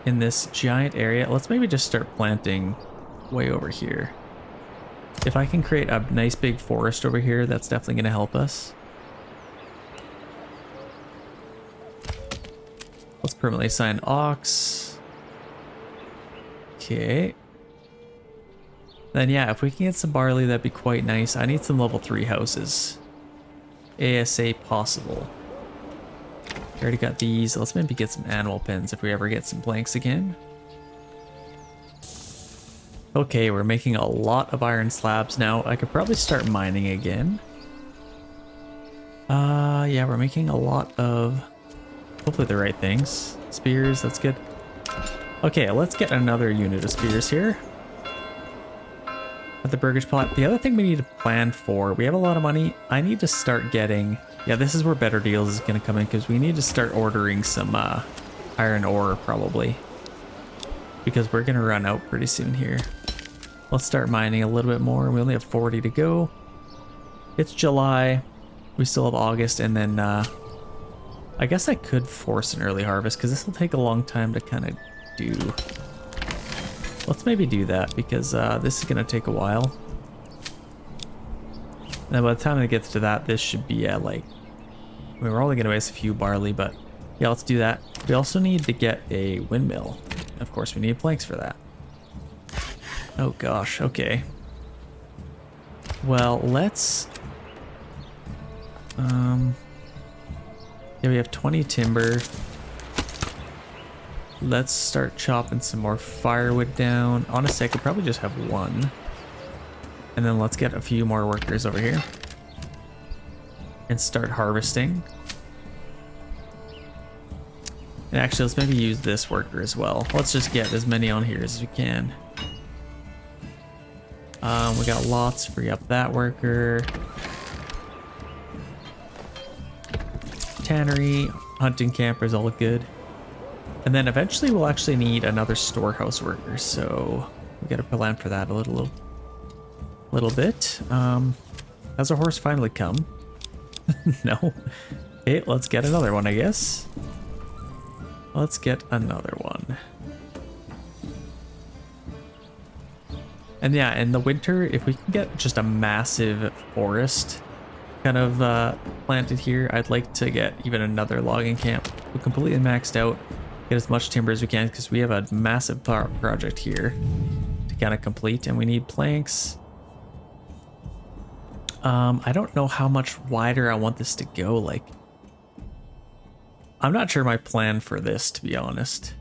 in this giant area. Let's maybe just start planting way over here. If I can create a nice big forest over here, that's definitely going to help us. Let's permanently assign ox. Okay. Then yeah, if we can get some barley, that'd be quite nice. I need some level 3 houses. ASA possible. Already got these. Let's maybe get some animal pens if we ever get some blanks again. Okay, we're making a lot of iron slabs now. I could probably start mining again. Yeah, we're making a lot of, hopefully the right things. Spears, that's good. Okay, let's get another unit of spears here. at the burgage plot. The other thing we need to plan for, we have a lot of money. I need to start getting, yeah, this is where better deals is going to come in because we need to start ordering some iron ore probably because we're going to run out pretty soon here. Let's start mining a little bit more. We only have 40 to go. It's July. We still have August, and then I guess I could force an early harvest because this will take a long time to kind of do. Let's maybe do that because this is going to take a while. And then by the time it gets to that, this should be at like, I mean, we're only going to waste a few barley, but yeah, let's do that. We also need to get a windmill. Of course, we need planks for that. Oh gosh, okay. Well, let's... yeah, we have 20 timber. Let's start chopping some more firewood down. Honestly, I could probably just have one. And then let's get a few more workers over here. And start harvesting. And actually, let's maybe use this worker as well. Let's just get as many on here as we can. We got lots, free up that worker. Tannery, hunting campers, all good. And then eventually we'll actually need another storehouse worker, so we gotta plan for that a little bit. Has a horse finally come? No. Okay, let's get another one, I guess. Let's get another one. And yeah, in the winter, if we can get just a massive forest kind of planted here, I'd like to get even another logging camp. We're completely maxed out. Get as much timber as we can because we have a massive project here to kind of complete, and we need planks. I don't know how much wider I want this to go. Like, I'm not sure my plan for this, to be honest.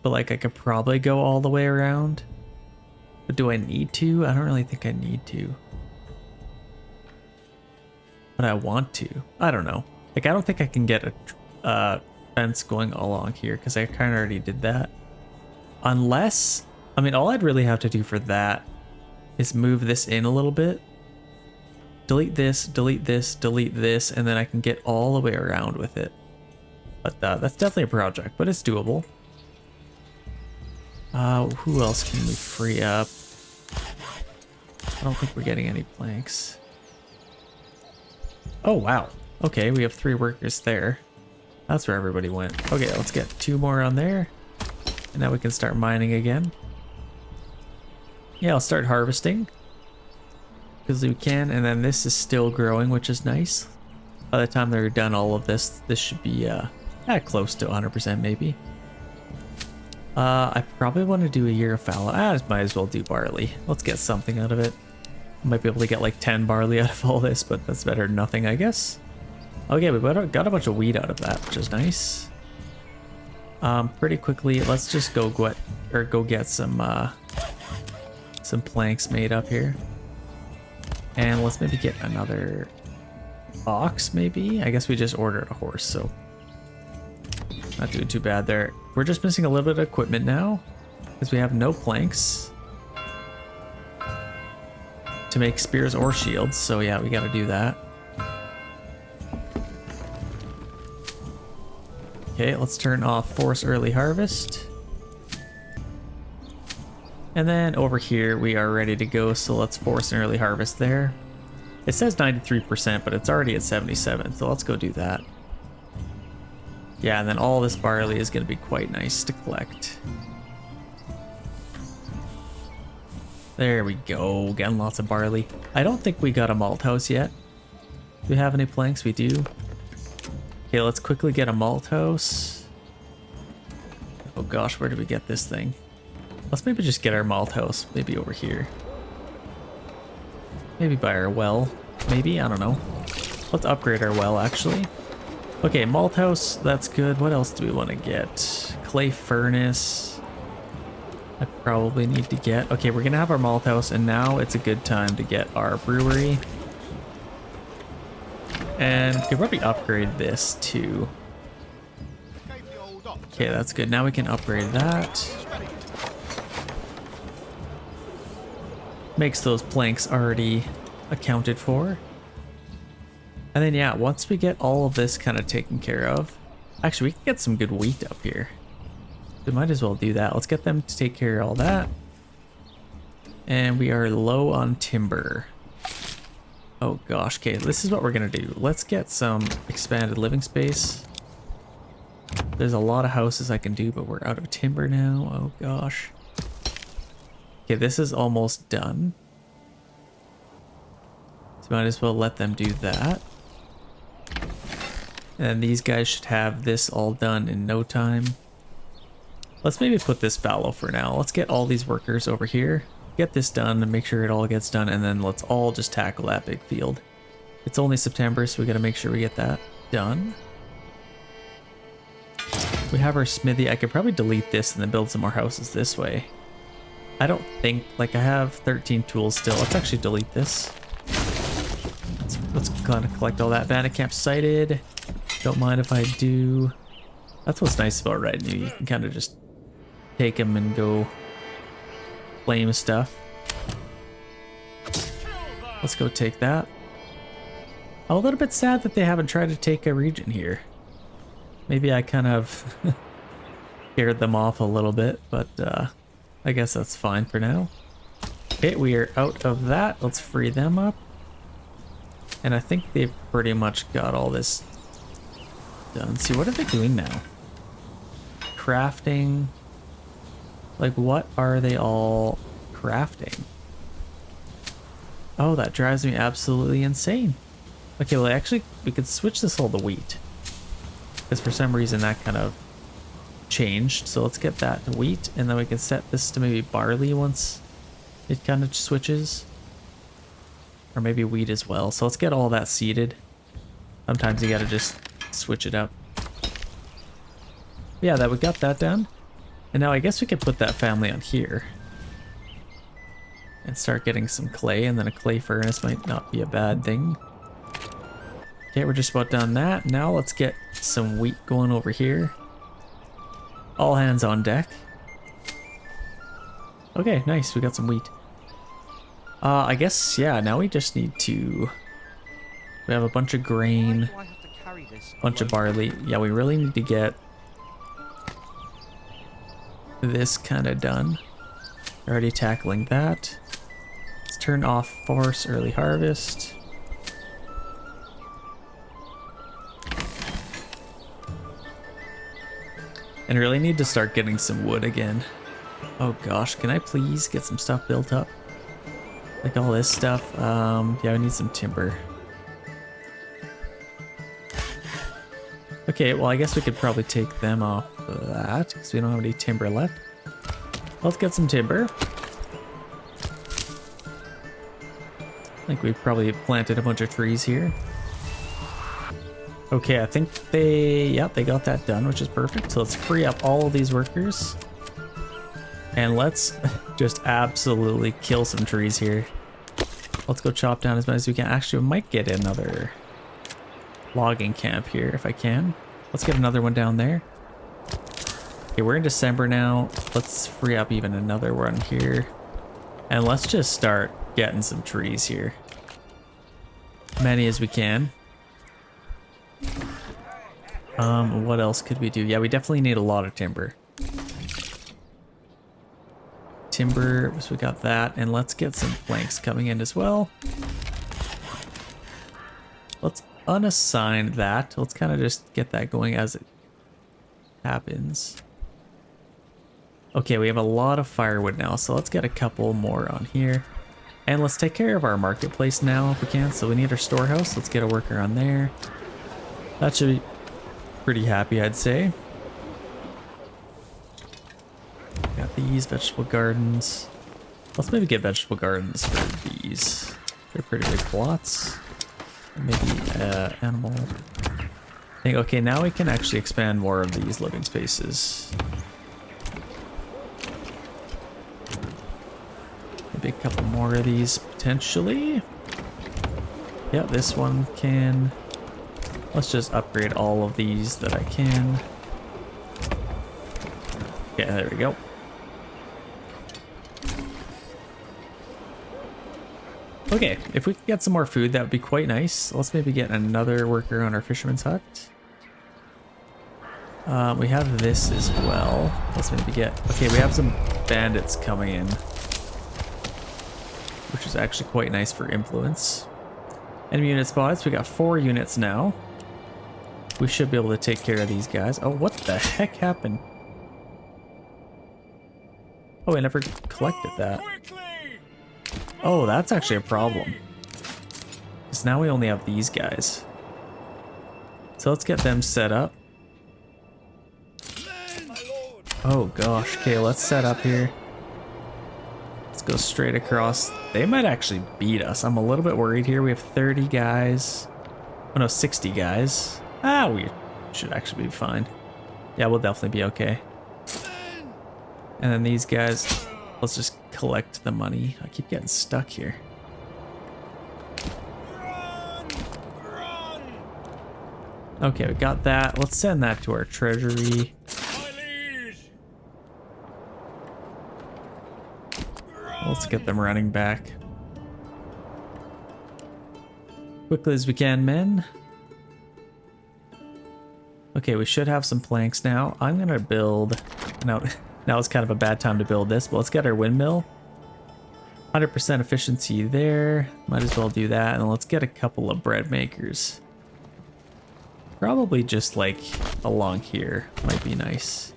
But like, I could probably go all the way around. But do I need to? I don't really think I need to. But I want to. I don't know. Like, I don't think I can get a fence going along here because I kind of already did that. Unless, I mean, all I'd really have to do for that is move this in a little bit. Delete this, delete this, delete this, and then I can get all the way around with it. But that's definitely a project, but it's doable. Who else can we free up? I don't think we're getting any planks. Oh, wow. Okay, we have 3 workers there. That's where everybody went. Okay, let's get 2 more on there. And now we can start mining again. Yeah, I'll start harvesting. Because we can, and then this is still growing, which is nice. By the time they're done all of this, this should be close to 100% maybe. I probably want to do a year of fallow. I might as well do barley. Let's get something out of it. Might be able to get like 10 barley out of all this, but that's better than nothing, I guess. Okay, we got a bunch of wheat out of that, which is nice. Pretty quickly, let's just go get some planks made up here. And let's maybe get another ox, maybe? I guess we just ordered a horse, so not doing too bad there. We're just missing a little bit of equipment now because we have no planks to make spears or shields, so yeah, we gotta do that. Okay, let's turn off force early harvest. And then over here we are ready to go, so let's force an early harvest there. It says 93%, but it's already at 77, so let's go do that. Yeah, and then all this barley is going to be quite nice to collect. There we go, getting lots of barley. I don't think we got a malt house yet. Do we have any planks? We do. Okay, let's quickly get a malt house. Oh gosh, where did we get this thing? Let's maybe just get our malt house, maybe over here. Maybe by our well, maybe, I don't know. Let's upgrade our well, actually. Okay, malt house, that's good. What else do we want to get? Clay furnace. I probably need to get... Okay, we're going to have our malt house, and now it's a good time to get our brewery. And we can probably upgrade this too. Okay, that's good. Now we can upgrade that. Makes those planks already accounted for. And then yeah, once we get all of this kind of taken care of, actually we can get some good wheat up here. We might as well do that. Let's get them to take care of all that. And we are low on timber. Oh gosh, okay, this is what we're gonna do. Let's get some expanded living space. There's a lot of houses I can do, but we're out of timber now. Oh gosh. Okay, this is almost done. So might as well let them do that. And these guys should have this all done in no time. Let's maybe put this fallow for now. Let's get all these workers over here. Get this done and make sure it all gets done, and then let's all just tackle that big field. It's only September, so we gotta make sure we get that done. We have our smithy. I could probably delete this and then build some more houses this way. I don't think, like I have 13 tools still. Let's actually delete this. Let's kind of collect all that. Bandit camp sighted. Don't mind if I do. That's what's nice about Red New. You can kind of just take them and go flame stuff. Let's go take that. I'm a little bit sad that they haven't tried to take a region here. Maybe I kind of scared them off a little bit, but I guess that's fine for now. Okay, we are out of that. Let's free them up. And I think they've pretty much got all this done. Let's see, what are they doing now? Crafting. Like, what are they all crafting? Oh, that drives me absolutely insane. Okay, well, actually, we could switch this all to wheat. Because for some reason that kind of changed. So let's get that to wheat, and then we can set this to maybe barley once it kind of switches. Or maybe wheat as well. So let's get all that seeded. Sometimes you gotta just switch it up. Yeah, that we got that done. And now I guess we could put that family on here. And start getting some clay, and then a clay furnace might not be a bad thing. Okay, we're just about done that. Now let's get some wheat going over here. All hands on deck. Okay, nice, we got some wheat. I guess, yeah, now we just need to... We have a bunch of grain, bunch of barley. Yeah, we really need to get this kind of done. Already tackling that. Let's turn off force early harvest. And really need to start getting some wood again. Oh gosh, can I please get some stuff built up? Like all this stuff. Yeah, I need some timber. Okay, well I guess we could probably take them off of that because we don't have any timber left. Let's get some timber. I think we probably planted a bunch of trees here. Okay, I think they got that done, which is perfect. So let's free up all of these workers. And let's just absolutely kill some trees here. Let's go chop down as much as we can. Actually, we might get another logging camp here if I can. Let's get another one down there. Okay, we're in December now. Let's free up even another one here. And let's just start getting some trees here. Many as we can. What else could we do? Yeah, we definitely need a lot of timber. Timber, so we got that, and let's get some planks coming in as well. Let's unassign that. Let's kind of just get that going as it happens. Okay, we have a lot of firewood now, so let's get a couple more on here. And let's take care of our marketplace now if we can. So we need our storehouse. Let's get a worker on there. That should be pretty happy, I'd say. Got these vegetable gardens. Let's maybe get vegetable gardens for these. They're pretty big plots. Maybe animal thing. Okay, now we can actually expand more of these living spaces. Maybe a couple more of these potentially. Yeah, this one can. Let's just upgrade all of these that I can. Yeah, there we go. Okay, if we could get some more food, that would be quite nice. Let's maybe get another worker on our fisherman's hut. We have this as well. Let's maybe get... Okay, we have some bandits coming in, which is actually quite nice for influence. Enemy unit spots. We got 4 units now. We should be able to take care of these guys. Oh, what the heck happened? Oh, I never collected that. Oh, that's actually a problem. Because now we only have these guys. So let's get them set up. Oh gosh, okay, let's set up here. Let's go straight across. They might actually beat us. I'm a little bit worried here. We have 30 guys. Oh no, 60 guys. Ah, we should actually be fine. Yeah, we'll definitely be okay. And then these guys, let's just collect the money. I keep getting stuck here. Okay, we got that. Let's send that to our treasury. Let's get them running back. Quickly as we can, men. Okay, we should have some planks now. I'm gonna build... Now it's kind of a bad time to build this, but let's get our windmill. 100% efficiency there. Might as well do that. And let's get a couple of bread makers. Probably just like along here might be nice.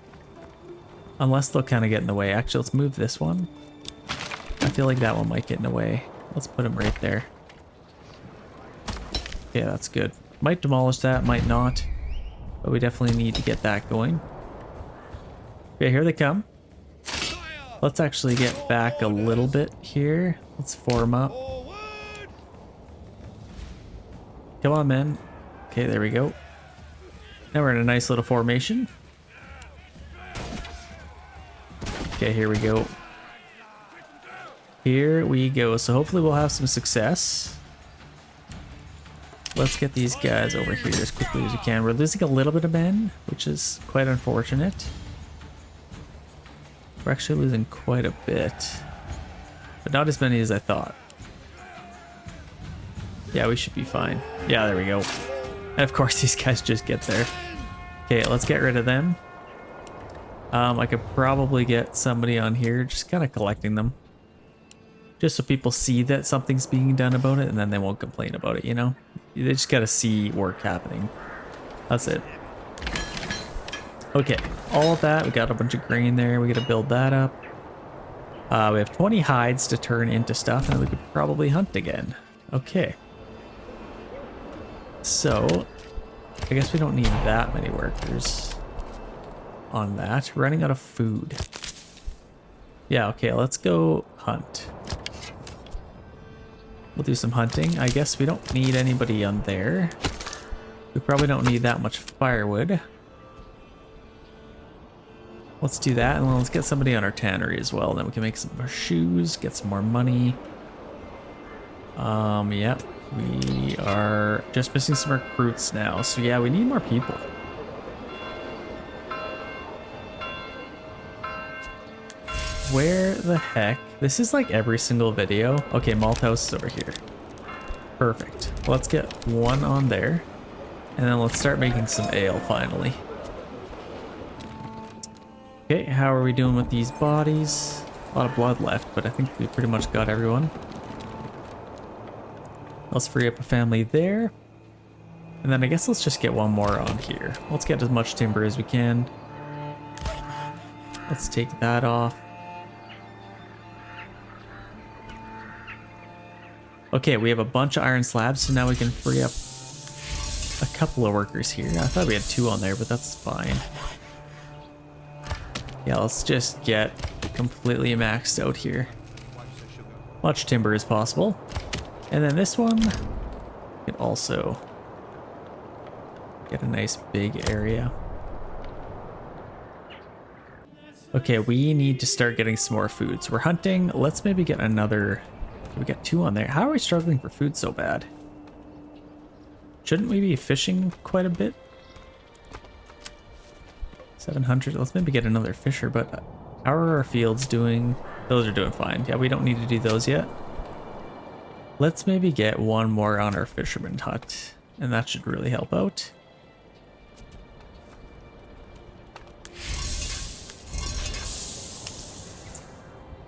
Unless they'll kind of get in the way. Actually, let's move this one. I feel like that one might get in the way. Let's put them right there. Yeah, that's good. Might demolish that, might not. But we definitely need to get that going. Okay, here they come. Let's actually get back a little bit here. Let's form up. Come on, men. Okay, there we go. Now we're in a nice little formation. Okay, here we go. Here we go. So hopefully we'll have some success. Let's get these guys over here as quickly as we can. We're losing a little bit of men, which is quite unfortunate. We're actually losing quite a bit, but not as many as I thought. Yeah, we should be fine. Yeah, there we go. And of course, these guys just get there. Okay, let's get rid of them. I could probably get somebody on here just kind of collecting them. Just so people see that something's being done about it, and then they won't complain about it, you know? They just gotta see work happening. That's it. Okay, all of that. We got a bunch of grain there. We gotta build that up. We have 20 hides to turn into stuff, and we could probably hunt again. Okay. So, I guess we don't need that many workers on that. We're running out of food. Yeah, okay, let's go hunt. We'll do some hunting. I guess we don't need anybody on there. We probably don't need that much firewood. Let's do that, and let's get somebody on our tannery as well. Then we can make some more shoes, get some more money. Yep. We are just missing some recruits now. So yeah, we need more people. Where the heck? This is like every single video. Okay, Malthouse is over here. Perfect. Let's get one on there. And then let's start making some ale finally. Okay, how are we doing with these bodies? A lot of blood left, but I think we pretty much got everyone. Let's free up a family there. And then I guess let's just get one more on here. Let's get as much timber as we can. Let's take that off. Okay, we have a bunch of iron slabs, so now we can free up a couple of workers here. I thought we had 2 on there, but that's fine. Yeah, let's just get completely maxed out here. Much timber as possible. And then this one can also get a nice big area. Okay, we need to start getting some more food. So we're hunting. Let's maybe get another. We got 2 on there. How are we struggling for food so bad? Shouldn't we be fishing quite a bit? 700. Let's maybe get another fisher, but how are our fields doing? Those are doing fine. Yeah, we don't need to do those yet. Let's maybe get one more on our fisherman hut, and that should really help out.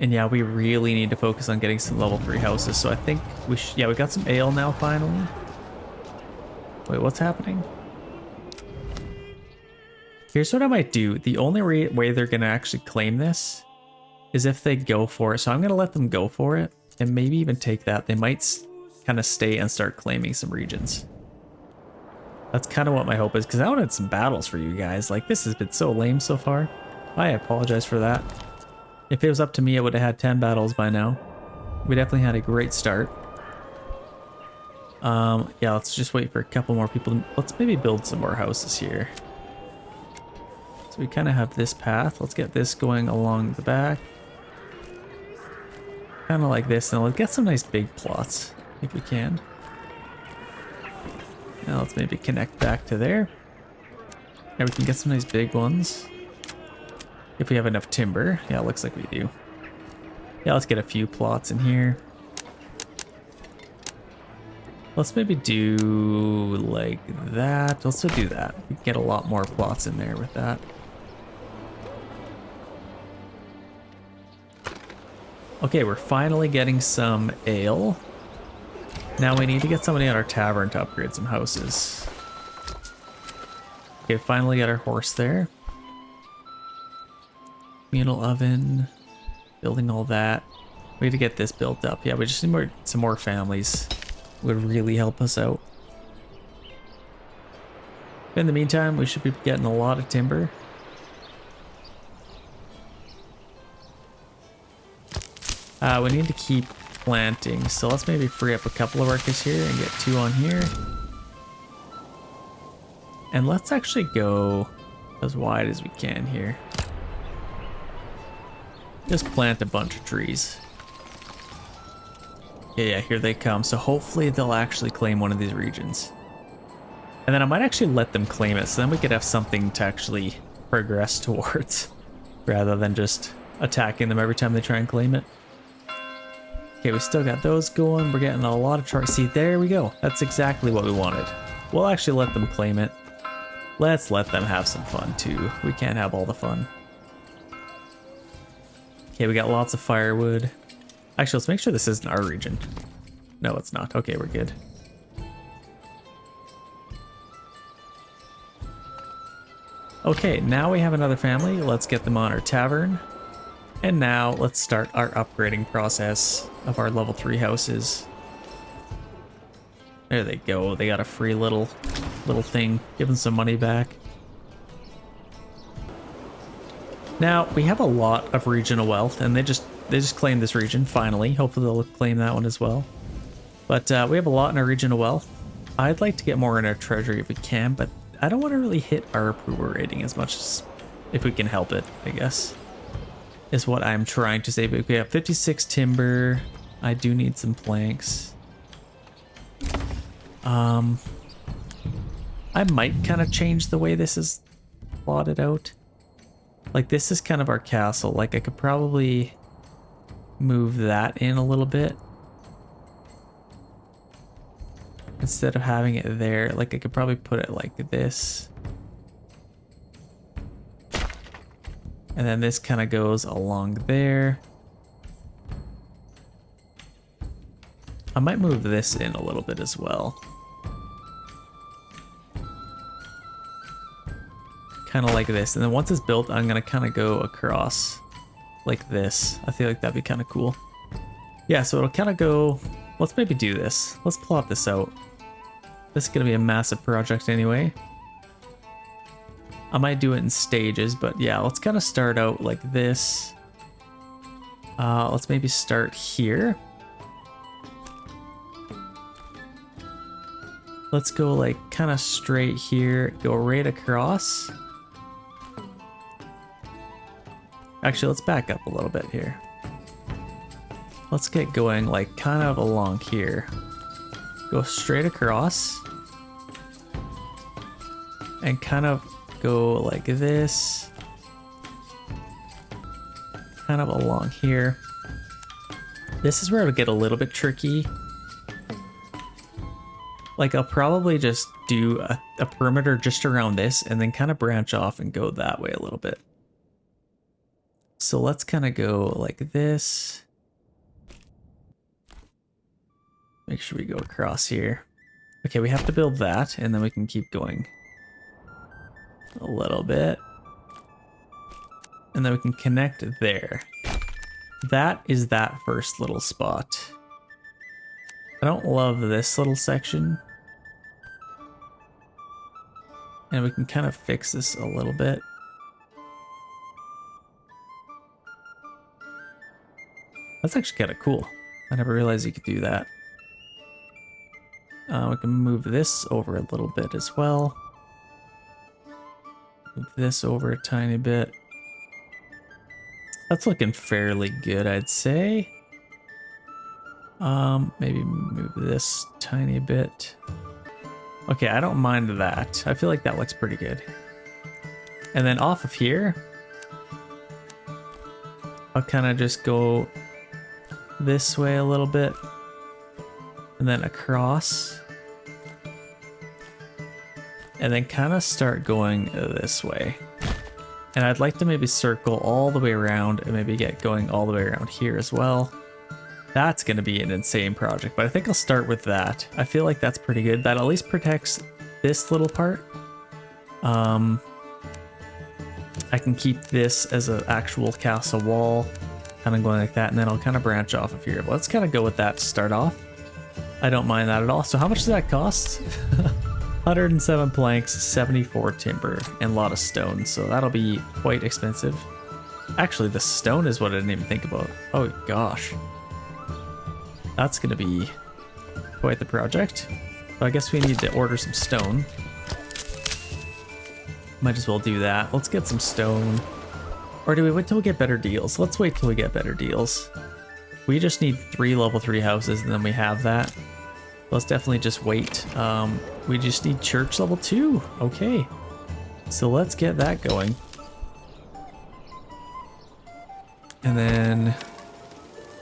And yeah, we really need to focus on getting some level 3 houses, so I think we should... Yeah, we got some ale now, finally. Wait, what's happening? Here's what I might do. The only way they're going to actually claim this is if they go for it. So I'm going to let them go for it and maybe even take that. They might kind of stay and start claiming some regions. That's kind of what my hope is, because I wanted some battles for you guys. Like, this has been so lame so far. I apologize for that. If it was up to me, I would have had 10 battles by now. We definitely had a great start. Yeah, let's just wait for a couple more people. Let's maybe build some more houses here. So we kind of have this path. Let's get this going along the back. Kind of like this, and let's get some nice big plots if we can. Now let's maybe connect back to there. And we can get some nice big ones. If we have enough timber. Yeah, it looks like we do. Yeah, let's get a few plots in here. Let's maybe do like that. Let's do that. We can get a lot more plots in there with that. Okay, we're finally getting some ale. Now we need to get somebody at our tavern to upgrade some houses. Okay, finally got our horse there. Communal oven. Building all that. We need to get this built up. Yeah, we just need some more families. Would really help us out. In the meantime, we should be getting a lot of timber. We need to keep planting, so let's maybe free up a couple of workers here and get 2 on here. And let's actually go as wide as we can here. Just plant a bunch of trees. Yeah, here they come. So hopefully they'll actually claim one of these regions. And then I might actually let them claim it, so then we could have something to actually progress towards, rather than just attacking them every time they try and claim it. Okay, we still got those going. We're getting a lot of charts. See, there we go. That's exactly what we wanted. We'll actually let them claim it. Let's let them have some fun too. We can't have all the fun. Okay, we got lots of firewood. Actually, let's make sure this isn't our region. No, it's not. Okay, we're good. Okay, now we have another family. Let's get them on our tavern. And now let's start our upgrading process of our level 3 houses. There they go. They got a free little thing. Give them some money back. Now, we have a lot of regional wealth, and they just claimed this region, finally. Hopefully they'll claim that one as well. But we have a lot in our regional wealth. I'd like to get more in our treasury if we can, but I don't want to really hit our approval rating as much as if we can help it, I guess. Is what I'm trying to say. But we have 56 timber. I do need some planks. I might kind of change the way this is plotted out. Like, this is kind of our castle. Like, I could probably move that in a little bit. Instead of having it there, like, I could probably put it like this. And then this kind of goes along there. I might move this in a little bit as well. Kind of like this. And then once it's built, I'm going to kind of go across like this. I feel like that'd be kind of cool. Yeah, so it'll kind of go... Let's maybe do this. Let's plot this out. This is going to be a massive project anyway. I might do it in stages, but yeah, let's kind of start out like this. Let's maybe start here. Let's go like kind of straight here, go right across. Actually, let's back up a little bit here. Let's get going like kind of along here. Go straight across. And kind of go like this. Kind of along here. This is where it'll get a little bit tricky. Like I'll probably just do a perimeter just around this and then kind of branch off and go that way a little bit. So let's kind of go like this. Make sure we go across here. Okay, we have to build that and then we can keep going a little bit. And then we can connect there. That is that first little spot. I don't love this little section. And we can kind of fix this a little bit. That's actually kind of cool. I never realized you could do that. We can move this over a little bit as well. Move this over a tiny bit. That's looking fairly good, I'd say. Maybe move this tiny bit. Okay, I don't mind that. I feel like that looks pretty good. And then off of here, I'll kind of just go this way a little bit. And then across. And then kind of start going this way. And I'd like to maybe circle all the way around and maybe get going all the way around here as well. That's going to be an insane project, but I think I'll start with that. I feel like that's pretty good. That at least protects this little part. I can keep this as an actual castle wall, kind of going like that, and then I'll kind of branch off of here. But let's kind of go with that to start off. I don't mind that at all. So how much does that cost? 107 planks, 74 timber, and a lot of stone, so that'll be quite expensive. Actually, the stone is what I didn't even think about. Oh gosh. That's gonna be quite the project. So I guess we need to order some stone. Might as well do that. Let's get some stone. Or do we wait till we get better deals? Let's wait till we get better deals. We just need 3 level 3 houses and then we have that. Let's definitely just wait. We just need church level 2. Okay. So let's get that going. And then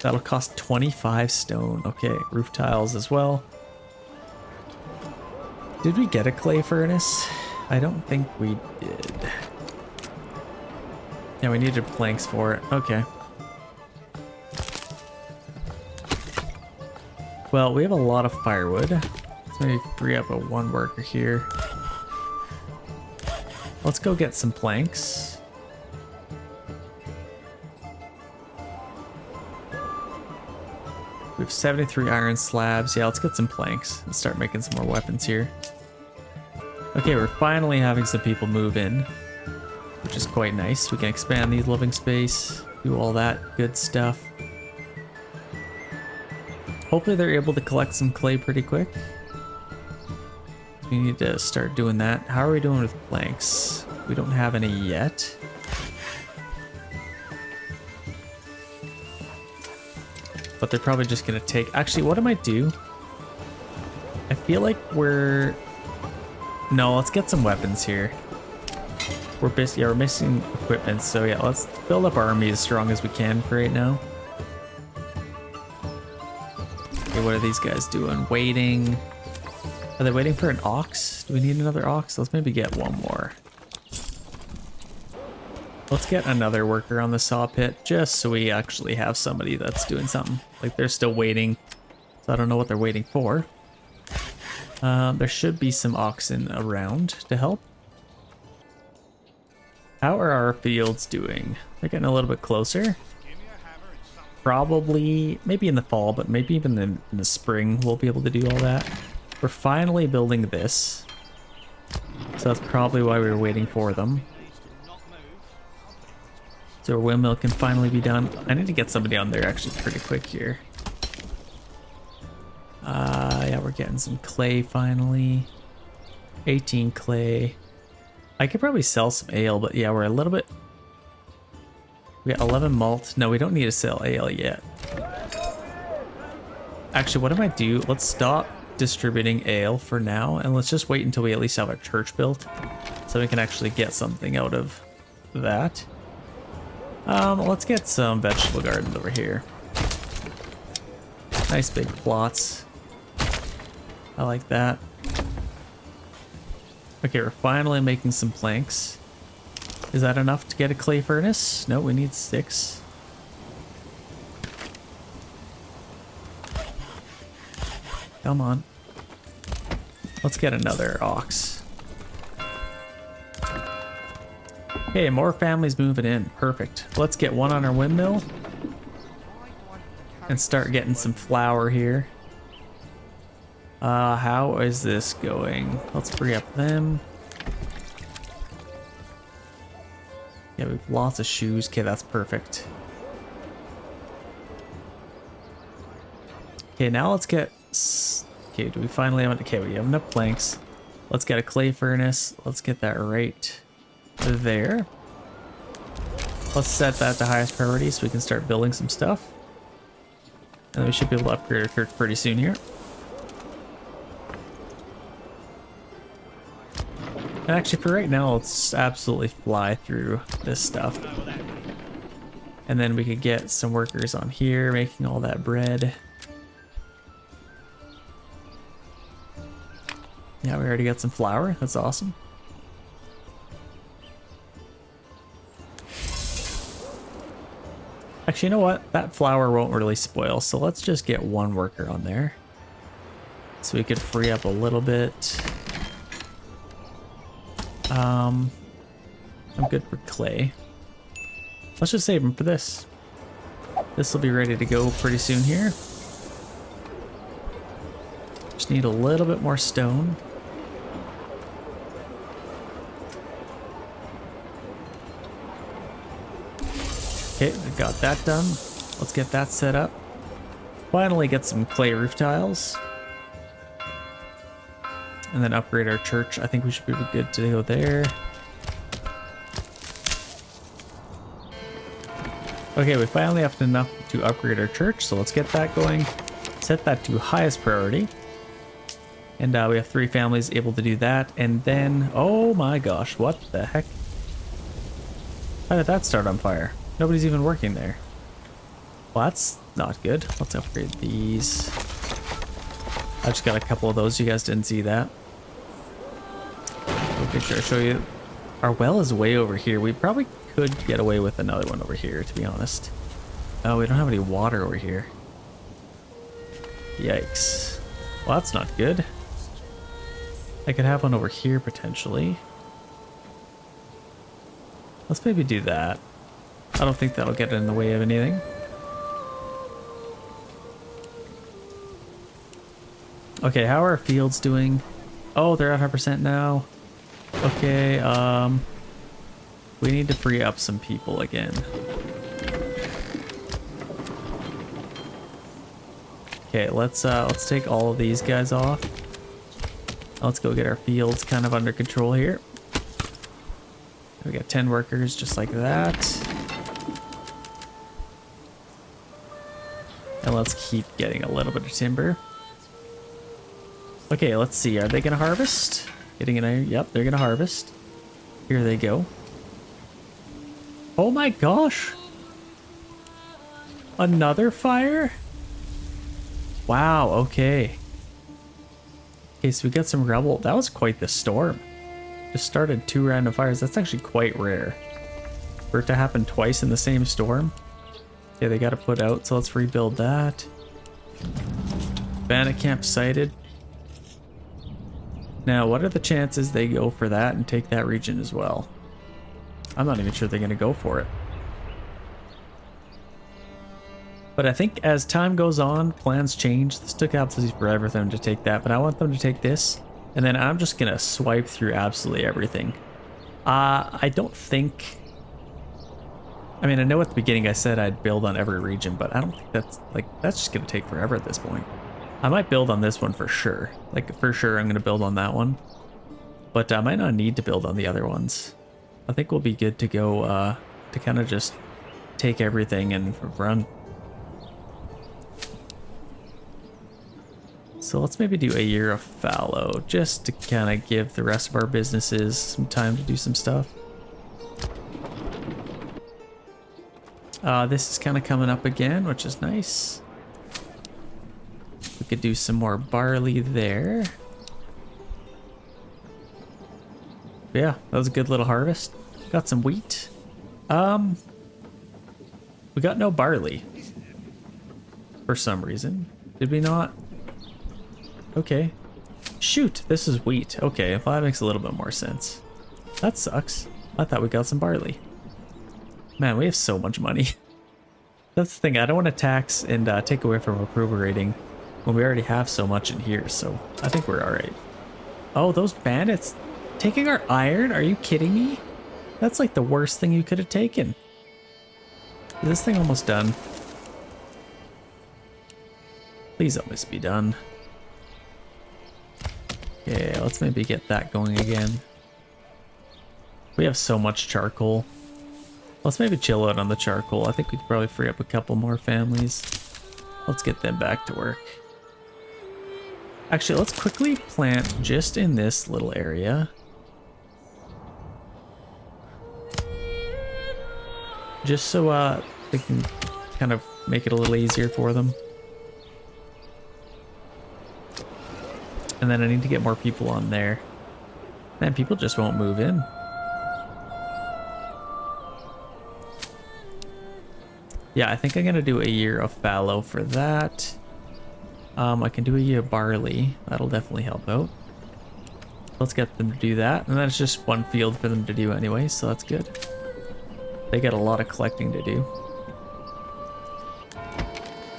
that'll cost 25 stone. Okay, roof tiles as well. Did we get a clay furnace? I don't think we did. Yeah, we needed planks for it. Okay. Well, we have a lot of firewood. Let's maybe free up a 1 worker here. Let's go get some planks. We have 73 iron slabs. Yeah, let's get some planks and start making some more weapons here. Okay, we're finally having some people move in, which is quite nice. We can expand the living space, do all that good stuff. Hopefully they're able to collect some clay pretty quick. We need to start doing that. How are we doing with planks? We don't have any yet. But they're probably just gonna take... Actually, what I might do... I feel like we're... No, let's get some weapons here. We're missing equipment, so yeah, let's build up our army as strong as we can for right now. Okay, what are these guys doing? Waiting. Are they waiting for an ox? Do we need another ox? Let's maybe get 1 more. Let's get another worker on the saw pit, just so we actually have somebody that's doing something. Like, they're still waiting, so I don't know what they're waiting for. There should be some oxen around to help. How are our fields doing? They're getting a little bit closer. Probably, maybe in the fall, but maybe even in the spring we'll be able to do all that. We're finally building this. So that's probably why we were waiting for them. So our windmill can finally be done. I need to get somebody on there actually pretty quick here. Yeah, we're getting some clay finally. 18 clay. I could probably sell some ale, but yeah, we're a little bit... We got 11 malt. No, we don't need to sell ale yet. Actually, what I might do, let's stop distributing ale for now, and let's just wait until we at least have our church built, so we can actually get something out of that. Let's get some vegetable gardens over here. Nice big plots. I like that. Okay, we're finally making some planks. Is that enough to get a clay furnace? No, we need 6. Come on. Let's get another ox. Okay, more families moving in. Perfect. Let's get one on our windmill and start getting some flour here. How is this going? Let's free up them. Yeah, we have lots of shoes. Okay, that's perfect. Okay, now let's get... Okay, do we finally have... Okay, we have enough planks. Let's get a clay furnace. Let's get that right there. Let's set that to highest priority so we can start building some stuff. And then we should be able to upgrade our church pretty soon here. And actually for right now, let's absolutely fly through this stuff. And then we could get some workers on here making all that bread. Yeah, we already got some flour. That's awesome. Actually, you know what? That flour won't really spoil, so let's just get one worker on there. So we could free up a little bit. I'm good for clay. Let's just save them for this. This will be ready to go pretty soon here. Just need a little bit more stone. Okay, we got that done. Let's get that set up. Finally get some clay roof tiles. And then upgrade our church. I think we should be good to go there. Okay, we finally have enough to upgrade our church, so let's get that going. Set that to highest priority. And we have 3 families able to do that. And then, oh my gosh, what the heck? How did that start on fire? Nobody's even working there. Well, that's not good. Let's upgrade these. I just got a couple of those. You guys didn't see that. I'll make sure I show you. Our well is way over here. We probably could get away with another one over here, to be honest. Oh, we don't have any water over here. Yikes. Well, that's not good. I could have one over here, potentially. Let's maybe do that. I don't think that'll get in the way of anything. Okay, how are our fields doing? Oh, they're at 100% now. Okay, we need to free up some people again. Okay, let's take all of these guys off. Let's go get our fields kind of under control here. We got 10 workers just like that. And let's keep getting a little bit of timber. Okay, let's see. Are they going to harvest? Getting an... Yep, they're going to harvest. Here they go. Oh my gosh. Another fire? Wow, okay. Okay, so we got some rubble. That was quite the storm. Just started 2 random fires. That's actually quite rare. For it to happen twice in the same storm. Okay, they got to put out, so let's rebuild that. Bandit camp sighted. Now, what are the chances they go for that and take that region as well? I'm not even sure they're going to go for it. But I think as time goes on, plans change. This took absolutely forever for them to take that, but I want them to take this. And then I'm just going to swipe through absolutely everything. I don't think... I mean, I know at the beginning I said I'd build on every region, but I don't think that's just going to take forever at this point. I might build on this one for sure. Like, for sure I'm going to build on that one. But I might not need to build on the other ones. I think we'll be good to go to kind of just take everything and run. So let's maybe do a year of fallow, just to kind of give the rest of our businesses some time to do some stuff. This is kind of coming up again, which is nice. We We could do some more barley there. Yeah, that was a good little harvest. Got some wheat. We got no barley. For some reason. Did we not? Okay. Shoot, this is wheat. Okay, well that makes a little bit more sense. That sucks. I thought we got some barley. Man, we have so much money. That's the thing, I don't want to tax and take away from our approval rating when we already have so much in here, so I think we're alright. Oh, those bandits taking our iron? Are you kidding me? That's like the worst thing you could have taken. Is this thing almost done? Please let this be done. Okay, let's maybe get that going again. We have so much charcoal. Let's maybe chill out on the charcoal. I think we could probably free up a couple more families. Let's get them back to work. Actually, let's quickly plant just in this little area. Just so we can kind of make it a little easier for them. And then I need to get more people on there. Man, people just won't move in. Yeah, I think I'm gonna do a year of fallow for that. I can do a year of barley. That'll definitely help out. Let's get them to do that. And then it's just one field for them to do anyway, so that's good. They got a lot of collecting to do.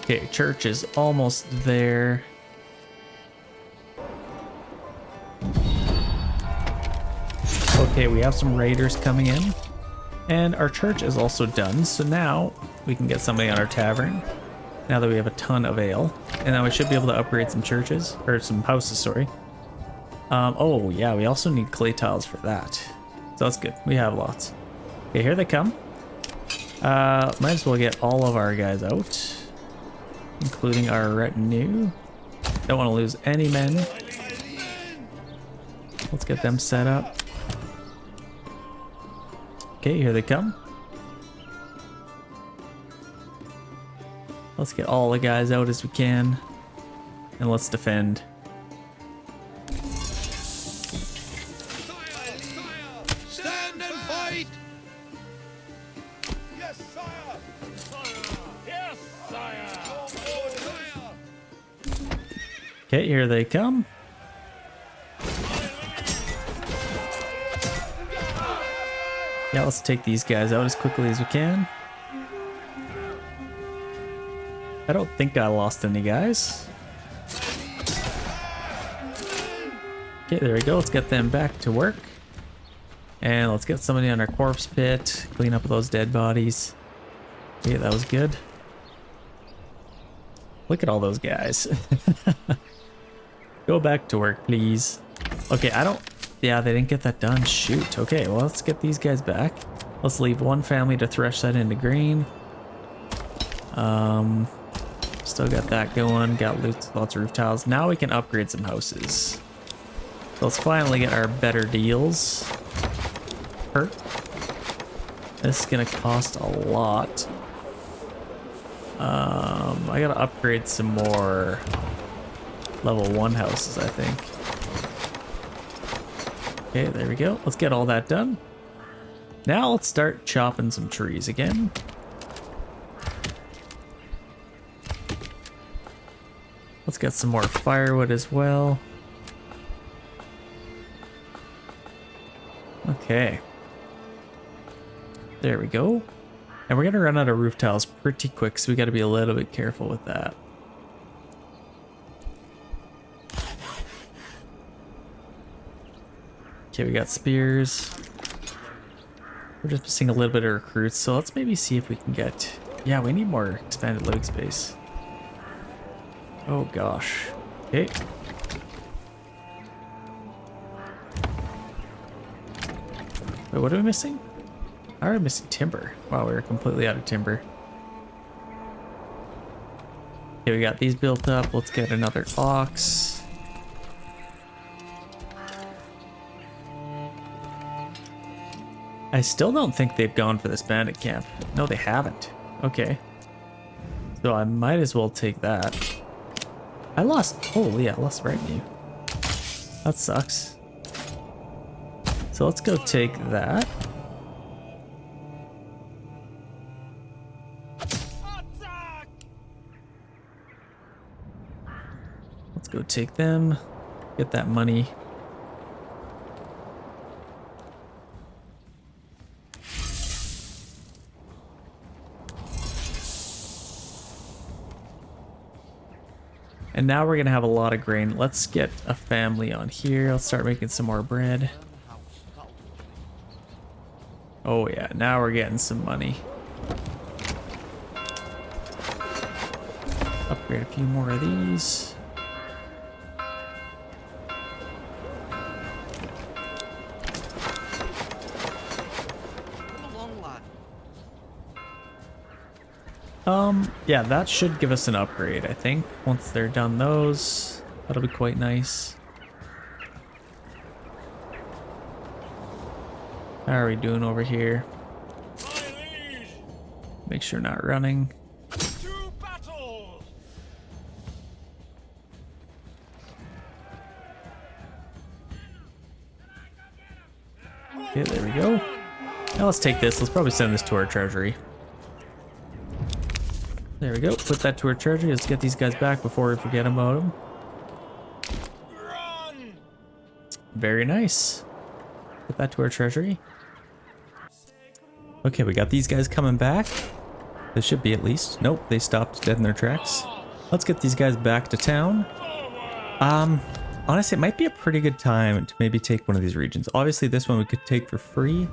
Okay, church is almost there. Okay, we have some raiders coming in. And our church is also done, so now we can get somebody on our tavern. Now that we have a ton of ale. And now we should be able to upgrade some churches, or some houses, sorry. Oh yeah, we also need clay tiles for that. So that's good, we have lots. Okay, here they come. Might as well get all of our guys out, including our retinue. Don't want to lose any men. Let's get them set up. Okay, here they come. Let's get all the guys out as we can. And let's defend. Stand and fight! Yes, sire! Yes, sire! Okay, here they come. Yeah, let's take these guys out as quickly as we can. I don't think I lost any guys. Okay, there we go. Let's get them back to work. And let's get somebody on our corpse pit. Clean up those dead bodies. Yeah, that was good. Look at all those guys. Go back to work, please. Okay, I don't... Yeah, they didn't get that done. Shoot. Okay, well, let's get these guys back. Let's leave one family to thresh that into grain. Still got that going. Got lots of roof tiles. Now we can upgrade some houses. So let's finally get our better deals. This is gonna cost a lot. I gotta upgrade some more level 1 houses, I think. Okay, there we go. Let's get all that done. Now let's start chopping some trees again. Let's get some more firewood as well. Okay. There we go. And we're gonna run out of roof tiles pretty quick, so we gotta be a little bit careful with that. Okay, we got spears. We're just missing a little bit of recruits, so let's maybe see if we can get... Yeah, we need more expanded living space. Oh gosh. Okay. Wait, what are we missing? Are we missing timber? Wow, we were completely out of timber. Okay, we got these built up. Let's get another ox. I still don't think they've gone for this bandit camp. No, they haven't. Okay. So I might as well take that. I lost, holy, yeah, I lost revenue. That sucks. So let's go take that. Let's go take them, get that money. And now we're gonna have a lot of grain. Let's get a family on here. Let's start making some more bread. Oh yeah, now we're getting some money. Upgrade a few more of these. Yeah, that should give us an upgrade, I think. Once they're done those, that'll be quite nice. How are we doing over here? Make sure not running. Okay, there we go. Now let's take this. Let's probably send this to our treasury. There we go. Put that to our treasury. Let's get these guys back before we forget about them. Very nice. Put that to our treasury. Okay, we got these guys coming back. They should be at least. Nope, they stopped dead in their tracks. Let's get these guys back to town. Honestly, it might be a pretty good time to maybe take one of these regions. Obviously, this one we could take for free.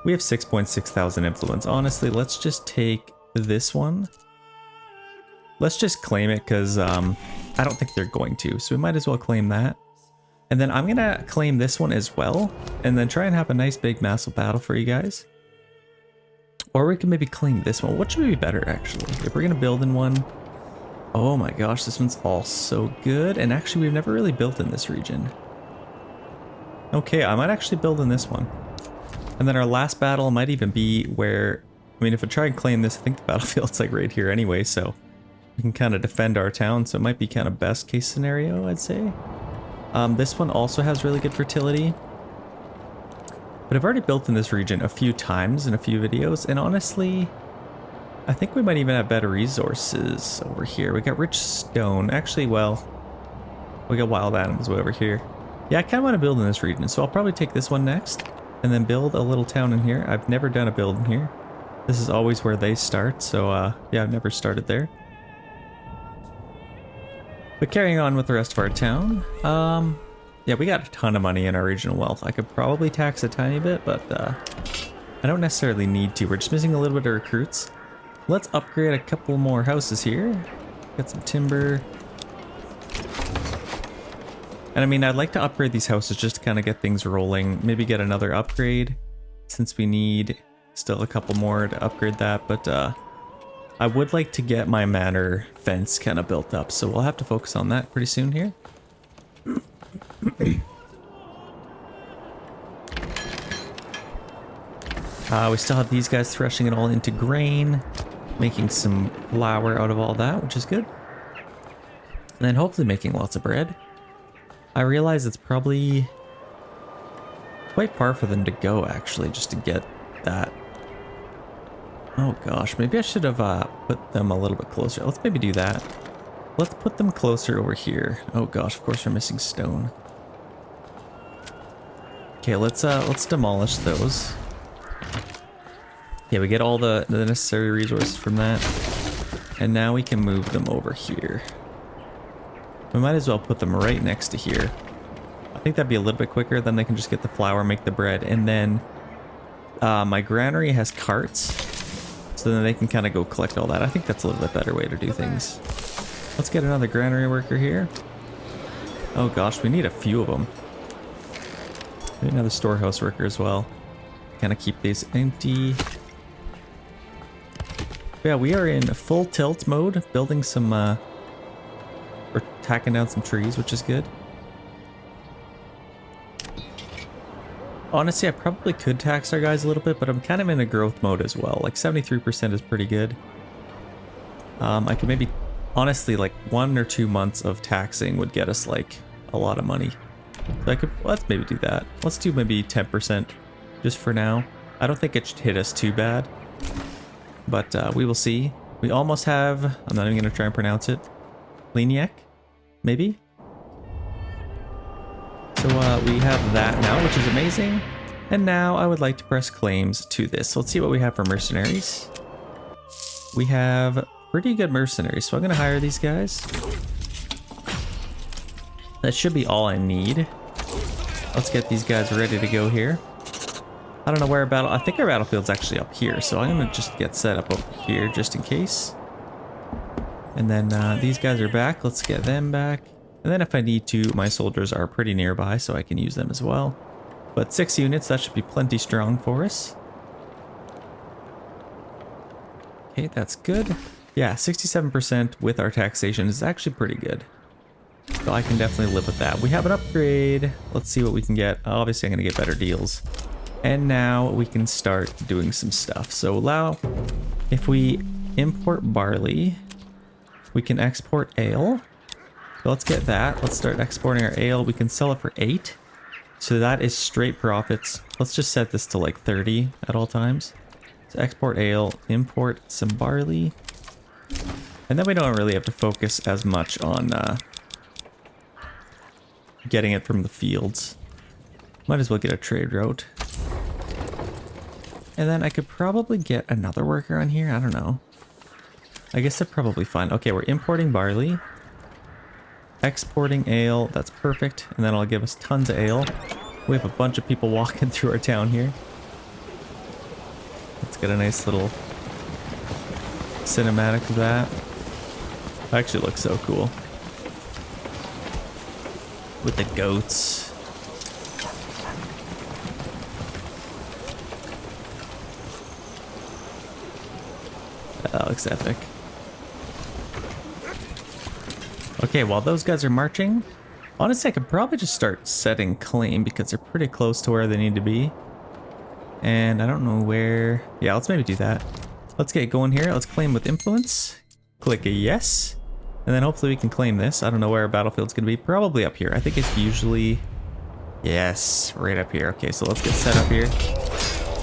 We have 6,600 influence. Honestly, let's just take this one. Let's just claim it because I don't think they're going to. So we might as well claim that. And then I'm going to claim this one as well. And then try and have a nice big massive battle for you guys. Or we can maybe claim this one. What should be better actually? If we're going to build in one. Oh my gosh, this one's all so good. And actually we've never really built in this region. Okay, I might actually build in this one. And then our last battle might even be where, I mean, if I try and claim this, I think the battlefield's like right here anyway, so we can kind of defend our town, so it might be kind of best case scenario, I'd say. This one also has really good fertility. But I've already built in this region a few times in a few videos, and honestly, I think we might even have better resources over here. We got rich stone. Actually, well, we got wild animals way over here. Yeah, I kind of want to build in this region, so I'll probably take this one next, and then build a little town in here. I've never done a build in here. This is always where they start, so yeah, I've never started there. But carrying on with the rest of our town, yeah, we got a ton of money in our regional wealth. I could probably tax a tiny bit, but I don't necessarily need to. We're just missing a little bit of recruits. Let's upgrade a couple more houses here. Got some timber. And I mean, I'd like to upgrade these houses just to kind of get things rolling. Maybe get another upgrade since we need still a couple more to upgrade that, but I would like to get my manor fence kind of built up, so we'll have to focus on that pretty soon here. We still have these guys threshing it all into grain, making some flour out of all that, which is good. And then hopefully making lots of bread. I realize it's probably quite far for them to go actually, just to get that. Oh gosh, maybe I should have put them a little bit closer. Let's maybe do that. Let's put them closer over here. Oh gosh, of course we're missing stone. Okay, let's demolish those. Yeah, we get all the necessary resources from that. And now we can move them over here. We might as well put them right next to here. I think that'd be a little bit quicker, then they can just get the flour, make the bread, and then my granary has carts. So then they can kind of go collect all that. I think that's a little bit better way to do things. Let's get another granary worker here. Oh gosh, we need a few of them. Maybe another storehouse worker as well. Kind of keep these empty. Yeah, we are in full tilt mode, building some, we're tacking down some trees, which is good. Honestly, I probably could tax our guys a little bit, but I'm kind of in a growth mode as well. Like 73% is pretty good. I could maybe honestly, like 1 or 2 months of taxing would get us like a lot of money. So I could, let's maybe do that. Let's do maybe 10% just for now. I don't think it should hit us too bad, but we will see. We almost have, I'm not even going to try and pronounce it, Leniak, maybe? So we have that now, which is amazing. And now I would like to press claims to this. So let's see what we have for mercenaries. We have pretty good mercenaries, so I'm going to hire these guys. That should be all I need. Let's get these guys ready to go here. I don't know where I think our battlefield's actually up here, so I'm going to just get set up over here just in case. And then these guys are back. Let's get them back. And then if I need to, my soldiers are pretty nearby, so I can use them as well. But 6 units, that should be plenty strong for us. Okay, that's good. Yeah, 67% with our taxation is actually pretty good. So I can definitely live with that. We have an upgrade. Let's see what we can get. Obviously, I'm going to get better deals. And now we can start doing some stuff. So allow, if we import barley, we can export ale. So let's get that. Let's start exporting our ale. We can sell it for 8. So that is straight profits. Let's just set this to like 30 at all times. So export ale, import some barley. And then we don't really have to focus as much on getting it from the fields. Might as well get a trade route. And then I could probably get another worker on here. I don't know. I guess they're probably fine. Okay, we're importing barley. Exporting ale. That's perfect. And then it'll give us tons of ale. We have a bunch of people walking through our town here. Let's get a nice little cinematic of that. It actually looks so cool. With the goats. That looks epic. Okay, while those guys are marching, honestly, I could probably just start setting claim because they're pretty close to where they need to be. And I don't know where. Yeah, let's maybe do that. Let's get going here. Let's claim with influence. Click a yes. And then hopefully we can claim this. I don't know where our battlefield's going to be. Probably up here. I think it's usually... Yes, right up here. Okay, so let's get set up here.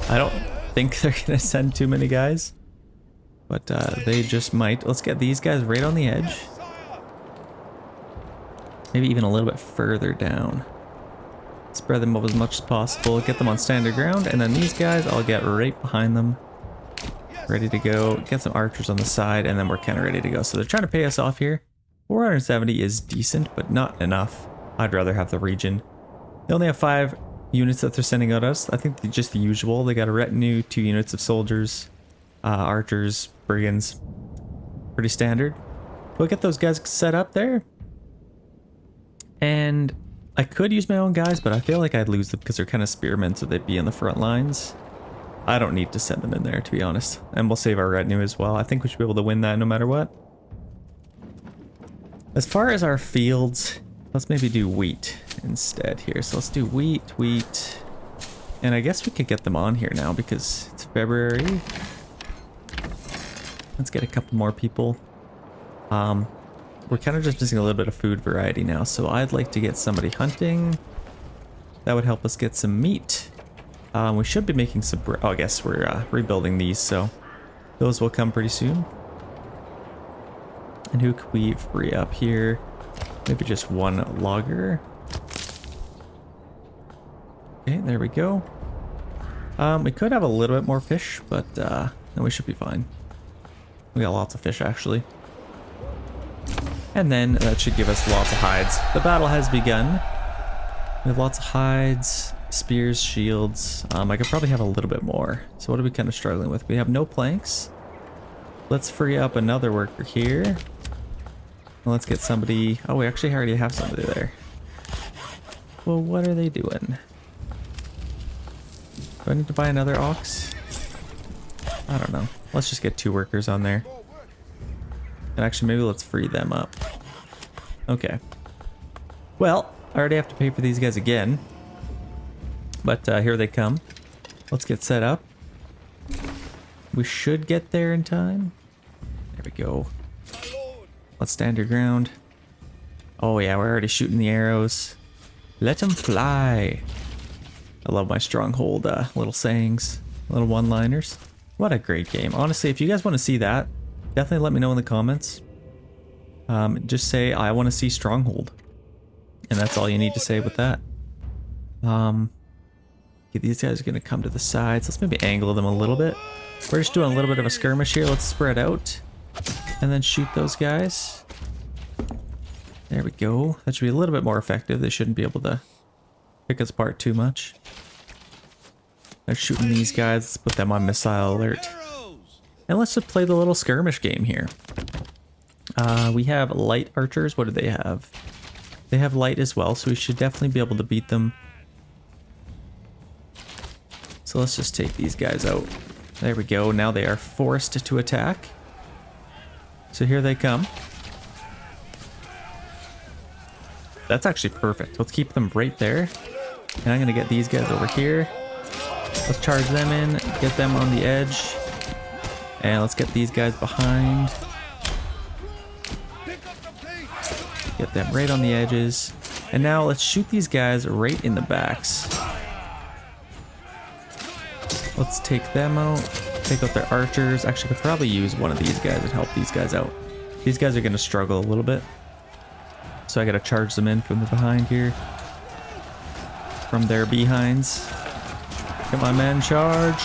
I don't think they're going to send too many guys. But they just might. Let's get these guys right on the edge. Maybe even a little bit further down. Spread them up as much as possible. Get them on standard ground. And then these guys, I'll get right behind them. Ready to go. Get some archers on the side. And then we're kind of ready to go. So they're trying to pay us off here. 470 is decent, but not enough. I'd rather have the region. They only have 5 units that they're sending out us. I think just the usual. They got a retinue, 2 units of soldiers, archers, brigands. Pretty standard. We'll get those guys set up there. And I could use my own guys, but I feel like I'd lose them because they're kind of spearmen, so they'd be in the front lines. I don't need to send them in there, to be honest. And we'll save our retinue as well. I think we should be able to win that no matter what. As far as our fields, let's maybe do wheat instead here. So let's do wheat. And I guess we could get them on here now because it's February. Let's get a couple more people. We're kind of just missing a little bit of food variety now, so I'd like to get somebody hunting. That would help us get some meat. We should be making some I guess we're rebuilding these, so those will come pretty soon. And who could we free up here? Maybe just one logger. Okay, there we go. We could have a little bit more fish, but no, we should be fine. We got lots of fish, actually. And then that should give us lots of hides. The battle has begun. We have lots of hides, spears, shields. I could probably have a little bit more. So what are we kind of struggling with? We have no planks. Let's free up another worker here. And let's get somebody... Oh, we actually already have somebody there. Well, what are they doing? Do I need to buy another ox? I don't know. Let's just get 2 workers on there. And actually, maybe let's free them up. Okay. Well, I already have to pay for these guys again. But here they come. Let's get set up. We should get there in time. There we go. Let's stand your ground. Oh yeah, we're already shooting the arrows. Let them fly. I love my stronghold little sayings, little one-liners. What a great game. Honestly, if you guys want to see that, definitely let me know in the comments. Just say, I want to see Stronghold. And that's all you need to say with that. Okay, these guys are going to come to the sides. Let's maybe angle them a little bit. We're just doing a little bit of a skirmish here. Let's spread out. And then shoot those guys. There we go. That should be a little bit more effective. They shouldn't be able to pick us apart too much. They're shooting these guys. Let's put them on missile alert. And let's just play the little skirmish game here. We have light archers. What do they have? They have light as well, so we should definitely be able to beat them. So let's just take these guys out. There we go. Now they are forced to attack. So here they come. That's actually perfect. Let's keep them right there. And I'm going to get these guys over here. Let's charge them in, get them on the edge. And let's get these guys behind. Get them right on the edges. And now let's shoot these guys right in the backs. Let's take them out. Take out their archers. Actually, I could probably use one of these guys and help these guys out. These guys are going to struggle a little bit. So I got to charge them in from the behind here. From their behinds. Come on, men, charge.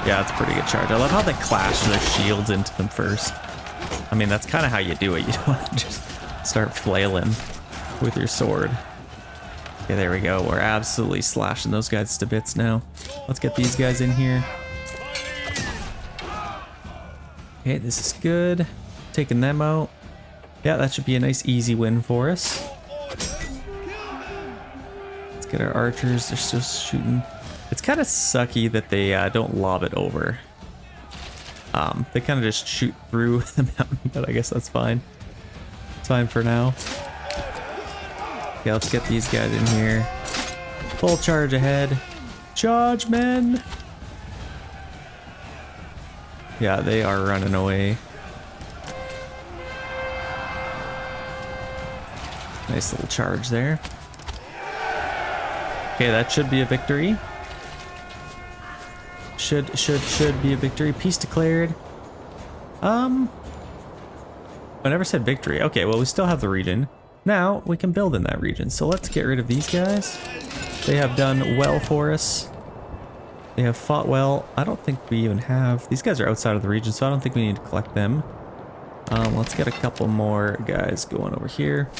Yeah, it's a pretty good charge. I love how they clash their shields into them first. I mean, that's kind of how you do it. You don't want to just start flailing with your sword. Okay, there we go. We're absolutely slashing those guys to bits now. Let's get these guys in here. Okay, this is good. Taking them out. Yeah, that should be a nice easy win for us. Let's get our archers. They're still shooting. It's kind of sucky that they don't lob it over. They kind of just shoot through the mountain, but I guess that's fine. It's fine for now. Okay, let's get these guys in here. Full charge ahead. Charge, men! Yeah, they are running away. Nice little charge there. Okay, that should be a victory. Should be a victory. Peace declared. I never said victory. Okay, well, we still have the region. Now we can build in that region. So let's get rid of these guys. They have done well for us. They have fought well. I don't think we even have... These guys are outside of the region, so I don't think we need to collect them. Let's get a couple more guys going over here.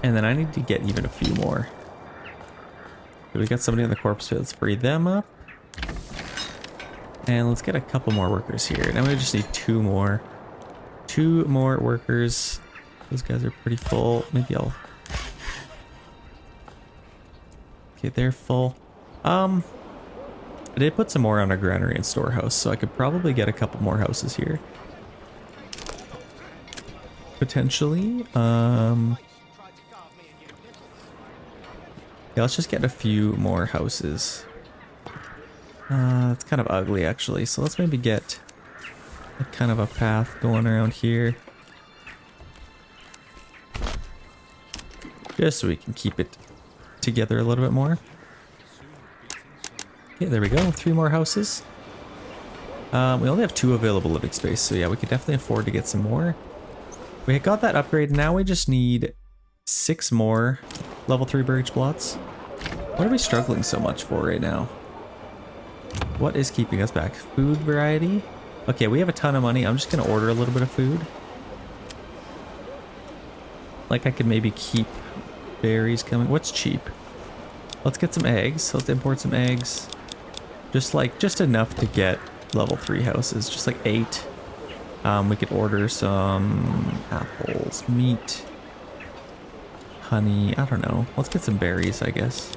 And then I need to get even a few more. We got somebody on the corpse field. Let's free them up. And let's get a couple more workers here. Now we just need two more. Two more workers. Those guys are pretty full. Maybe I'll... Okay, they're full. I did put some more on our granary and storehouse, so I could probably get a couple more houses here. Potentially. Yeah, let's just get a few more houses. It's kind of ugly, actually. So let's maybe get a kind of a path going around here. Just so we can keep it together a little bit more. Okay, there we go. 3 more houses. We only have 2 available living space, so yeah, we could definitely afford to get some more. We got that upgrade. Now we just need 6 more level 3 bridge plots. What are we struggling so much for right now? What is keeping us back? Food variety? Okay, we have a ton of money. I'm just going to order a little bit of food. Like I could maybe keep berries coming. What's cheap? Let's get some eggs. Let's import some eggs. Just enough to get level 3 houses. Just like 8. We could order some apples, meat, honey. I don't know. Let's get some berries, I guess.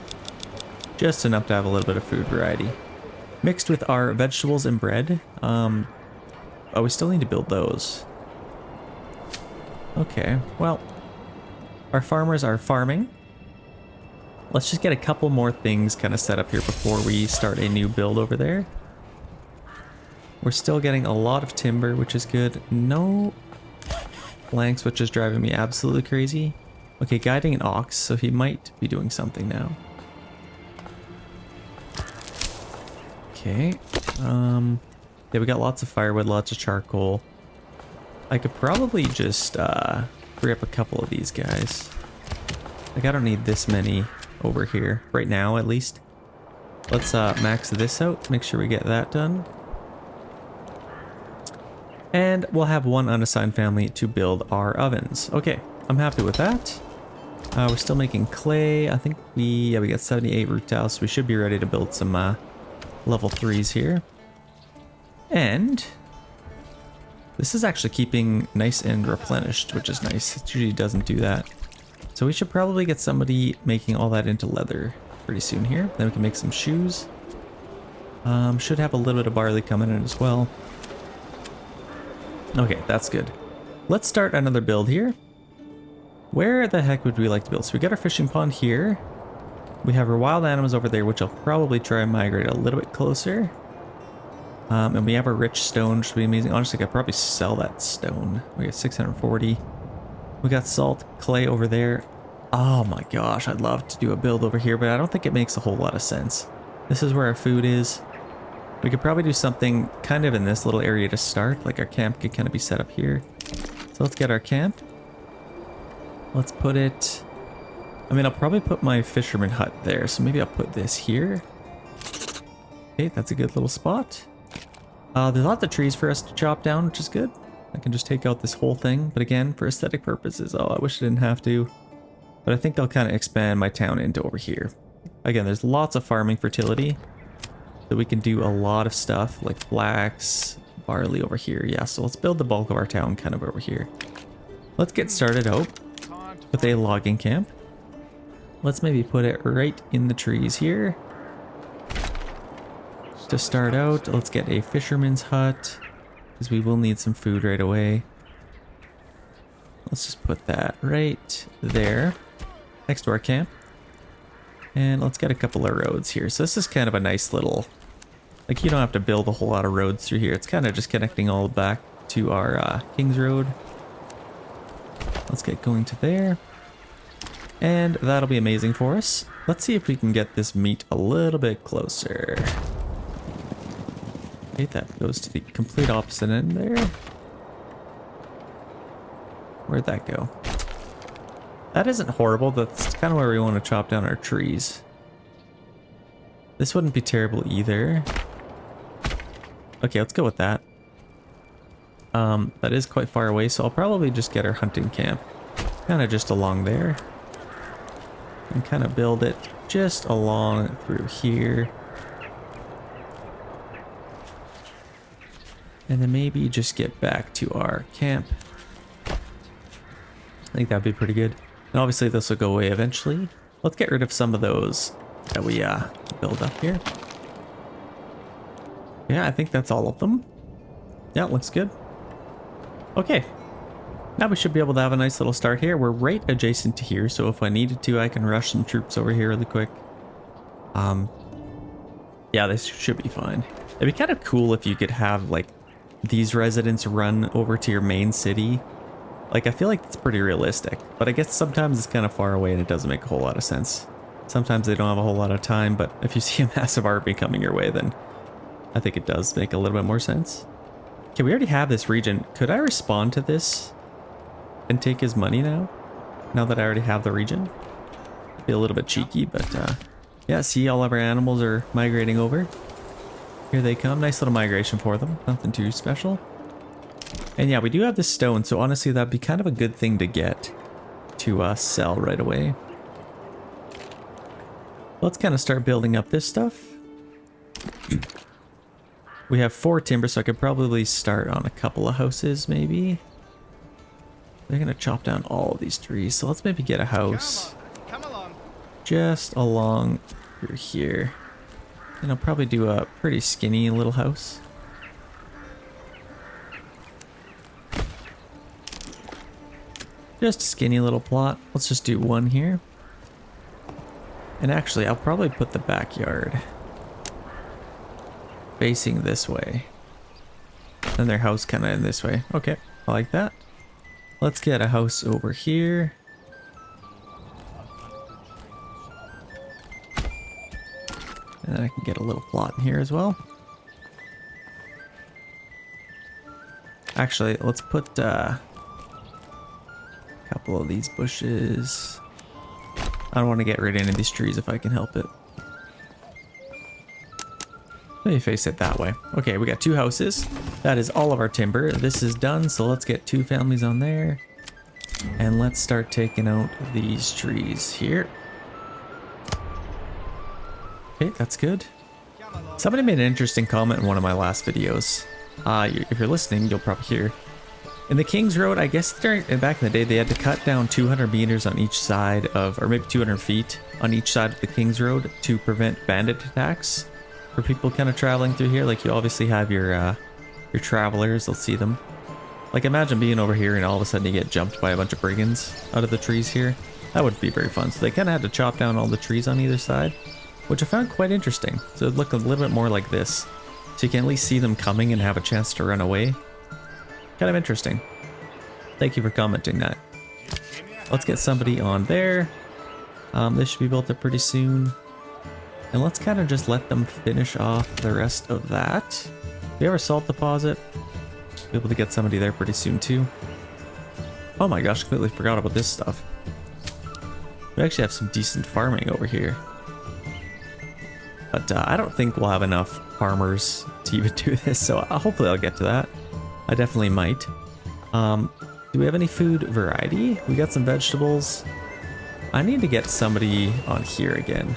Just enough to have a little bit of food variety. Mixed with our vegetables and bread. Oh, we still need to build those. Okay, well, our farmers are farming. Let's just get a couple more things kind of set up here before we start a new build over there. We're still getting a lot of timber, which is good. No planks, which is driving me absolutely crazy. Okay, guiding an ox, so he might be doing something now. Okay. Yeah, we got lots of firewood, lots of charcoal. I could probably just free up a couple of these guys. Like, I don't need this many over here right now, at least. Let's max this out, make sure we get that done. And we'll have one unassigned family to build our ovens. Okay, I'm happy with that. We're still making clay. I think we got 78 root tiles, so we should be ready to build some level 3s here. And this is actually keeping nice and replenished, which is nice. It usually doesn't do that. So we should probably get somebody making all that into leather pretty soon here. Then we can make some shoes. Should have a little bit of barley coming in as well. Okay, that's good. Let's start another build here. Where the heck would we like to build? So we got our fishing pond here. We have our wild animals over there, which I'll probably try and migrate a little bit closer. And we have our rich stone, which would be amazing. Honestly, I could probably sell that stone. We got 640. We got salt, clay over there. Oh my gosh, I'd love to do a build over here, but I don't think it makes a whole lot of sense. This is where our food is. We could probably do something kind of in this little area to start. Like our camp could kind of be set up here. So let's get our camp. Let's put it... I mean, I'll probably put my fisherman hut there. So maybe I'll put this here. Okay, that's a good little spot. There's lots of trees for us to chop down, which is good. I can just take out this whole thing. But again, for aesthetic purposes, oh, I wish I didn't have to. But I think they'll kind of expand my town into over here. Again, there's lots of farming fertility. So we can do a lot of stuff like flax, barley over here. Yeah, so let's build the bulk of our town kind of over here. Let's get started out with a logging camp. Let's maybe put it right in the trees here. To start out, let's get a fisherman's hut, because we will need some food right away. Let's just put that right there, next to our camp. And let's get a couple of roads here. So this is kind of a nice little, like, you don't have to build a whole lot of roads through here. It's kind of just connecting all back to our King's Road. Let's get going to there. And that'll be amazing for us. Let's see if we can get this meat a little bit closer. Okay, that goes to the complete opposite end there. Where'd that go? That isn't horrible. That's kind of where we want to chop down our trees. This wouldn't be terrible either. Okay, let's go with that. That is quite far away, so I'll probably just get our hunting camp kind of just along there. And kind of build it just along through here. And then maybe just get back to our camp. I think that'd be pretty good. And obviously this will go away eventually. Let's get rid of some of those that we build up here. Yeah, I think that's all of them. Yeah, looks good. Okay. Now we should be able to have a nice little start here. We're right adjacent to here, so if I needed to, I can rush some troops over here really quick. Yeah, this should be fine. It'd be kind of cool if you could have, like, these residents run over to your main city. Like, I feel like it's pretty realistic, but I guess sometimes it's kind of far away and it doesn't make a whole lot of sense. Sometimes they don't have a whole lot of time, but if you see a massive army coming your way, then I think it does make a little bit more sense. Okay, we already have this region. Could I respond to this and take his money now? Now that I already have the region? Be a little bit cheeky, but yeah, see, all of our animals are migrating over. Here they come. Nice little migration for them. Nothing too special. And yeah, we do have this stone, so honestly that'd be kind of a good thing to get to sell right away. Let's kind of start building up this stuff. We have 4 timber, so I could probably start on a couple of houses, maybe. They're gonna chop down all of these trees, so let's maybe get a house just along through here. And I'll probably do a pretty skinny little house. Just a skinny little plot. Let's just do one here. And actually, I'll probably put the backyard facing this way. And their house kind of in this way. Okay, I like that. Let's get a house over here. And then I can get a little plot in here as well. Actually, let's put a couple of these bushes. I don't want to get rid of any of these trees if I can help it. Let me face it that way. Okay, we got 2 houses. That is all of our timber. This is done, so let's get 2 families on there. And let's start taking out these trees here. Okay, that's good. Somebody made an interesting comment in one of my last videos. If you're listening, you'll probably hear. In the King's Road, I guess back in the day, they had to cut down 200 meters on each side of, or maybe 200 feet on each side of the King's Road to prevent bandit attacks. For people kind of traveling through here, like you obviously have your travelers, they'll see them. Like imagine being over here and all of a sudden you get jumped by a bunch of brigands out of the trees here. That would be very fun. So they kind of had to chop down all the trees on either side, which I found quite interesting. So it'd look a little bit more like this. So you can at least see them coming and have a chance to run away. Kind of interesting. Thank you for commenting that. Let's get somebody on there. This should be built up pretty soon. And let's kind of just let them finish off the rest of that. We have our salt deposit. Be able to get somebody there pretty soon too. Oh my gosh, completely forgot about this stuff. We actually have some decent farming over here. But I don't think we'll have enough farmers to even do this, so hopefully I'll get to that. I definitely might. Do we have any food variety? We got some vegetables. I need to get somebody on here again.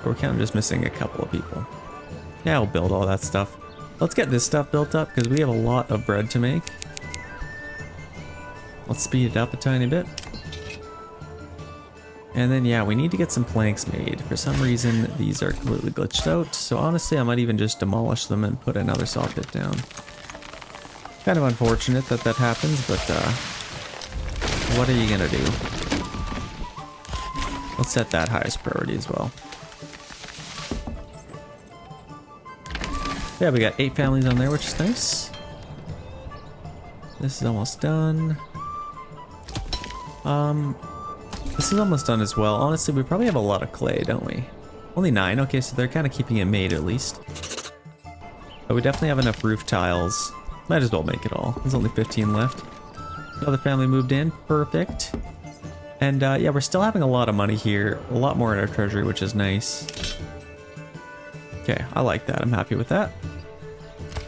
We're kind of just missing a couple of people. Yeah, we'll build all that stuff. Let's get this stuff built up because we have a lot of bread to make. Let's speed it up a tiny bit. And then yeah, we need to get some planks made. For some reason, these are completely glitched out. So honestly, I might even just demolish them and put another saw pit down. Kind of unfortunate that that happens, but what are you gonna do? Let's set that highest priority as well. Yeah, we got 8 families on there, which is nice. This is almost done. This is almost done as well. Honestly, we probably have a lot of clay, don't we? Only 9. Okay, so they're kind of keeping it made at least. But we definitely have enough roof tiles. Might as well make it all. There's only 15 left. Another family moved in. Perfect. And yeah, we're still having a lot of money here. A lot more in our treasury, which is nice. Okay, I like that. I'm happy with that.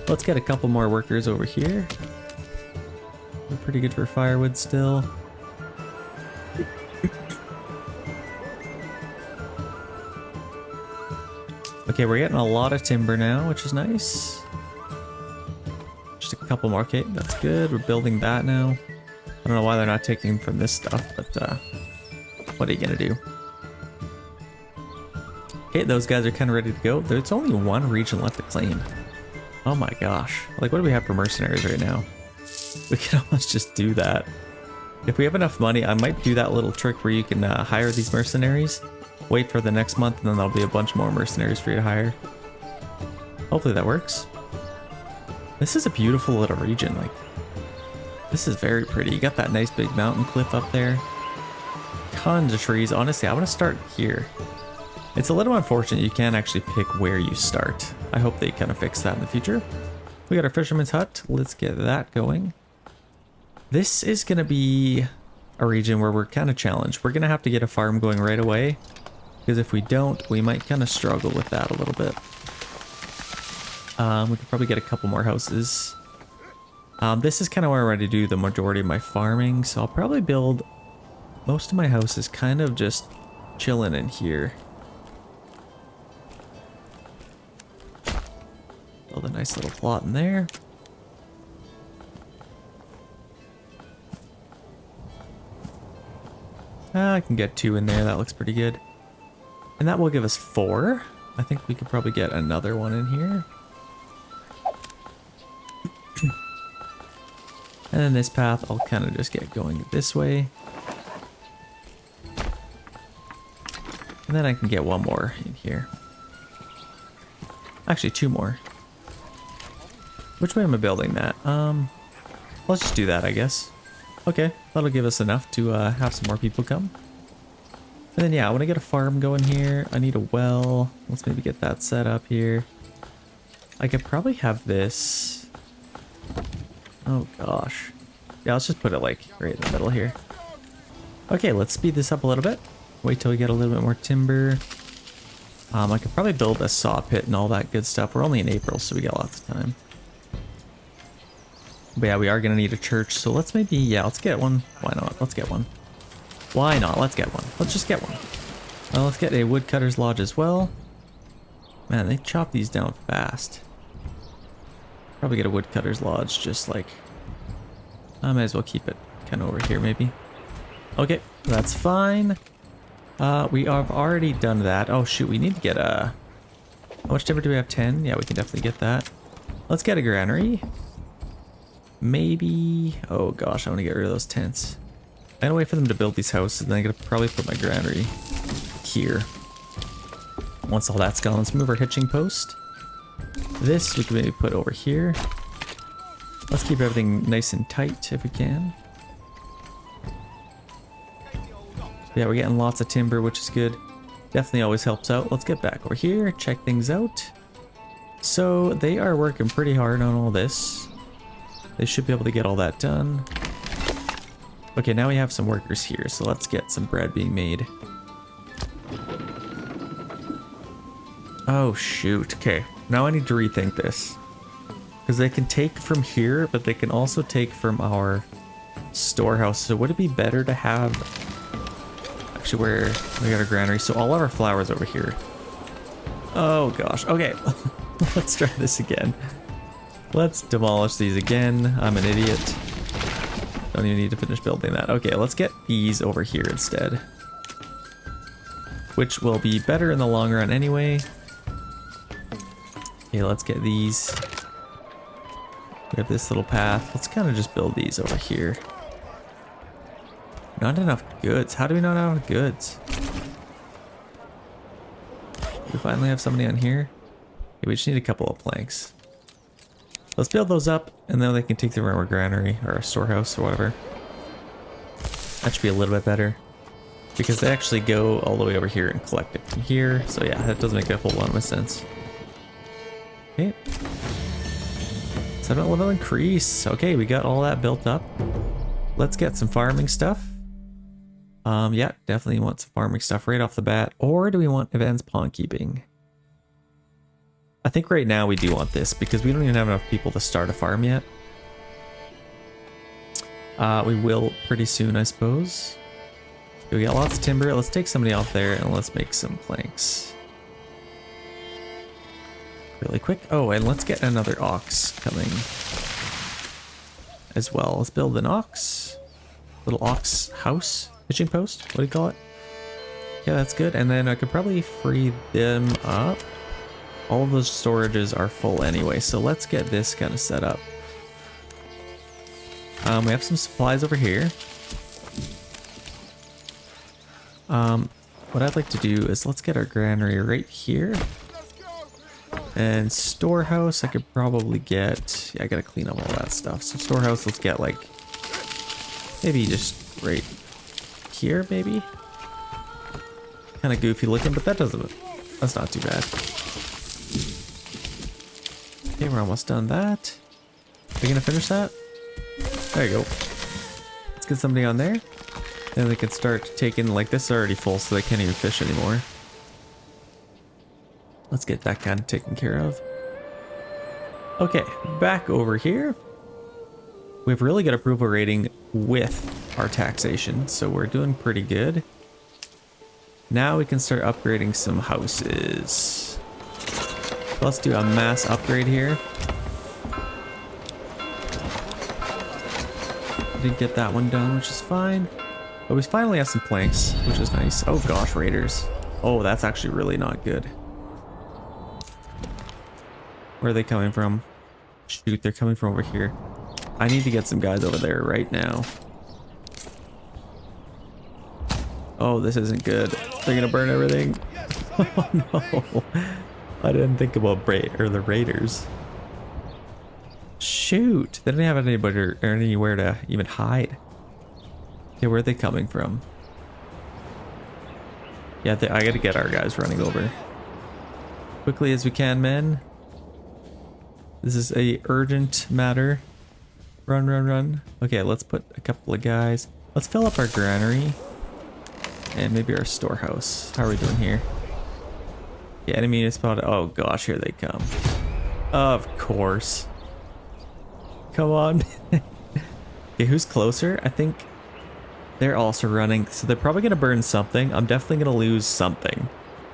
Let's get a couple more workers over here. We're pretty good for firewood still. Okay, we're getting a lot of timber now, which is nice. Just a couple more. Okay, that's good. We're building that now. I don't know why they're not taking from this stuff, but what are you gonna do? Okay, those guys are kind of ready to go. There's only 1 region left to claim. Oh my gosh. Like, what do we have for mercenaries right now? We can almost just do that. If we have enough money, I might do that little trick where you can hire these mercenaries. Wait for the next month, and then there'll be a bunch more mercenaries for you to hire. Hopefully that works. This is a beautiful little region. Like, this is very pretty. You got that nice big mountain cliff up there. Tons of trees. Honestly, I want to start here. It's a little unfortunate you can't actually pick where you start. I hope they kind of fix that in the future. We got our fisherman's hut. Let's get that going. This is going to be a region where we're kind of challenged. We're going to have to get a farm going right away. Because if we don't, we might kind of struggle with that a little bit. We could probably get a couple more houses. This is kind of where I'm ready to do the majority of my farming. So I'll probably build most of my houses kind of just chilling in here. Build a nice little plot in there. I can get 2 in there. That looks pretty good. And that will give us 4. I think we could probably get another one in here. And then this path, I'll kind of just get going this way. And then I can get 1 more in here. Actually, 2 more. Which way am I building that? Let's just do that, I guess. Okay, that'll give us enough to have some more people come. And then yeah, I want to get a farm going here. I need a well. Let's maybe get that set up here. I could probably have this. Oh gosh. Yeah, let's just put it like right in the middle here. Okay, let's speed this up a little bit. Wait till we get a little bit more timber. I could probably build a saw pit and all that good stuff. We're only in April, so we got lots of time. But yeah, we are going to need a church, so let's maybe, yeah, let's get one. Why not? Let's get one. Why not? Let's get one. Let's just get one. Let's get a woodcutter's lodge as well. Man, they chop these down fast. Probably get a woodcutter's lodge, just like... I might as well keep it kind of over here, maybe. Okay, that's fine. We have already done that. Oh shoot, we need to get a... How much timber do we have? 10? Yeah, we can definitely get that. Let's get a granary. Maybe... Oh gosh, I want to get rid of those tents. I gotta wait for them to build these houses, and then I gotta probably put my granary here. Once all that's gone, let's move our hitching post. This we can maybe put over here. Let's keep everything nice and tight if we can. Yeah, we're getting lots of timber, which is good. Definitely always helps out. Let's get back over here, check things out. So they are working pretty hard on all this. They should be able to get all that done. Okay, now we have some workers here, so let's get some bread being made. Oh shoot, okay. Now I need to rethink this. Because they can take from here, but they can also take from our storehouse. So would it be better to have... Actually, where we got our granary, so all of our flowers over here. Oh gosh, okay. Let's try this again. Let's demolish these again. I'm an idiot. Don't even need to finish building that. Okay, let's get these over here instead. Which will be better in the long run anyway. Okay, let's get these. We have this little path. Let's kind of just build these over here. Not enough goods. How do we not have enough goods? We finally have somebody on here. Okay, we just need a couple of planks. Let's build those up, and then they can take them from our granary or our storehouse or whatever. That should be a little bit better. Because they actually go all the way over here and collect it from here. So yeah, that does make a whole lot of sense. Okay. 7 level increase. Okay, we got all that built up. Let's get some farming stuff. Yeah, definitely want some farming stuff right off the bat. Or do we want advanced pawn keeping? I think right now we do want this because we don't even have enough people to start a farm yet. We will pretty soon, I suppose. We got lots of timber. Let's take somebody off there and let's make some planks. Really quick. Oh, and let's get another ox coming as well. Let's build an ox. Little ox house. Hitching post. What do you call it? Yeah, that's good. And then I could probably free them up. All of those storages are full anyway, so let's get this kind of set up. We have some supplies over here. What I'd like to do is let's get our granary right here. And storehouse, I could probably get... Yeah, I gotta clean up all that stuff. So storehouse, let's get like... Maybe just right here, maybe? Kind of goofy looking, but that doesn't... That's not too bad. Okay, we're almost done that. Are we gonna finish that? There you go. Let's get somebody on there. And they can start taking, like, this is already full, so they can't even fish anymore. Let's get that kind of taken care of. Okay, back over here. We have really good approval rating with our taxation, so we're doing pretty good. Now we can start upgrading some houses. Let's do a mass upgrade here. Didn't get that one done, which is fine. But we finally have some planks, which is nice. Oh gosh, raiders. Oh, that's actually really not good. Where are they coming from? Shoot, they're coming from over here. I need to get some guys over there right now. Oh, this isn't good. They're gonna burn everything. Oh no. I didn't think about the raiders. Shoot, they didn't have anybody or anywhere to even hide. Okay, where are they coming from? Yeah, I gotta get our guys running over. Quickly as we can, men. This is a urgent matter. Run, run, run. Okay, let's put a couple of guys. Let's fill up our granary. And maybe our storehouse. How are we doing here? The enemy is spotted. Oh gosh, here they come. Of course. Come on. Okay, who's closer? I think they're also running. So they're probably going to burn something. I'm definitely going to lose something.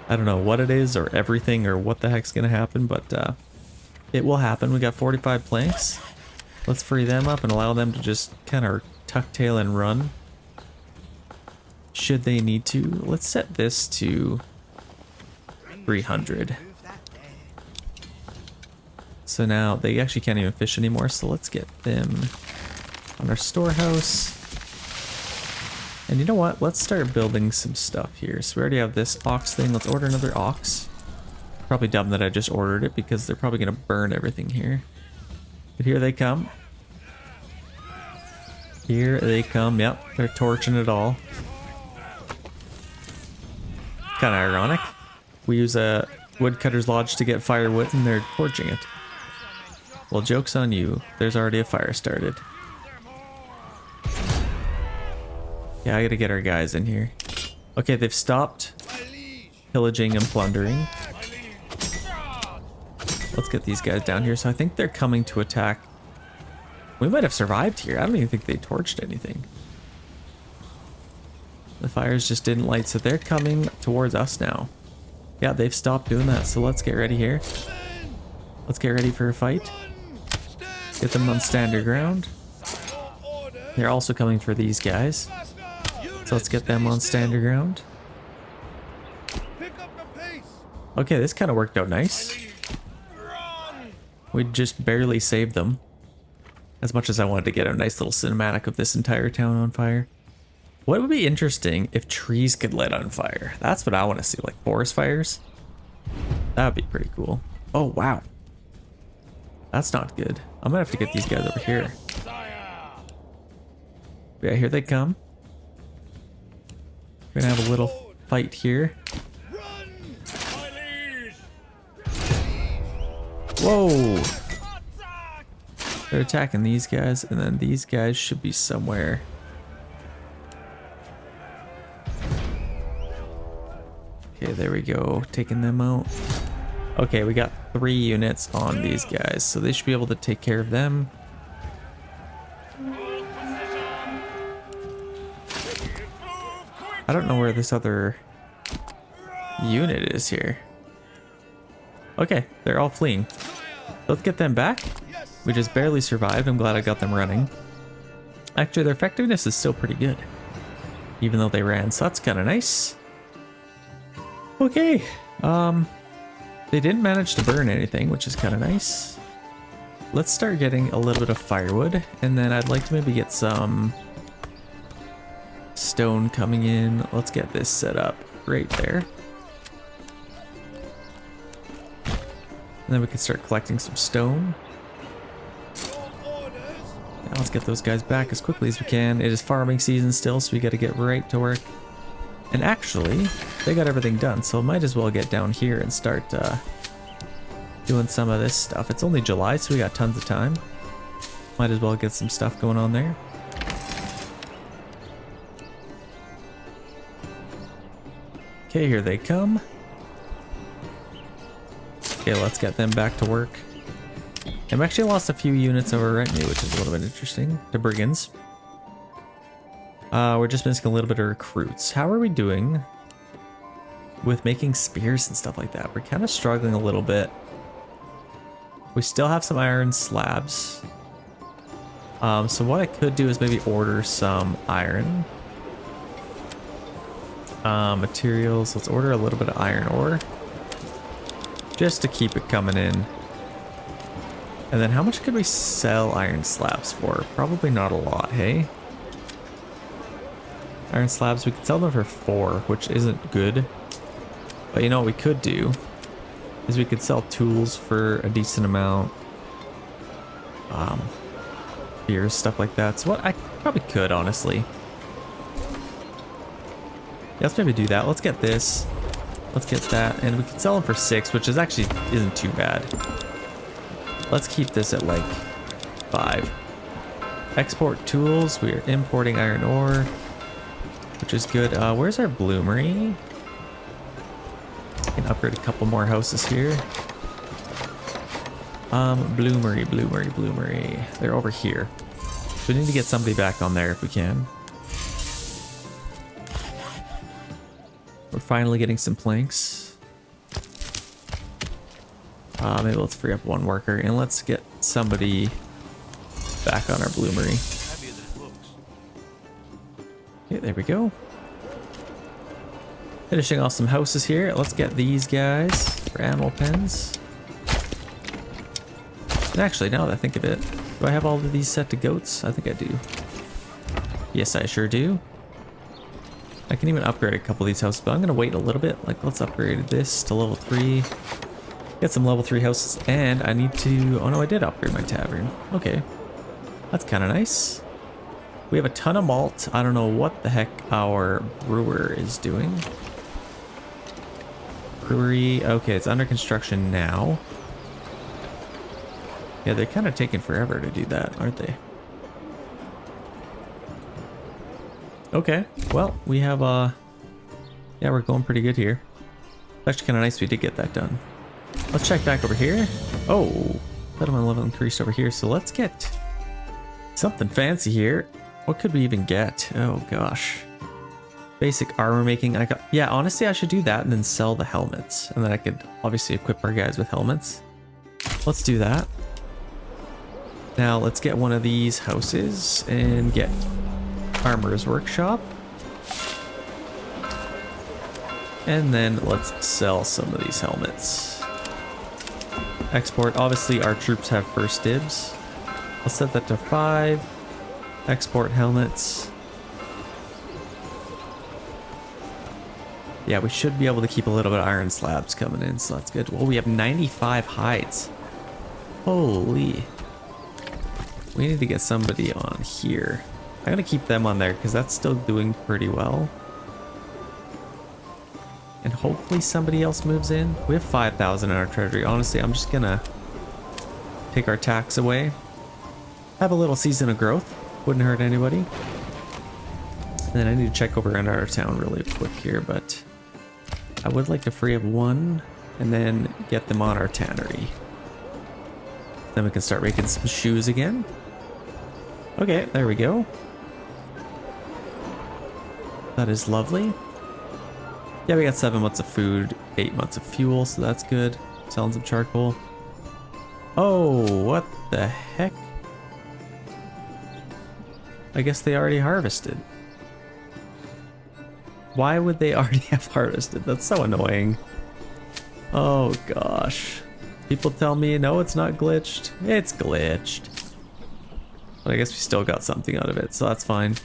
I don't know what it is or everything or what the heck's going to happen, but it will happen. We got 45 planks. Let's free them up and allow them to just kind of tuck tail and run. Should they need to. Let's set this to 300. So now they actually can't even fish anymore, so let's get them on our storehouse. And you know what? Let's start building some stuff here. So we already have this ox thing. Let's order another ox. Probably dumb that I just ordered it because they're probably going to burn everything here. But here they come. Here they come. Yep, they're torching it all. Kind of ironic. We use a woodcutter's lodge to get firewood and they're torching it. Well, joke's on you. There's already a fire started. Yeah, I gotta get our guys in here. Okay, they've stopped pillaging and plundering. Let's get these guys down here. So I think they're coming to attack. We might have survived here. I don't even think they torched anything. The fires just didn't light, so they're coming towards us now. Yeah, they've stopped doing that, so let's get ready here. Let's get ready for a fight. Get them on standard ground. They're also coming for these guys. So let's get them on standard ground. Okay, this kind of worked out nice. We just barely saved them. As much as I wanted to get a nice little cinematic of this entire town on fire. What would be interesting if trees could light on fire? That's what I want to see, like forest fires. That would be pretty cool. Oh, wow. That's not good. I'm gonna have to get these guys over here. Yeah, here they come. We're gonna have a little fight here. Whoa! They're attacking these guys, and then these guys should be somewhere. Okay, there we go. Taking them out. Okay, we got 3 units on these guys, so they should be able to take care of them. I don't know where this other unit is here. Okay, they're all fleeing. Let's get them back. We just barely survived. I'm glad I got them running. Actually, their effectiveness is still pretty good, even though they ran, so that's kind of nice. Okay, they didn't manage to burn anything, which is kind of nice. Let's start getting a little bit of firewood, and then I'd like to maybe get some stone coming in. Let's get this set up right there. And then we can start collecting some stone. Now let's get those guys back as quickly as we can. It is farming season still, so we got to get right to work. And actually, they got everything done, so might as well get down here and start doing some of this stuff. It's only July, so we got tons of time. Might as well get some stuff going on there. Okay, here they come. Okay, let's get them back to work. I've actually lost a few units over at me, which is a little bit interesting. To brigands. We're just missing a little bit of recruits. How are we doing with making spears and stuff like that? We're kind of struggling a little bit. We still have some iron slabs. So what I could do is maybe order some iron. Materials. Let's order a little bit of iron ore. Just to keep it coming in. And then how much could we sell iron slabs for? Probably not a lot, hey? Iron slabs, we could sell them for 4, which isn't good. But you know what we could do is we could sell tools for a decent amount. beers, stuff like that. So what I probably could, honestly. Yeah, let's maybe do that. Let's get this. Let's get that, and we can sell them for 6, which is actually isn't too bad. Let's keep this at like 5. Export tools. We are importing iron ore, which is good. Where's our bloomery? I can upgrade a couple more houses here. Bloomery. They're over here. So we need to get somebody back on there if we can. We're finally getting some planks. Maybe let's free up one worker and let's get somebody back on our bloomery. Okay, there we go. Finishing off some houses here. Let's get these guys for animal pens. And actually, now that I think of it, do I have all of these set to goats? I think I do. Yes, I sure do. I can even upgrade a couple of these houses, but I'm going to wait a little bit. Like, let's upgrade this to level 3. Get some level 3 houses, and I need to... Oh no, I did upgrade my tavern. Okay. That's kind of nice. We have a ton of malt. I don't know what the heck our brewer is doing. Brewery. Okay, it's under construction now. Yeah, they're kind of taking forever to do that, aren't they? Okay, well, we have, yeah, we're going pretty good here. It's actually kind of nice we did get that done. Let's check back over here. Oh, settlement level increased over here, so let's get something fancy here. What could we even get? Oh, gosh. Basic armor making. I got, yeah, honestly, I should do that and then sell the helmets. And then I could obviously equip our guys with helmets. Let's do that. Now, let's get one of these houses and get Armorer's Workshop. And then let's sell some of these helmets. Export. Obviously, our troops have first dibs. I'll set that to 5. Export helmets. Yeah, we should be able to keep a little bit of iron slabs coming in, so that's good. Well, we have 95 hides. Holy. We need to get somebody on here. I'm gonna keep them on there because that's still doing pretty well. And hopefully somebody else moves in. We have 5,000 in our treasury. Honestly, I'm just gonna take our tax away. Have a little season of growth. Wouldn't hurt anybody. And then I need to check over in our town really quick here, but I would like to free up one and then get them on our tannery. Then we can start making some shoes again. Okay, there we go. That is lovely. Yeah, we got 7 months of food, 8 months of fuel, so that's good. Selling some charcoal. Oh, what the heck? I guess they already harvested. Why would they already have harvested? That's so annoying. Oh gosh. People tell me, no, it's not glitched. It's glitched. But I guess we still got something out of it, so that's fine.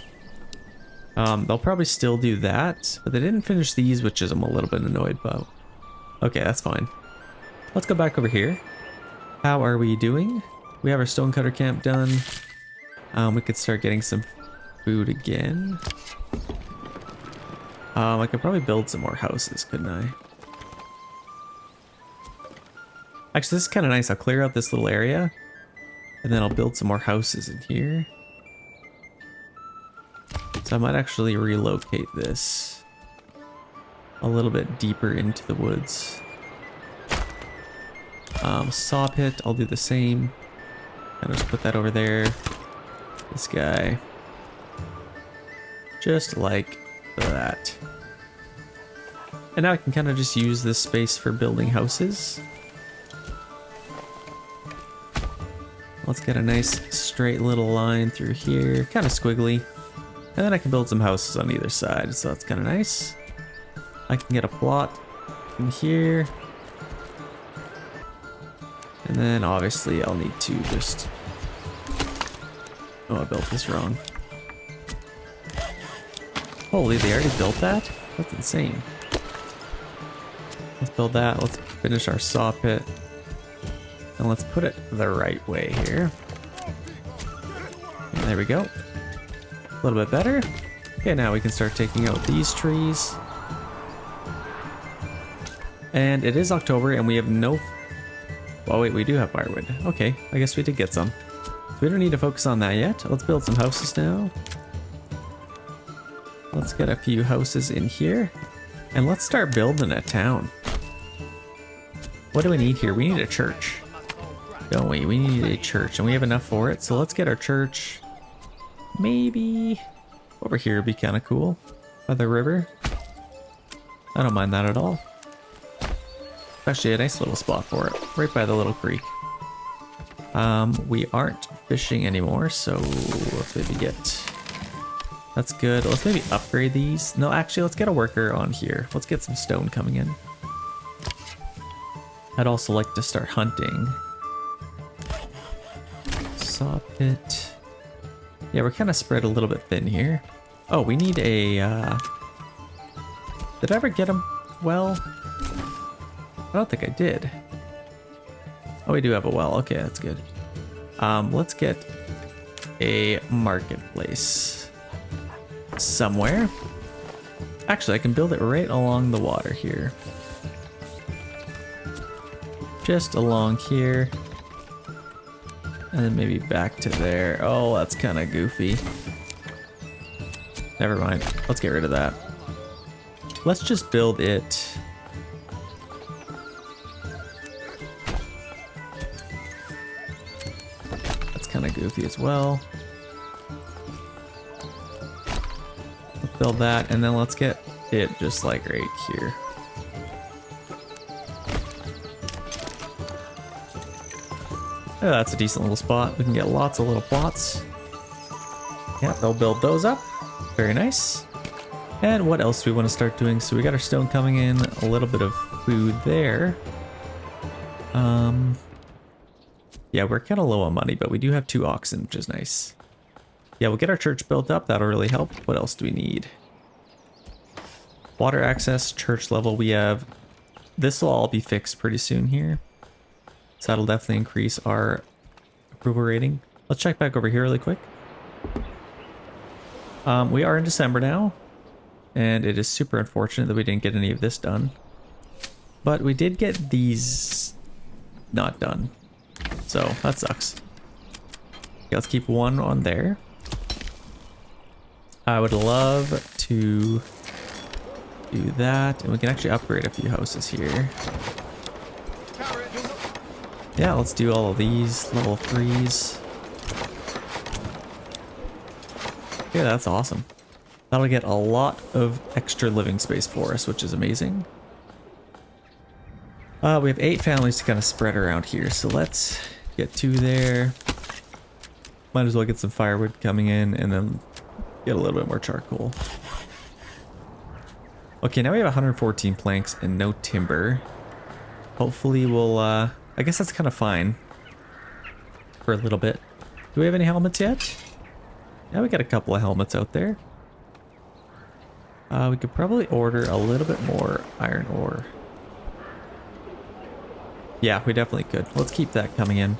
They'll probably still do that, but they didn't finish these, which is I'm a little bit annoyed about. Okay, that's fine. Let's go back over here. How are we doing? We have our stonecutter camp done. We could start getting some food again. I could probably build some more houses, couldn't I? Actually, this is kind of nice. I'll clear out this little area, and then I'll build some more houses in here. So I might actually relocate this a little bit deeper into the woods. Saw pit, I'll do the same. And just put that over there. This guy. Just like that. And now I can kind of just use this space for building houses. Let's get a nice straight little line through here, kind of squiggly. And then I can build some houses on either side, so that's kind of nice. I can get a plot in here. And then obviously I'll need to just... Oh, I built this wrong. Holy, they already built that? That's insane. Let's build that. Let's finish our saw pit. And let's put it the right way here. There we go. A little bit better. Okay, now we can start taking out these trees. And it is October and we have no... Oh wait, we do have firewood. Okay, I guess we did get some. So we don't need to focus on that yet. Let's build some houses now. Let's get a few houses in here. And let's start building a town. What do we need here? We need a church. Don't we? We need a church and we have enough for it. So let's get our church maybe over here would be kind of cool. By the river. I don't mind that at all. Actually a nice little spot for it. Right by the little creek. We aren't fishing anymore, so let's maybe get... That's good. Let's maybe upgrade these. No, actually, let's get a worker on here. Let's get some stone coming in. I'd also like to start hunting. Saw pit. Yeah, we're kind of spread a little bit thin here. Oh, we need a... Did I ever get him? Well, I don't think I did. Oh, we do have a well. Okay, that's good. Let's get a marketplace somewhere. Actually, I can build it right along the water here. Just along here. And then maybe back to there. Oh, that's kind of goofy. Never mind. Let's get rid of that. Let's just build it. That's kind of goofy as well. Let's build that, and then let's get it just like right here. Oh, that's a decent little spot. We can get lots of little plots. Yeah, they'll build those up. Very nice. And what else do we want to start doing? So we got our stone coming in, a little bit of food there. Yeah, we're kind of low on money, but we do have 2 oxen, which is nice. Yeah, we'll get our church built up. That'll really help. What else do we need? Water access, church level. We have... This will all be fixed pretty soon here. So that'll definitely increase our approval rating. Let's check back over here really quick. We are in December now. And it is super unfortunate that we didn't get any of this done. But we did get these not done. So that sucks. Okay, let's keep 1 on there. I would love to do that. And we can actually upgrade a few houses here. Yeah, let's do all of these level 3s. Okay, that's awesome. That'll get a lot of extra living space for us, which is amazing. We have 8 families to kind of spread around here, so let's get 2 there. Might as well get some firewood coming in and then get a little bit more charcoal. Okay, now we have 114 planks and no timber. Hopefully we'll, I guess that's kind of fine for a little bit. Do we have any helmets yet? Yeah, we got a couple of helmets out there. We could probably order a little bit more iron ore. Yeah, we definitely could. Let's keep that coming in.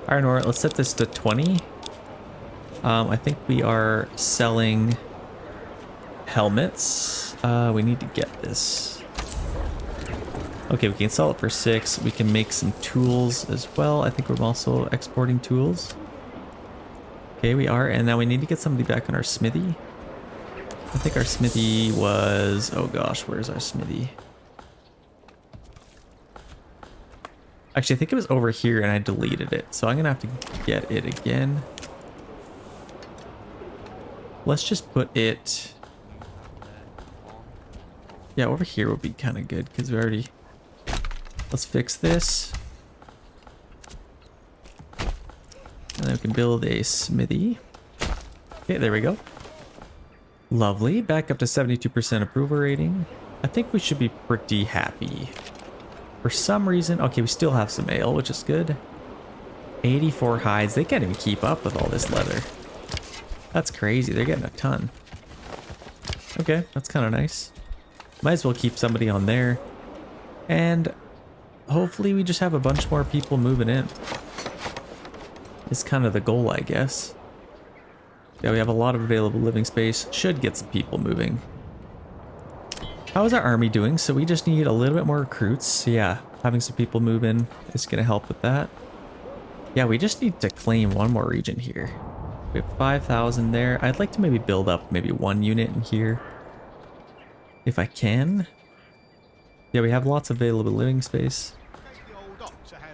Iron ore, let's set this to 20. I think we are selling helmets. We need to get this. Okay, we can sell it for 6. We can make some tools as well. I think we're also exporting tools. Okay, we are. And now we need to get somebody back on our smithy. I think our smithy was... Oh gosh, where's our smithy? Actually, I think it was over here and I deleted it. So I'm going to have to get it again. Let's just put it... Yeah, over here would be kind of good because we already... Let's fix this. And then we can build a smithy. Okay, there we go. Lovely. Back up to 72% approval rating. I think we should be pretty happy. For some reason... Okay, we still have some ale, which is good. 84 hides. They can't even keep up with all this leather. That's crazy. They're getting a ton. Okay, that's kind of nice. Might as well keep somebody on there. And hopefully we just have a bunch more people moving in. is kind of the goal, I guess. Yeah, we have a lot of available living space. Should get some people moving. How is our army doing? So we just need a little bit more recruits. So yeah, having some people move in is going to help with that. Yeah, we just need to claim one more region here. We have 5,000 there. I'd like to maybe build up maybe one unit in here, if I can. Yeah, we have lots of available living space.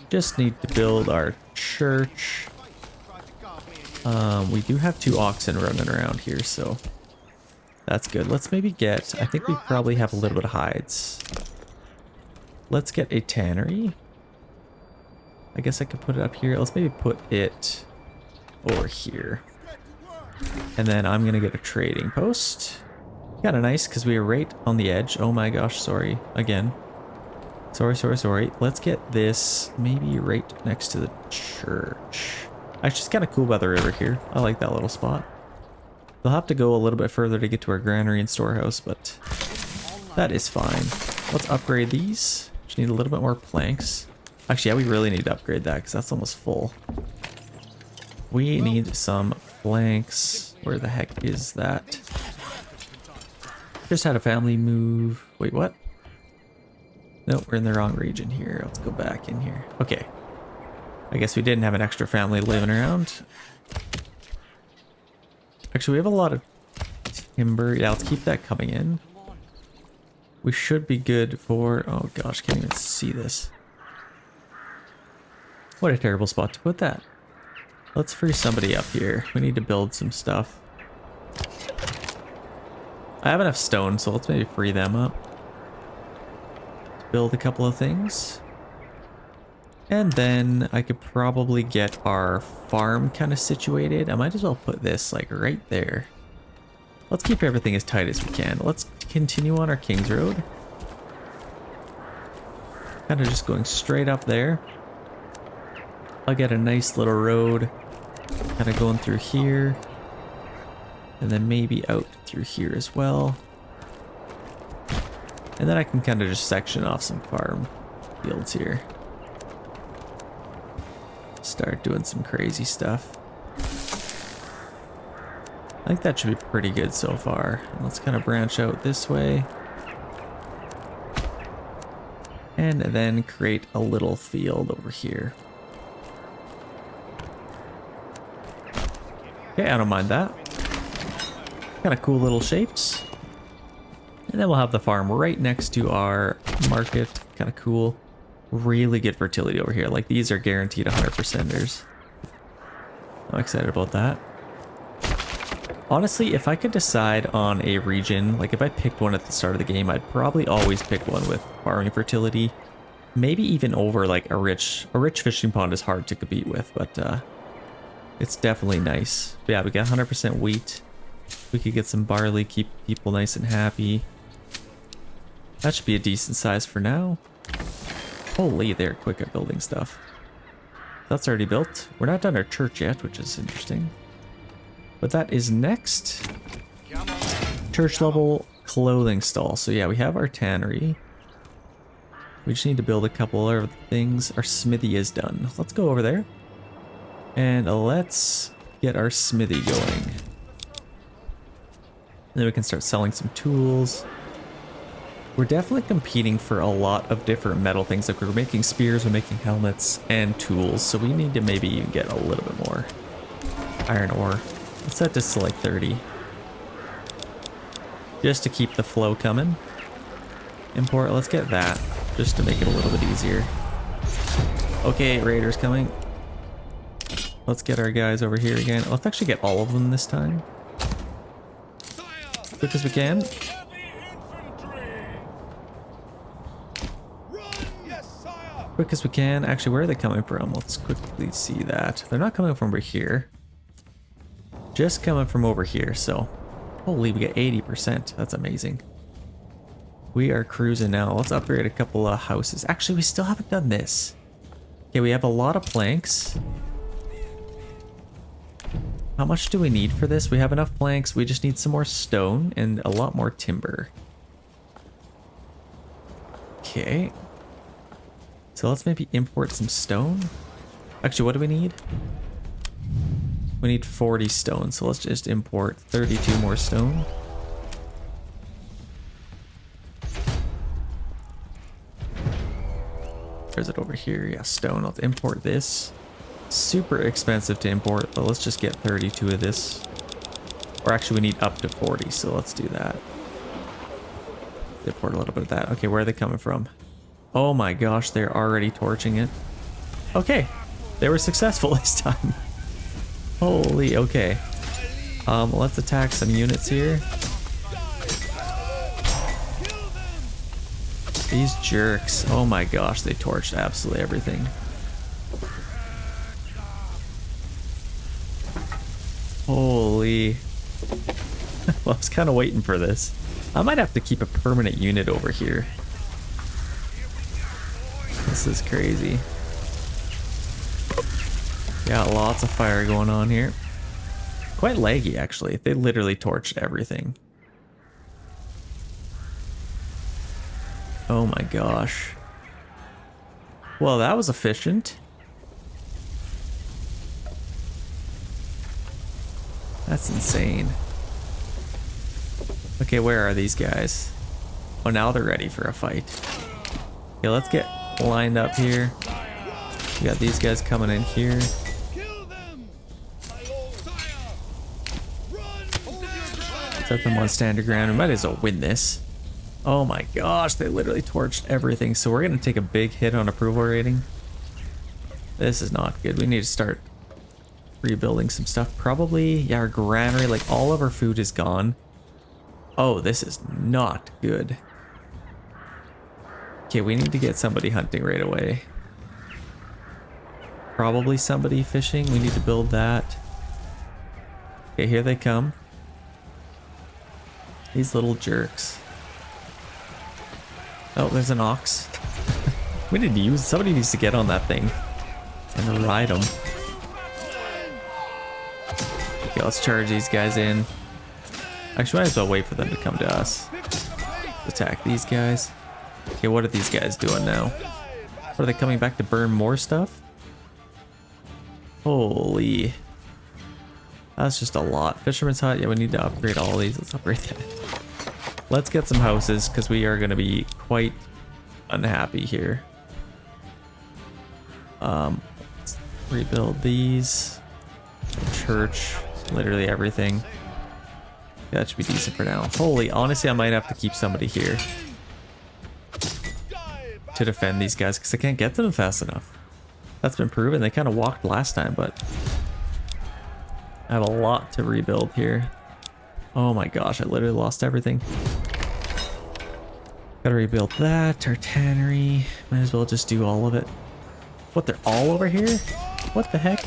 Just need to build our church. We do have 2 oxen running around here, so that's good. Let's maybe get, I think we probably have a little bit of hides. Let's get a tannery. I guess I could put it up here. Let's maybe put it over here. And then I'm gonna get a trading post. Kind of nice because we are right on the edge. Oh my gosh, sorry. Again. Sorry. Let's get this maybe right next to the church. Actually, it's kind of cool by the river here. I like that little spot. They'll have to go a little bit further to get to our granary and storehouse, but that is fine. Let's upgrade these. Just need a little bit more planks. Actually, yeah, we really need to upgrade that because that's almost full. We need some planks. Where the heck is that? Just had a family move. Wait, what? Nope, we're in the wrong region here. Let's go back in here. Okay. I guess we didn't have an extra family living around. Actually, we have a lot of timber. Yeah, let's keep that coming in. We should be good for... Oh gosh, can't even see this. What a terrible spot to put that. Let's free somebody up here. We need to build some stuff. I have enough stone, so let's maybe free them up. Build a couple of things. And then I could probably get our farm kind of situated. I might as well put this like right there. Let's keep everything as tight as we can. Let's continue on our King's Road. Kind of just going straight up there. I'll get a nice little road kind of going through here. And then maybe out through here as well. And then I can kind of just section off some farm fields here. Start doing some crazy stuff. I think that should be pretty good so far. Let's kind of branch out this way. And then create a little field over here. Okay, I don't mind that. Kind of cool little shapes. And then we'll have the farm right next to our market. Kind of cool. Really good fertility over here. Like these are guaranteed 100%ers. I'm excited about that. Honestly, if I could decide on a region, like if I picked one at the start of the game, I'd probably always pick one with farming fertility. Maybe even over like a rich fishing pond is hard to compete with, but it's definitely nice. But yeah, we got 100% wheat. We could get some barley, keep people nice and happy. That should be a decent size for now. Holy, they're quick at building stuff. That's already built. We're not done our church yet, which is interesting. But that is next. Church level clothing stall. So yeah, we have our tannery. We just need to build a couple other things. Our smithy is done. Let's go over there. And let's get our smithy going. And then we can start selling some tools. We're definitely competing for a lot of different metal things. Like we're making spears, we're making helmets, and tools. So we need to maybe get a little bit more iron ore. Let's set this to like 30. Just to keep the flow coming. Import, let's get that. Just to make it a little bit easier. Okay, raiders coming. Let's get our guys over here again. Let's actually get all of them this time. Quick as we can. Quick as we can. Actually, where are they coming from? Let's quickly see that. They're not coming from over here. Just coming from over here, so... Holy, we got 80%. That's amazing. We are cruising now. Let's upgrade a couple of houses. Actually, we still haven't done this. Okay, we have a lot of planks. How much do we need for this? We have enough planks. We just need some more stone and a lot more timber. Okay. So let's maybe import some stone. Actually, what do we need? We need 40 stone, so let's just import 32 more stone. Where's it over here? Yeah, stone. I'll import this. Super expensive to import, but let's just get 32 of this. Or actually, we need up to 40, so let's do that. Import a little bit of that. Okay, where are they coming from? Oh my gosh, they're already torching it. Okay, they were successful this time. Holy, okay. Let's attack some units here. These jerks. Oh my gosh, they torched absolutely everything. Holy. Well, I was kind of waiting for this. I might have to keep a permanent unit over here. This is crazy. Got lots of fire going on here. Quite laggy, actually. They literally torched everything. Oh my gosh. Well, that was efficient. That's insane. Okay, where are these guys? Oh, now they're ready for a fight. Okay, let's get lined up here. We got these guys coming in here. Let them on standard ground. We might as well win this. Oh my gosh, they literally torched everything. So we're gonna take a big hit on approval rating. This is not good. We need to start rebuilding some stuff. Probably, yeah, our granary, like all of our food is gone. Oh, this is not good. Okay, we need to get somebody hunting right away. Probably somebody fishing. We need to build that. Okay, here they come. These little jerks. Oh, there's an ox. We need to use, somebody needs to get on that thing and ride them. Okay, let's charge these guys in. Actually, might as well wait for them to come to us. Attack these guys. Okay, what are these guys doing now? Are they coming back to burn more stuff? Holy. That's just a lot. Fisherman's hut. Yeah, we need to upgrade all these. Let's upgrade that. Let's get some houses because we are going to be quite unhappy here. Let's rebuild these. Church. Literally everything. Yeah, that should be decent for now. Holy, honestly, I might have to keep somebody here to defend these guys because I can't get to them fast enough. That's been proven. They kind of walked last time, but I have a lot to rebuild here. Oh my gosh, I literally lost everything. Gotta rebuild that. Our tannery. Might as well just do all of it. What, they're all over here? What the heck?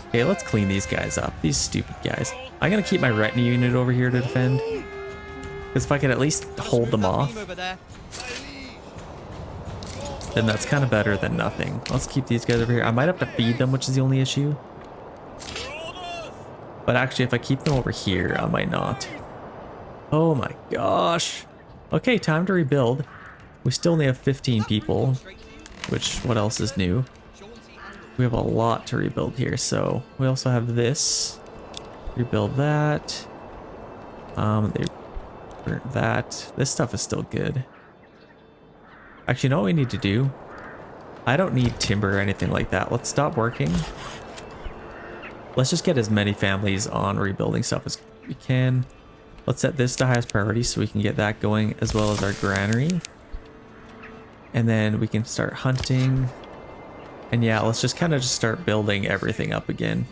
Okay, let's clean these guys up. These stupid guys. I'm gonna keep my retinue unit over here to defend. Because if I could at least hold them off, then that's kind of better than nothing. Let's keep these guys over here. I might have to feed them, which is the only issue. But actually, if I keep them over here, I might not. Oh my gosh. Okay, time to rebuild. We still only have 15 people, which, what else is new? We have a lot to rebuild here. So we also have this. Rebuild that. They burnt that. This stuff is still good. Actually, you know what we need to do? I don't need timber or anything like that. Let's stop working. Let's just get as many families on rebuilding stuff as we can. Let's set this to highest priority so we can get that going, as well as our granary. And then we can start hunting. And yeah, let's just kind of just start building everything up again.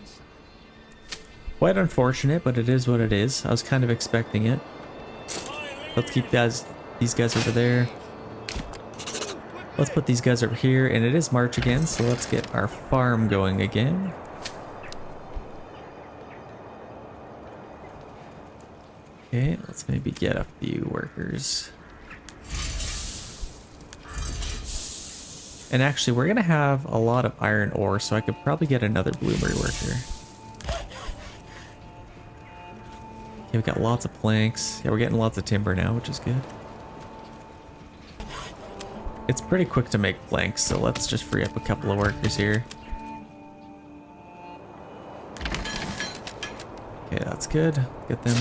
Quite unfortunate, but it is what it is. I was kind of expecting it. Let's keep these guys over there. Let's put these guys over here, and it is March again, so let's get our farm going again. Okay, let's maybe get a few workers. And actually, we're gonna have a lot of iron ore, so I could probably get another bloomery worker. Okay, we got lots of planks. Yeah, we're getting lots of timber now, which is good. It's pretty quick to make planks, so let's just free up a couple of workers here. that's good. Get them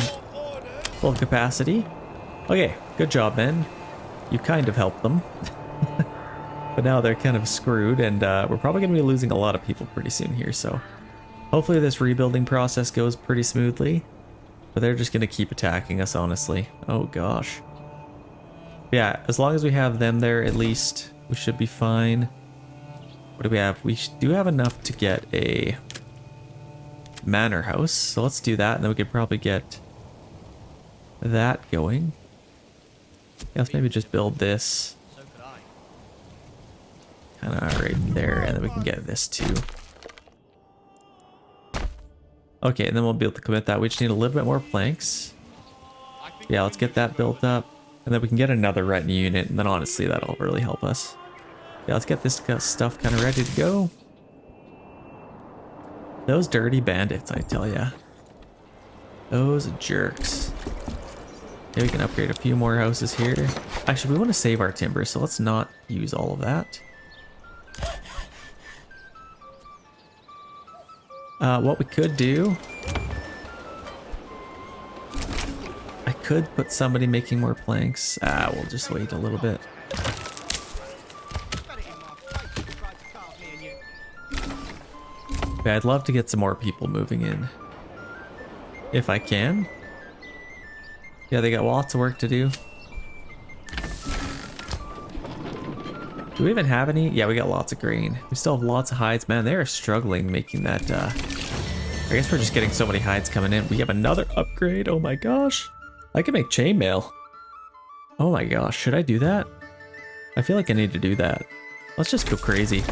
full capacity. Okay, good job, men. You kind of helped them. But now they're kind of screwed, and we're probably going to be losing a lot of people pretty soon here, so hopefully this rebuilding process goes pretty smoothly. But they're just going to keep attacking us, honestly. Oh gosh. Yeah, as long as we have them there, at least we should be fine. What do we have? We do have enough to get a manor house, so let's do that, and then we could probably get that going. Yeah, let's maybe just build this kind of right there, and then we can get this too. Okay, and then we'll be able to commit that. We just need a little bit more planks. Yeah, let's get that built up, and then we can get another retinue unit, and then honestly that'll really help us. Yeah, let's get this stuff kind of ready to go. Those dirty bandits, I tell ya. Those jerks. Okay, we can upgrade a few more houses here. Actually, we want to save our timber, so let's not use all of that. What we could do... I could put somebody making more planks. We'll just wait a little bit. Okay, I'd love to get some more people moving in. If I can. Yeah, they got lots of work to do. Do we even have any? Yeah, we got lots of grain. We still have lots of hides. Man, they are struggling making that, I guess we're just getting so many hides coming in. We have another upgrade. Oh my gosh. I can make chainmail. Oh my gosh, should I do that? I feel like I need to do that. Let's just go crazy.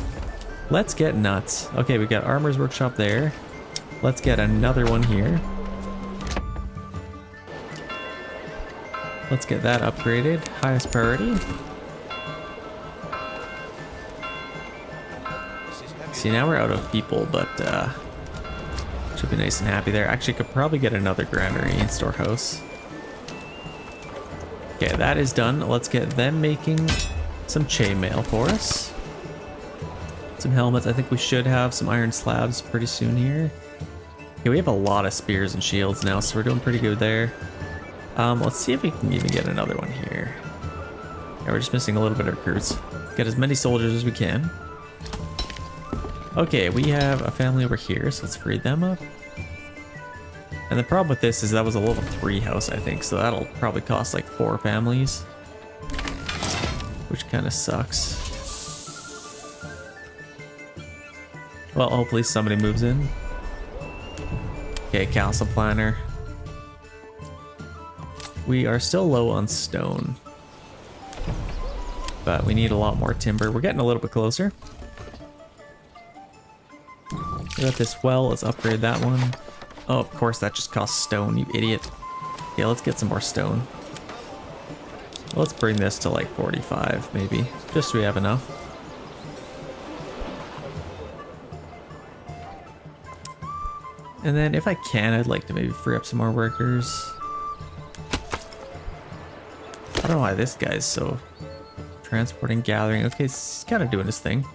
Let's get nuts. Okay, we got Armor's Workshop there. Let's get another one here. Let's get that upgraded. Highest priority. See, now we're out of people, but should be nice and happy there. Actually, could probably get another granary and storehouse. Okay, that is done. Let's get them making some chainmail for us. Some helmets. I think we should have some iron slabs pretty soon here. Okay, we have a lot of spears and shields now, so we're doing pretty good there. Let's see if we can even get another one here. Yeah, we're just missing a little bit of recruits. Get as many soldiers as we can. Okay, we have a family over here, so let's free them up. And the problem with this is that was a level 3 house, I think, so that'll probably cost like 4 families. Which kind of sucks. Well, hopefully somebody moves in. Okay, castle planner. We are still low on stone, but we need a lot more timber. We're getting a little bit closer. We got this well, let's upgrade that one. Oh, of course that just costs stone, you idiot. Yeah, let's get some more stone. Let's bring this to like 45 maybe, just so we have enough. And then if I can, I'd like to maybe free up some more workers. I don't know why this guy's so... Transporting, gathering. Okay, he's kind of doing his thing.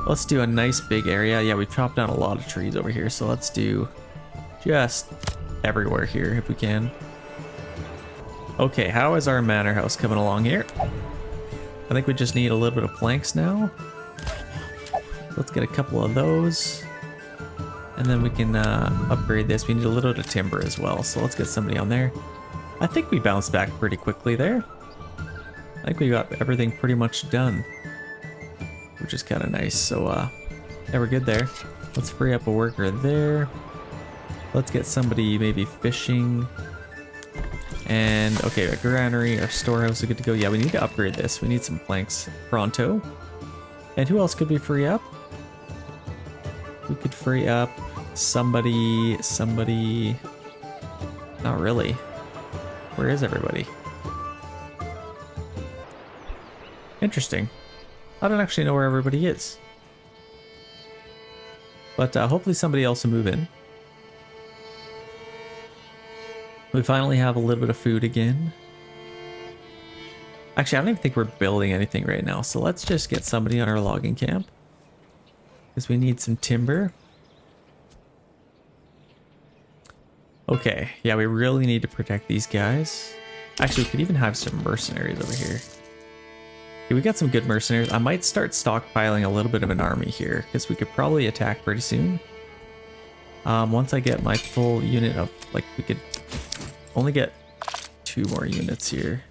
Let's do a nice big area. Yeah, we've chopped down a lot of trees over here, so let's do just everywhere here if we can. Okay, how is our manor house coming along here? I think we just need a little bit of planks now. Let's get a couple of those. And then we can upgrade this. We need a little bit of timber as well, so let's get somebody on there. I think we bounced back pretty quickly there. I think we got everything pretty much done, which is kind of nice. So yeah, we're good there. Let's free up a worker there. Let's get somebody maybe fishing. And okay, our granary, our storehouse is good to go. Yeah, we need to upgrade this. We need some planks pronto. And who else could we free up? We could free up somebody. Not really. Where is everybody? Interesting. I don't actually know where everybody is. But hopefully somebody else will move in. We finally have a little bit of food again. Actually, I don't even think we're building anything right now, so let's just get somebody on our logging camp. Because we need some timber. Okay, yeah, we really need to protect these guys. Actually, we could even have some mercenaries over here. Okay, we got some good mercenaries. I might start stockpiling a little bit of an army here, because we could probably attack pretty soon. Once I get my full unit of, like, we could only get 2 more units here.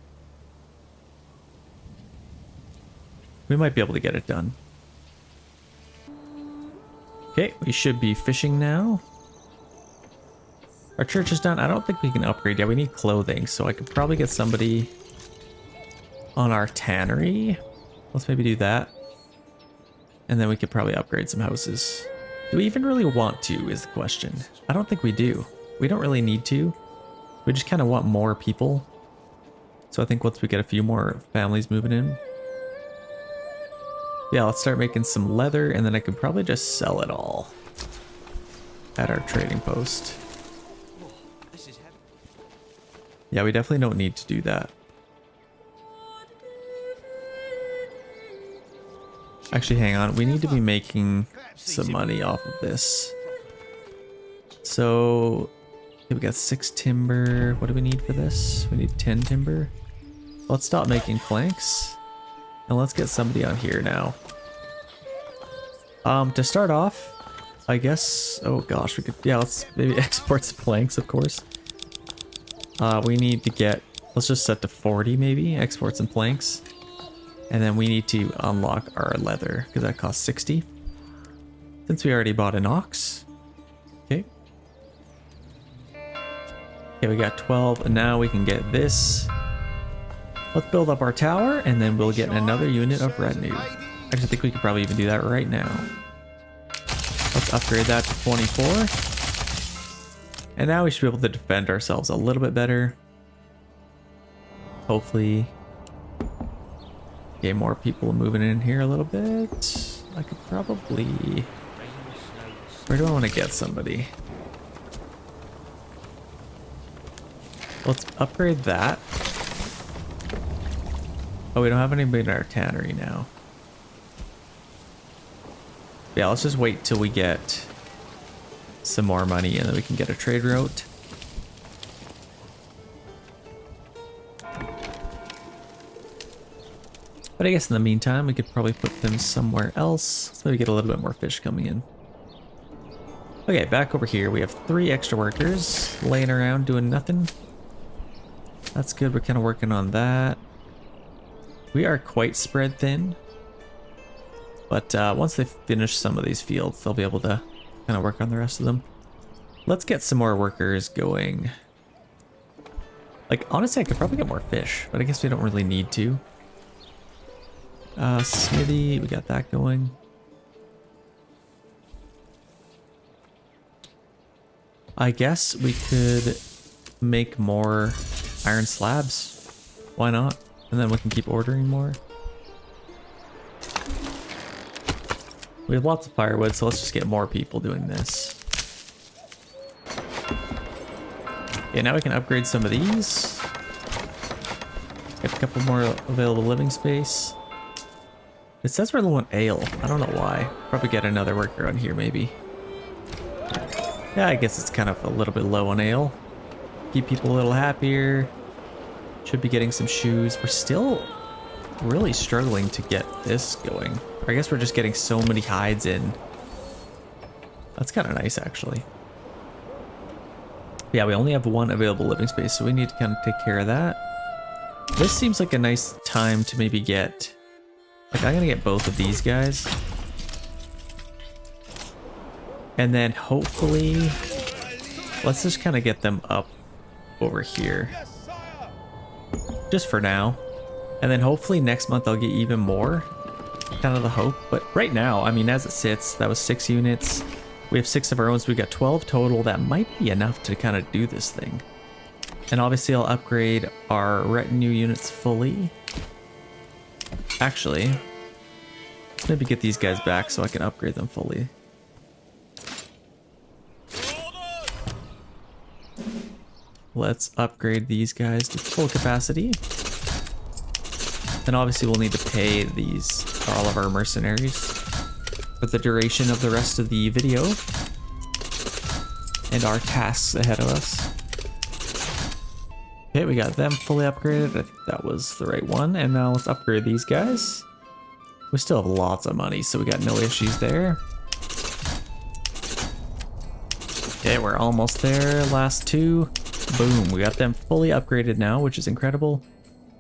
We might be able to get it done. Okay, we should be fishing now. Our church is done. I don't think we can upgrade yet. We need clothing, so I could probably get somebody on our tannery. Let's maybe do that. And then we could probably upgrade some houses. Do we even really want to is the question. I don't think we do. We don't really need to. We just kind of want more people. So I think once we get a few more families moving in. Yeah, let's start making some leather, and then I could probably just sell it all at our trading post. Yeah, we definitely don't need to do that. Actually, hang on. We need to be making some money off of this. So, okay, we got 6 timber. What do we need for this? We need 10 timber. Let's stop making planks. And let's get somebody on here now. To start off, I guess, oh gosh, we could, yeah, let's maybe export some planks, of course. We need to get, let's just set to 40 maybe, export some planks. And then we need to unlock our leather, because that costs 60. Since we already bought an ox. Okay. Okay, we got 12, and now we can get this. Let's build up our tower, and then we'll get another unit of retinue. I actually think we could probably even do that right now. Let's upgrade that to 24. And now we should be able to defend ourselves a little bit better. Hopefully. Get more people moving in here a little bit. I could probably... Where do I want to get somebody? Let's upgrade that. Oh, we don't have anybody in our tannery now. Yeah, let's just wait till we get some more money and then we can get a trade route. But I guess in the meantime, we could probably put them somewhere else. So we get a little bit more fish coming in. Okay, back over here, we have 3 extra workers laying around doing nothing. That's good, we're kind of working on that. We are quite spread thin. But once they finish some of these fields, they'll be able to kind of work on the rest of them. Let's get some more workers going. Like, honestly, I could probably get more fish, but I guess we don't really need to. Smithy, we got that going. I guess we could make more iron slabs. Why not? And then we can keep ordering more. We have lots of firewood, so let's just get more people doing this. Okay, now we can upgrade some of these. Get a couple more available living space. It says we're low on ale. I don't know why. Probably get another worker on here, maybe. Yeah, I guess it's kind of a little bit low on ale. Keep people a little happier. Should be getting some shoes. We're still really struggling to get this going. I guess we're just getting so many hides in. That's kind of nice, actually. Yeah, we only have 1 available living space, so we need to kind of take care of that. This seems like a nice time to maybe get... Like, I'm gonna get both of these guys. And then hopefully... Let's just kind of get them up over here. Just for now. And then hopefully next month I'll get even more. Kind of the hope. But right now, I mean, as it sits, that was 6 units. We have 6 of our own, so we got 12 total. That might be enough to kind of do this thing. And obviously I'll upgrade our retinue units fully. Actually, let's maybe get these guys back so I can upgrade them fully. Let's upgrade these guys to full capacity. Then obviously we'll need to pay these, all of our mercenaries, for the duration of the rest of the video. and our tasks ahead of us. Okay, we got them fully upgraded. I think that was the right one. And now let's upgrade these guys. We still have lots of money, so we got no issues there. Okay, we're almost there. Last two. Boom, we got them fully upgraded now, which is incredible.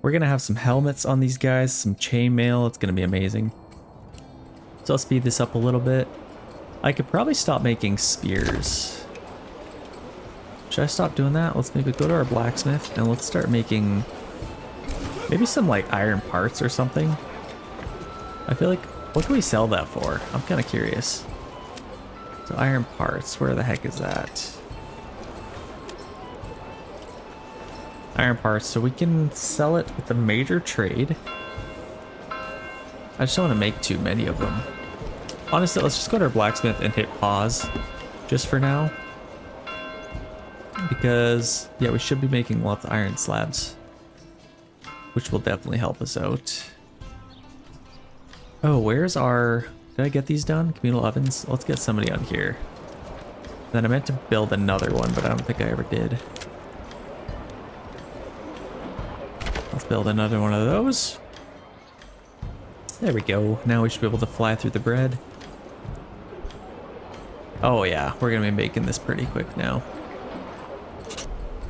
We're gonna have some helmets on these guys, some chainmail. It's gonna be amazing. So I'll speed this up a little bit. I could probably stop making spears. Should I stop doing that? Let's maybe go to our blacksmith and let's start making maybe some like iron parts or something. I feel like, what can we sell that for? I'm kind of curious. So iron parts, where the heck is that? Iron parts, so we can sell it with a major trade. I just don't want to make too many of them. Honestly, let's just go to our blacksmith and hit pause just for now. Because, yeah, we should be making lots of iron slabs, which will definitely help us out. Oh, where's our... Did I get these done? Communal ovens? Let's get somebody on here. Then I meant to build another one, but I don't think I ever did. Let's build another one of those. There we go. Now we should be able to fly through the bread. Oh yeah, we're gonna be making this pretty quick now.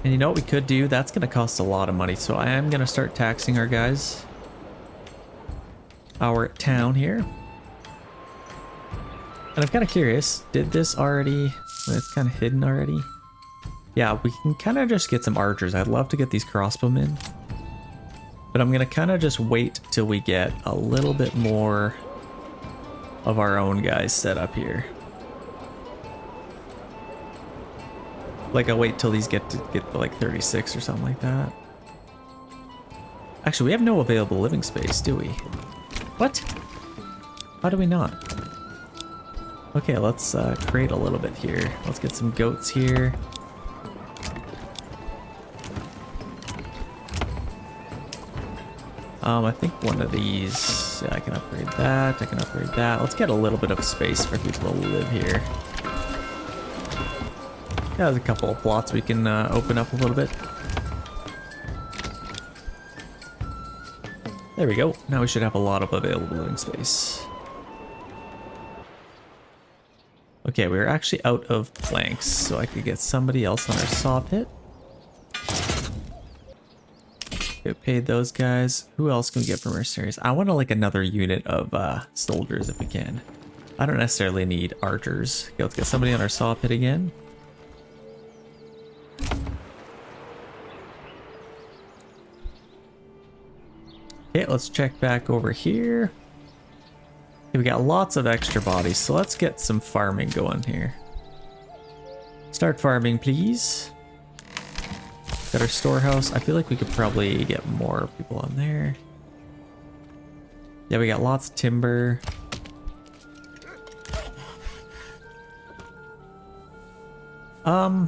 And you know what we could do? That's gonna cost a lot of money, so I am gonna start taxing our guys. Our town here. And I'm kind of curious, did this already... It's kind of hidden already. Yeah, we can kind of just get some archers. I'd love to get these crossbowmen. But I'm going to kind of just wait till we get a little bit more of our own guys set up here. Like, I'll wait till these get to like 36 or something like that. Actually, we have no available living space, do we? What? How do we not? Okay, let's create a little bit here. Let's get some goats here. I think one of these, yeah, I can upgrade that, I can upgrade that. Let's get a little bit of space for people to live here. Yeah, there's a couple of plots we can open up a little bit. There we go. Now we should have a lot of available living space. Okay, we're actually out of planks, so I could get somebody else on our saw pit. Get paid those guys. Who else can we get for mercenaries? I want like another unit of soldiers if we can. I don't necessarily need archers. Okay, let's get somebody on our saw pit again. Okay, let's check back over here. Okay, we got lots of extra bodies, so let's get some farming going here. Start farming, please. Got our storehouse. I feel like we could probably get more people on there. Yeah, we got lots of timber. Yeah,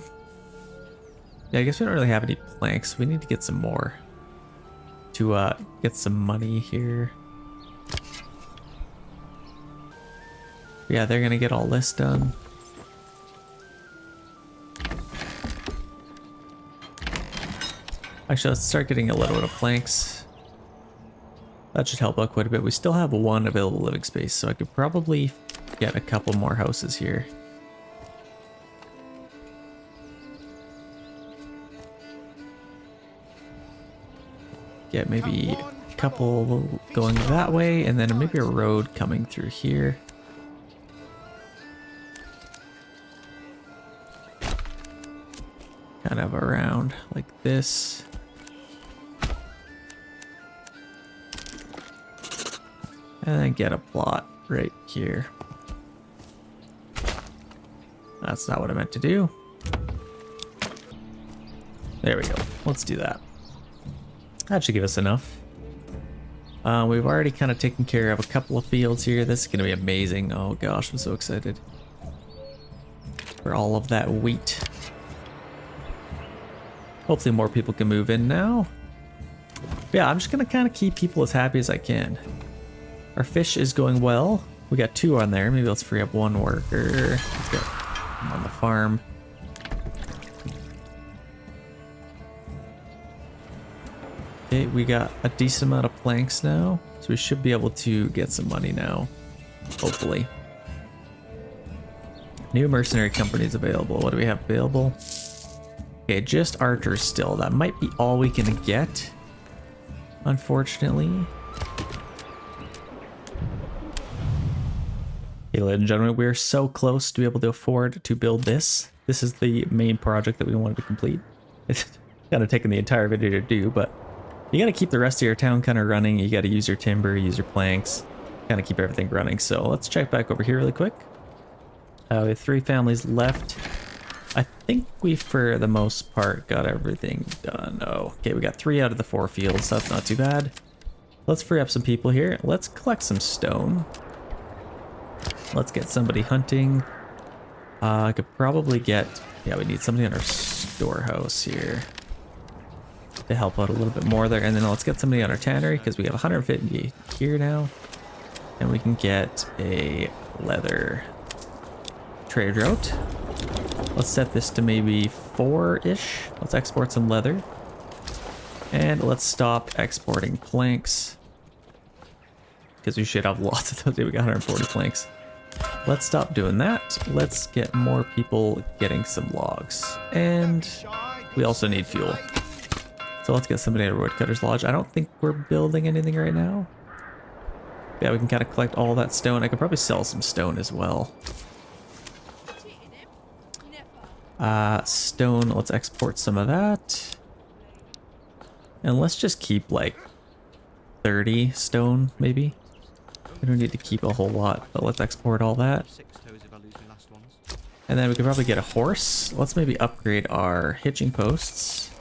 I guess we don't really have any planks. We need to get some more to get some money here. Yeah, they're gonna get all this done. Actually, let's start getting a little bit of planks. That should help out quite a bit. We still have one available living space, so I could probably get a couple more houses here. Get maybe a couple going that way, and then maybe a road coming through here. Kind of around like this. And then get a plot right here. That's not what I meant to do. There we go. Let's do that. That should give us enough. We've already kind of taken care of a couple of fields here. This is going to be amazing. Oh gosh, I'm so excited for all of that wheat. Hopefully more people can move in now. But yeah, I'm just going to kind of keep people as happy as I can. Our fish is going well. We got 2 on there. Maybe let's free up 1 worker. Let's get him on the farm. Okay, we got a decent amount of planks now, so we should be able to get some money now, hopefully. New mercenary companies available. What do we have available? Okay, just archers still. That might be all we can get, unfortunately. Okay, ladies and gentlemen, we're so close to be able to afford to build this. This is the main project that we wanted to complete. It's kind of taken the entire video to do, but you got to keep the rest of your town kind of running. You got to use your timber, use your planks, kind of keep everything running. So let's check back over here really quick. We have 3 families left. I think we, for the most part, got everything done. Oh, okay, we got 3 out of the 4 fields. That's not too bad. Let's free up some people here. Let's collect some stone. Let's get somebody hunting. I could probably get... Yeah, we need somebody in our storehouse here to help out a little bit more there. And then let's get somebody on our tannery because we have 150 here now. And we can get a leather trade route. Let's set this to maybe 4-ish. Let's export some leather. And let's stop exporting planks, because we should have lots of those. We got 140 planks. Let's stop doing that. Let's get more people getting some logs. And we also need fuel. So let's get somebody at a woodcutter's lodge. I don't think we're building anything right now. Yeah, we can kind of collect all that stone. I could probably sell some stone as well. Stone, let's export some of that. And let's just keep like 30 stone, maybe. We don't need to keep a whole lot, but let's export all that. And then we could probably get a horse. Let's maybe upgrade our hitching posts.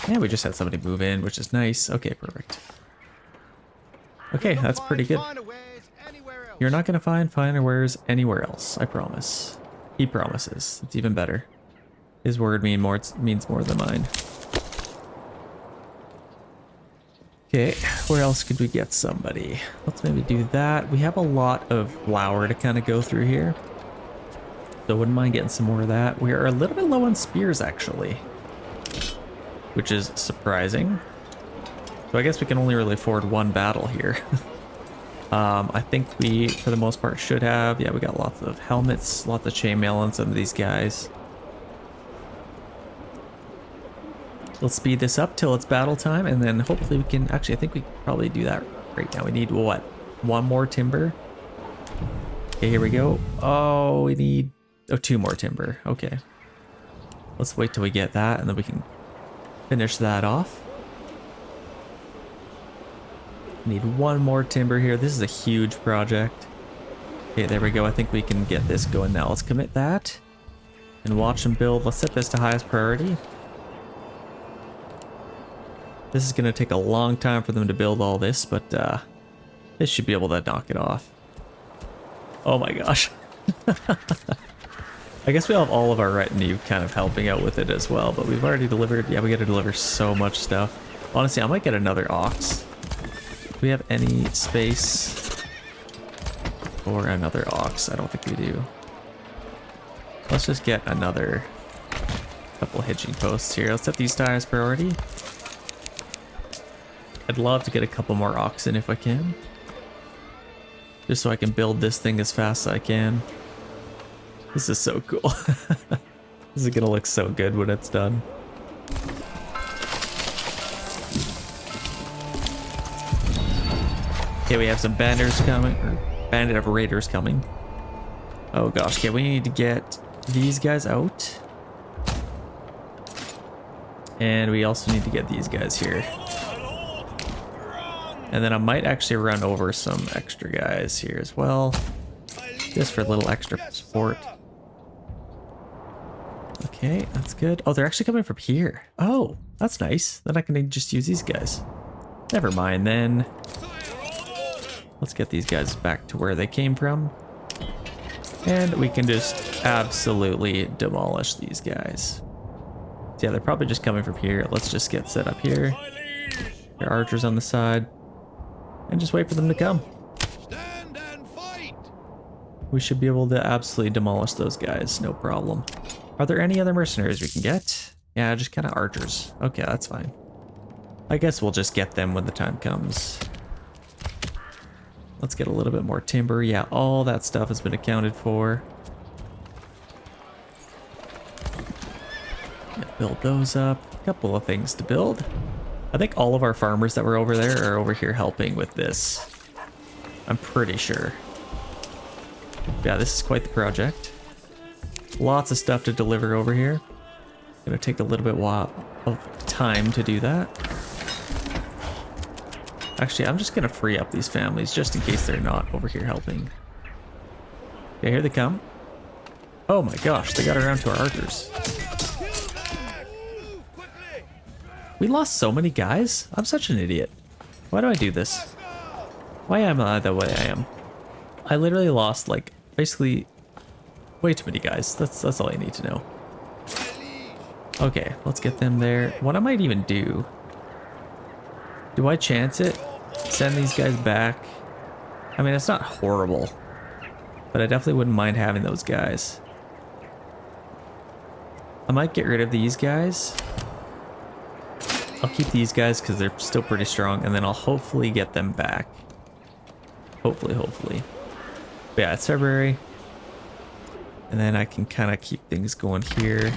Yeah, we just had somebody move in, which is nice. Okay, perfect. Okay, that's pretty good. You're not gonna find finer wares anywhere else, I promise. He promises. It's even better. His word means more than mine. Okay, where else could we get somebody? Let's maybe do that. We have a lot of flour to kind of go through here, so wouldn't mind getting some more of that. We are a little bit low on spears, actually, which is surprising. So I guess we can only really afford 1 battle here. I think we, for the most part, should have. Yeah, we got lots of helmets, lots of chainmail on some of these guys. Let's speed this up till it's battle time, and then hopefully we can... Actually, I think we can probably do that right now. We need, what, 1 more timber? Okay, here we go. Oh, we need... Oh, 2 more timber. Okay. Let's wait till we get that, and then we can finish that off. Need 1 more timber here. This is a huge project. Okay, there we go. I think we can get this going now. Let's commit that and watch them build. Let's set this to highest priority. This is going to take a long time for them to build all this, but this should be able to knock it off. Oh my gosh. I guess we have all of our retinue kind of helping out with it as well, but we've already delivered. Yeah, we got to deliver so much stuff. Honestly, I might get another ox. Do we have any space for another ox? I don't think we do. Let's just get another couple hitching posts here. Let's set these to highest priority. I'd love to get a couple more oxen if I can, just so I can build this thing as fast as I can. This is so cool. This is gonna look so good when it's done. Okay, we have some bandits coming, or bandit of raiders coming. Oh gosh, okay, we need to get these guys out. And we also need to get these guys here. And then I might actually run over some extra guys here as well, just for a little extra support. Okay, that's good. Oh, they're actually coming from here. Oh, that's nice. Then I can just use these guys. Never mind then. Let's get these guys back to where they came from. And we can just absolutely demolish these guys. So yeah, they're probably just coming from here. Let's just get set up here. There are archers on the side. And just wait for them to come. Stand and fight. We should be able to absolutely demolish those guys, no problem. Are there any other mercenaries we can get? Yeah, just kind of archers. Okay, that's fine. I guess we'll just get them when the time comes. Let's get a little bit more timber. Yeah, all that stuff has been accounted for. Yeah, build those up. A couple of things to build. I think all of our farmers that were over there are over here helping with this. I'm pretty sure. Yeah, this is quite the project. Lots of stuff to deliver over here. Gonna take a little bit of time to do that. Actually, I'm just gonna free up these families just in case they're not over here helping. Okay, here they come. Oh my gosh, they got around to our archers. We lost so many guys? I'm such an idiot. Why do I do this? Why am I the way I am? I literally lost, like, basically way too many guys. That's all I need to know. Okay, let's get them there. What I might even do... Do I chance it? Send these guys back? I mean, it's not horrible. But I definitely wouldn't mind having those guys. I might get rid of these guys. I'll keep these guys because they're still pretty strong. And then I'll hopefully get them back. Hopefully. But yeah, it's February. And then I can kind of keep things going here.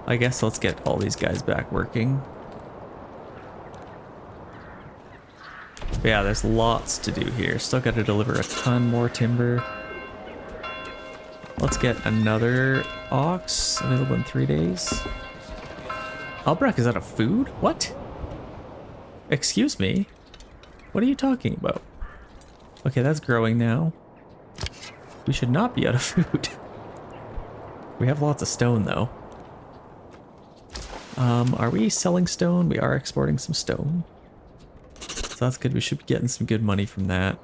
I guess let's get all these guys back working. But yeah, there's lots to do here. Still got to deliver a ton more timber. Let's get another ox available in 3 days. Altbruch is out of food? What? Excuse me? What are you talking about? Okay, that's growing now. We should not be out of food. We have lots of stone though. Are we selling stone? We are exporting some stone. So that's good. We should be getting some good money from that.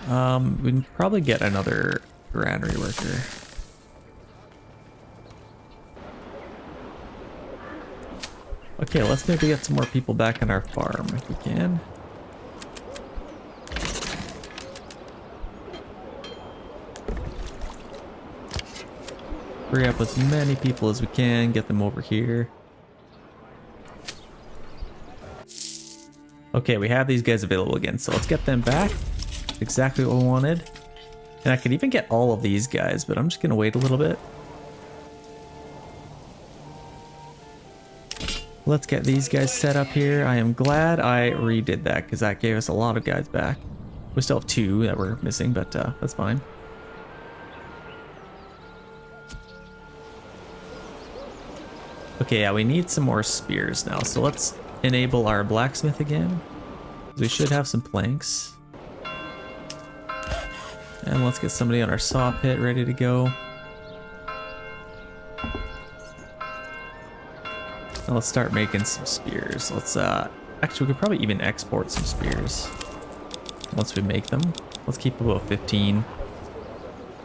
We can probably get another granary worker. Okay, let's maybe get some more people back on our farm if we can. Hurry up as many people as we can, get them over here. Okay, we have these guys available again, so let's get them back. Exactly what we wanted. And I could even get all of these guys, but I'm just gonna wait a little bit. Let's get these guys set up here. I am glad I redid that because that gave us a lot of guys back. We still have 2 that we're missing, but that's fine. Okay, yeah, we need some more spears now. So let's enable our blacksmith again. We should have some planks. And let's get somebody on our saw pit ready to go. And let's start making some spears. Let's actually we could probably even export some spears once we make them. Let's keep about 15.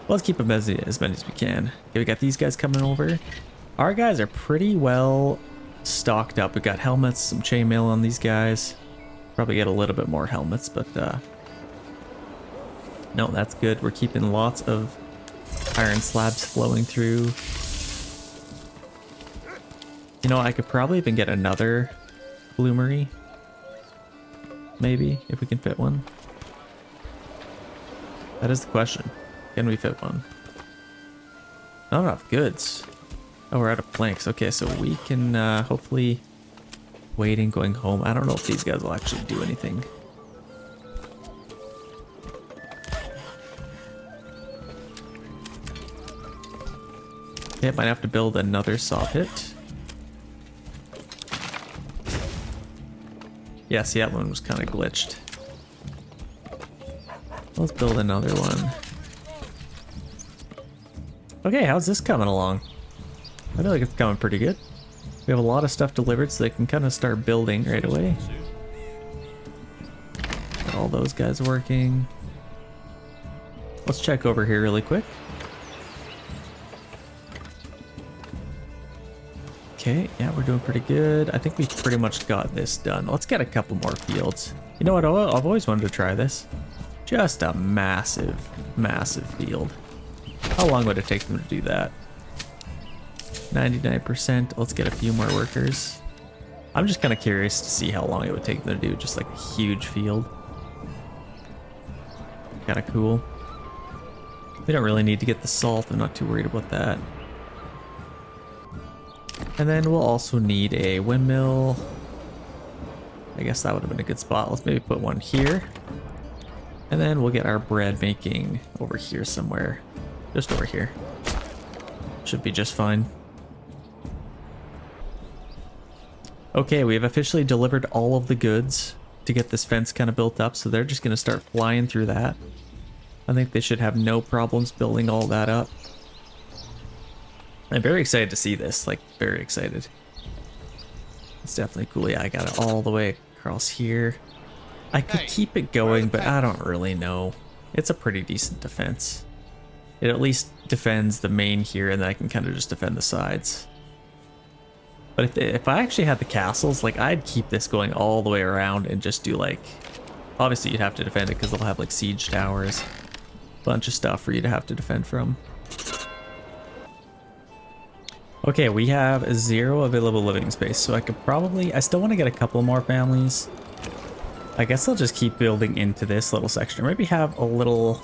Let's keep them as many as we can. Okay, we got these guys coming over. Our guys are pretty well stocked up. We got helmets, some chainmail on these guys. Probably get a little bit more helmets, but no, that's good. We're keeping lots of iron slabs flowing through. You know, I could probably even get another bloomery. Maybe, if we can fit one. That is the question. Can we fit one? Not enough goods. Oh, we're out of planks. Okay, so we can hopefully waiting, going home. I don't know if these guys will actually do anything. Okay, might have to build another saw pit. Yeah, see, that one was kind of glitched. Let's build another one. Okay, how's this coming along? I feel like it's coming pretty good. We have a lot of stuff delivered, so they can kind of start building right away. Got all those guys working. Let's check over here really quick. Okay, yeah, we're doing pretty good. I think we pretty much got this done. Let's get a couple more fields. You know what? I've always wanted to try this. Just a massive, massive field. How long would it take them to do that? 99%. Let's get a few more workers. I'm just kind of curious to see how long it would take them to do just like a huge field. Kind of cool. We don't really need to get the salt. I'm not too worried about that. And then we'll also need a windmill. I guess that would have been a good spot. Let's maybe put one here. And then we'll get our bread making over here somewhere. Just over here. Should be just fine. Okay, we have officially delivered all of the goods to get this fence kind of built up, so they're just going to start flying through that. I think they should have no problems building all that up. I'm very excited to see this, like very excited. It's definitely cool. Yeah, I got it all the way across here. I could keep it going, but I don't really know. It's a pretty decent defense. It at least defends the main here, and then I can kind of just defend the sides. But if I actually had the castles, like I'd keep this going all the way around and just do like, obviously you'd have to defend it because they'll have like siege towers, bunch of stuff for you to have to defend from. Okay, we have 0 available living space, so I could probably, I still want to get a couple more families. I guess I'll just keep building into this little section, or maybe have a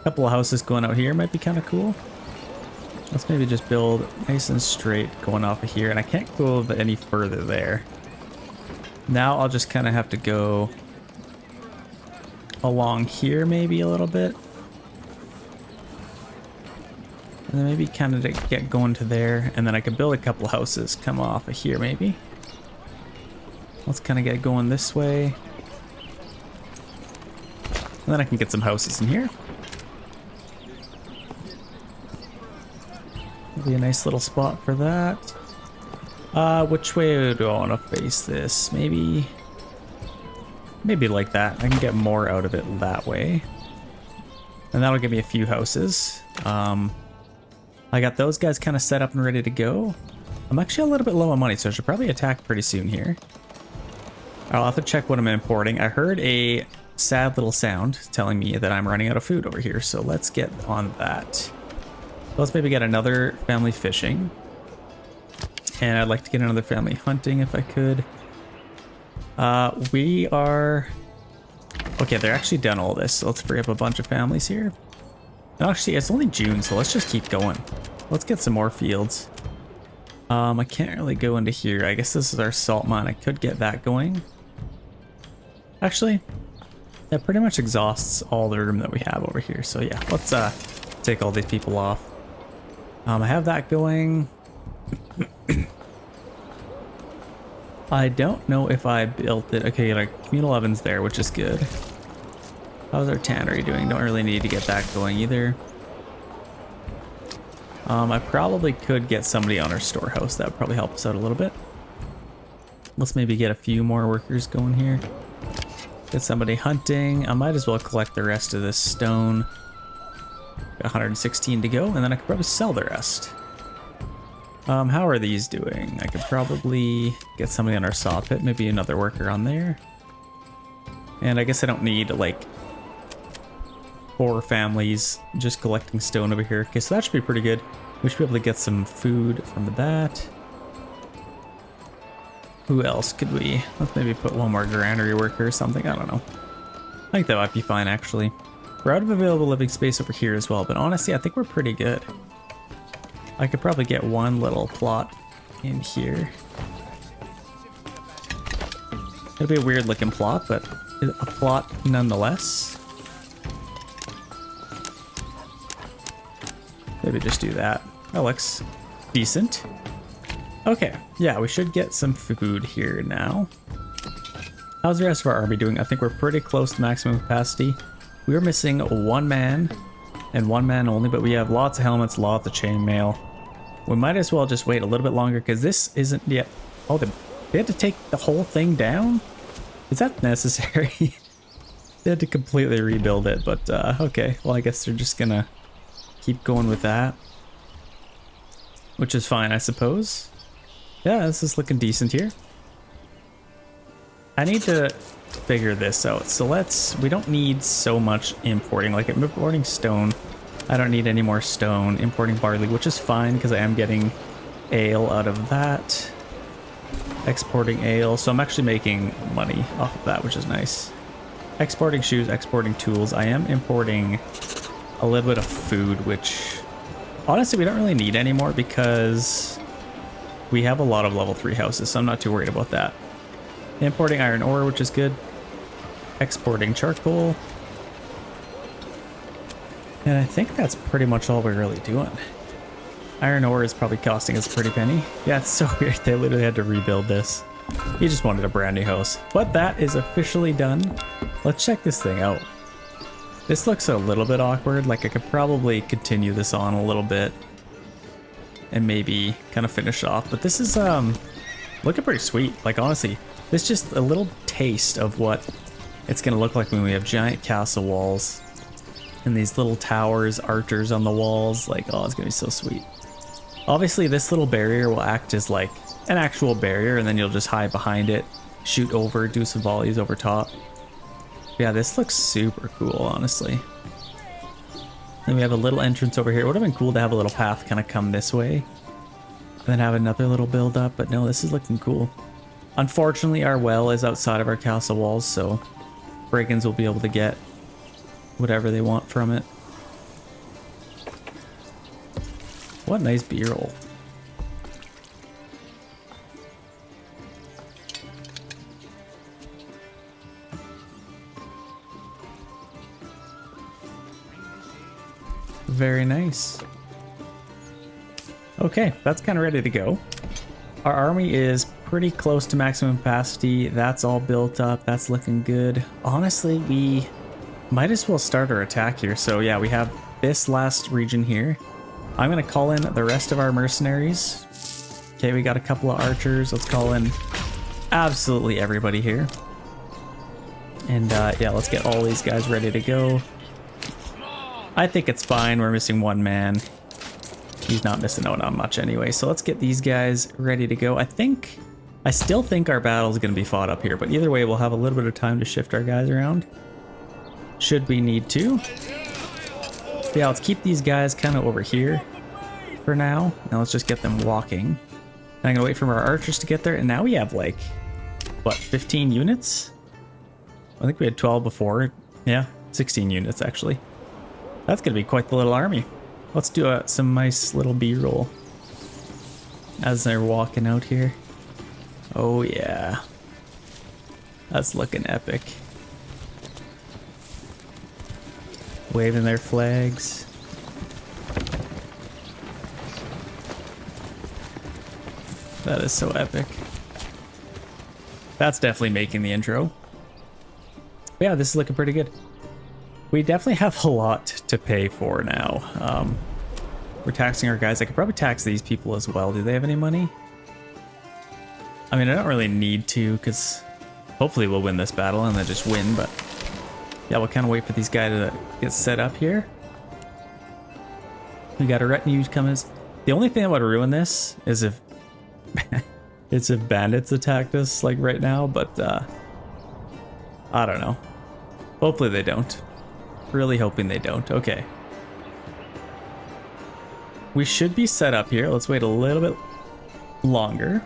couple of houses going out here. Might be kind of cool. Let's maybe just build nice and straight going off of here, and I can't go any further there. Now I'll just kind of have to go along here maybe a little bit. And then maybe kind of get going to there, and then I can build a couple of houses come off of here maybe. Let's kind of get going this way. And then I can get some houses in here. Be a nice little spot for that. Which way do I want to face this? Maybe like that. I can get more out of it that way. And that'll give me a few houses. I got those guys kind of set up and ready to go. I'm actually a little bit low on money, so I should probably attack pretty soon here. I'll have to check what I'm importing. I heard a sad little sound telling me that I'm running out of food over here, so let's get on that. Let's maybe get another family fishing. And I'd like to get another family hunting if I could. We are... Okay, they're actually done all this, so let's free up a bunch of families here. No, actually, it's only June, so let's just keep going. Let's get some more fields. I can't really go into here. I guess this is our salt mine. I could get that going. Actually, that pretty much exhausts all the room that we have over here. So yeah, let's take all these people off. I have that going. I don't know if I built it. Okay, like communal ovens there, which is good. How's our tannery doing? Don't really need to get that going either. I probably could get somebody on our storehouse. That would probably help us out a little bit. Let's maybe get a few more workers going here. Get somebody hunting. I might as well collect the rest of this stone. Got 116 to go, and then I could probably sell the rest. How are these doing? I could probably get somebody on our saw pit, maybe another worker on there. And I guess I don't need like 4 families just collecting stone over here. Okay, so that should be pretty good. We should be able to get some food from that. Who else could we? Let's maybe put one more granary worker or something. I don't know. I think that might be fine actually. We're out of available living space over here as well, but honestly, I think we're pretty good. I could probably get one little plot in here. It'll be a weird looking plot, but a plot nonetheless. Maybe just do that. That looks decent. Okay, yeah, we should get some food here now. How's the rest of our army doing? I think we're pretty close to maximum capacity. We are missing 1 man and 1 man only, but we have lots of helmets, lots of chainmail. We might as well just wait a little bit longer because this isn't yet... Oh, they had to take the whole thing down? Is that necessary? They had to completely rebuild it, but okay. Well, I guess they're just gonna keep going with that. Which is fine, I suppose. Yeah, this is looking decent here. I need to figure this out. So we don't need so much importing. Like importing stone, I don't need any more stone. Importing barley, which is fine because I am getting ale out of that. Exporting ale, so I'm actually making money off of that, which is nice. Exporting shoes, exporting tools. I am importing a little bit of food, which honestly we don't really need anymore because we have a lot of level 3 houses, so I'm not too worried about that. Importing iron ore, which is good. Exporting charcoal. And I think that's pretty much all we're really doing. Iron ore is probably costing us a pretty penny. Yeah, it's so weird. They literally had to rebuild this. He just wanted a brand new house. But that is officially done. Let's check this thing out. This looks a little bit awkward. Like I could probably continue this on a little bit and maybe kind of finish off. But this is looking pretty sweet. Like honestly, this is just a little taste of what it's gonna look like when we have giant castle walls and these little towers, archers on the walls. Like, oh, it's gonna be so sweet. Obviously, this little barrier will act as like an actual barrier, and then you'll just hide behind it, shoot over, do some volleys over top. Yeah, this looks super cool, honestly. Then we have a little entrance over here. It would have been cool to have a little path kind of come this way, and then have another little build up, but no, this is looking cool. Unfortunately, our well is outside of our castle walls, so break-ins will be able to get whatever they want from it. What nice b-roll. Very nice. Okay, that's kind of ready to go. Our army is pretty close to maximum capacity. That's all built up. That's looking good. Honestly, we might as well start our attack here. So yeah, we have this last region here. I'm gonna call in the rest of our mercenaries. Okay, we got a couple of archers. Let's call in absolutely everybody here. And yeah, let's get all these guys ready to go. I think it's fine. We're missing one man. He's not missing out on much anyway. So let's get these guys ready to go. I still think our battle is going to be fought up here, but either way, we'll have a little bit of time to shift our guys around should we need to. Yeah, let's keep these guys kind of over here for now. Now let's just get them walking. And I'm gonna wait for our archers to get there. And now we have like, what, 15 units? I think we had 12 before. Yeah, 16 units actually. That's gonna be quite the little army. Let's do some nice little b-roll as they're walking out here. Oh yeah, that's looking epic. Waving their flags. That is so epic. That's definitely making the intro. But yeah, this is looking pretty good. We definitely have a lot to pay for now. We're taxing our guys. I could probably tax these people as well. Do they have any money? I mean, I don't really need to, because hopefully we'll win this battle and then just win, but yeah, we'll kind of wait for these guys to get set up here. We got a retinue coming. The only thing that would ruin this is if it's if bandits attacked us like right now, but I don't know. Hopefully they don't. Really hoping they don't. Okay. We should be set up here. Let's wait a little bit longer.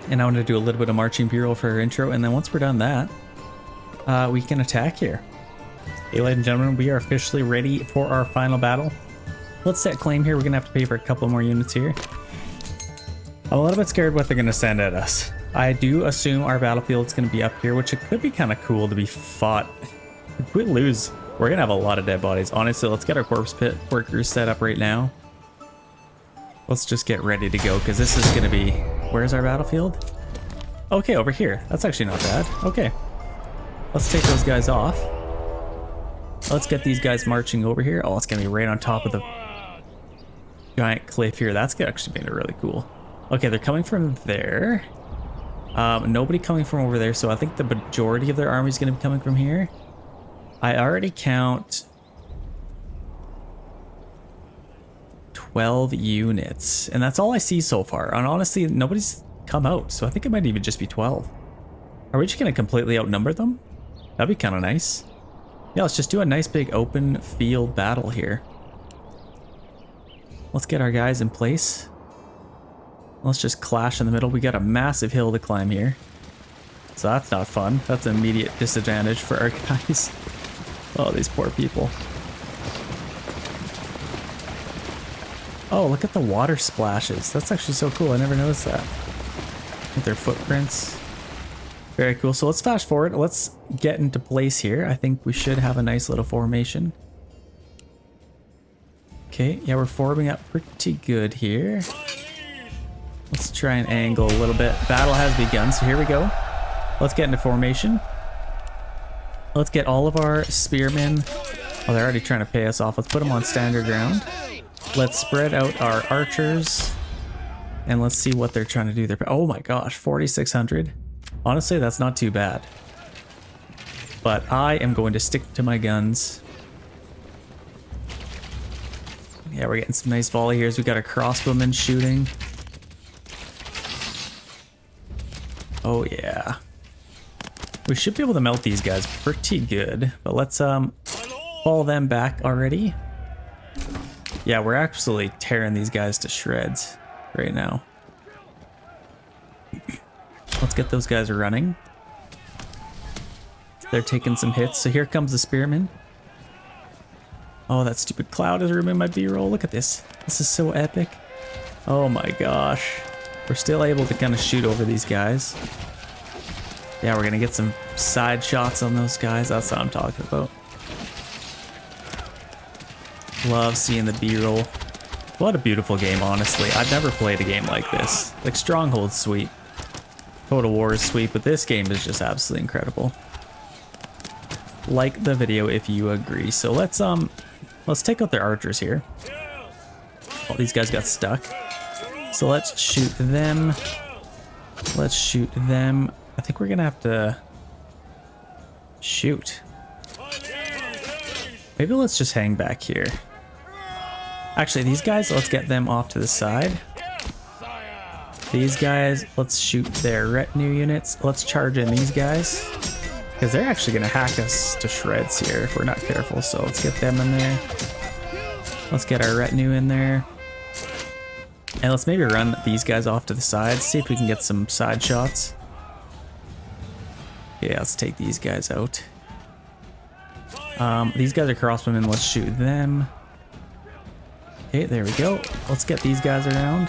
And I want to do a little bit of marching b-roll for our intro, and then once we're done that, we can attack here. Hey, ladies and gentlemen, we are officially ready for our final battle. Let's set claim here. We're gonna have to pay for a couple more units here. I'm a little bit scared what they're gonna send at us. I do assume our battlefield's gonna be up here, which it could be kind of cool to be fought. If we lose, we're gonna have a lot of dead bodies. Honestly, let's get our corpse pit workers set up right now. Let's just get ready to go, because this is gonna be... Where's our battlefield? Okay, over here. That's actually not bad. Okay. Let's take those guys off. Let's get these guys marching over here. Oh, it's gonna be right on top of the giant cliff here. That's actually made it really cool. Okay, they're coming from there. Nobody coming from over there, so I think the majority of their army is gonna be coming from here. I already count 12 units, and that's all I see so far. And honestly, nobody's come out, so I think it might even just be 12. Are we just gonna completely outnumber them? That'd be kind of nice. Yeah, let's just do a nice big open field battle here. Let's get our guys in place. Let's just clash in the middle. We got a massive hill to climb here. So that's not fun. That's an immediate disadvantage for our guys. Oh, these poor people. Oh, look at the water splashes. That's actually so cool. I never noticed that. With their footprints. Very cool. So let's fast forward. Let's get into place here. I think we should have a nice little formation. Okay, yeah, we're forming up pretty good here. Let's try and angle a little bit. Battle has begun, so here we go. Let's get into formation. Let's get all of our spearmen. Oh, they're already trying to pay us off. Let's put them on standard ground. Let's spread out our archers. And let's see what they're trying to do there. Oh my gosh, 4,600. Honestly, that's not too bad. But I am going to stick to my guns. Yeah, we're getting some nice volley here. We got a crossbowman shooting. Oh yeah. We should be able to melt these guys pretty good. But let's fall them back already. Yeah, we're absolutely tearing these guys to shreds right now. Let's get those guys running. They're taking some hits. So here comes the spearman. Oh, that stupid cloud is ruining my B-roll. Look at this. This is so epic. Oh my gosh. We're still able to kind of shoot over these guys. Yeah, we're going to get some side shots on those guys. That's what I'm talking about. Love seeing the B-roll. What a beautiful game, honestly. I've never played a game like this. Like, Stronghold's sweet. Total War is sweet, but this game is just absolutely incredible. Like the video if you agree. So let's take out their archers here. Oh, these guys got stuck. So let's shoot them. Let's shoot them. I think we're gonna have to shoot. Maybe let's just hang back here. Actually, these guys, let's get them off to the side. These guys, let's shoot their retinue units. Let's charge in these guys. Because they're actually going to hack us to shreds here if we're not careful. So let's get them in there. Let's get our retinue in there. And let's maybe run these guys off to the side. See if we can get some side shots. Yeah, let's take these guys out. These guys are crossbowmen. Let's shoot them. Okay, there we go. Let's get these guys around.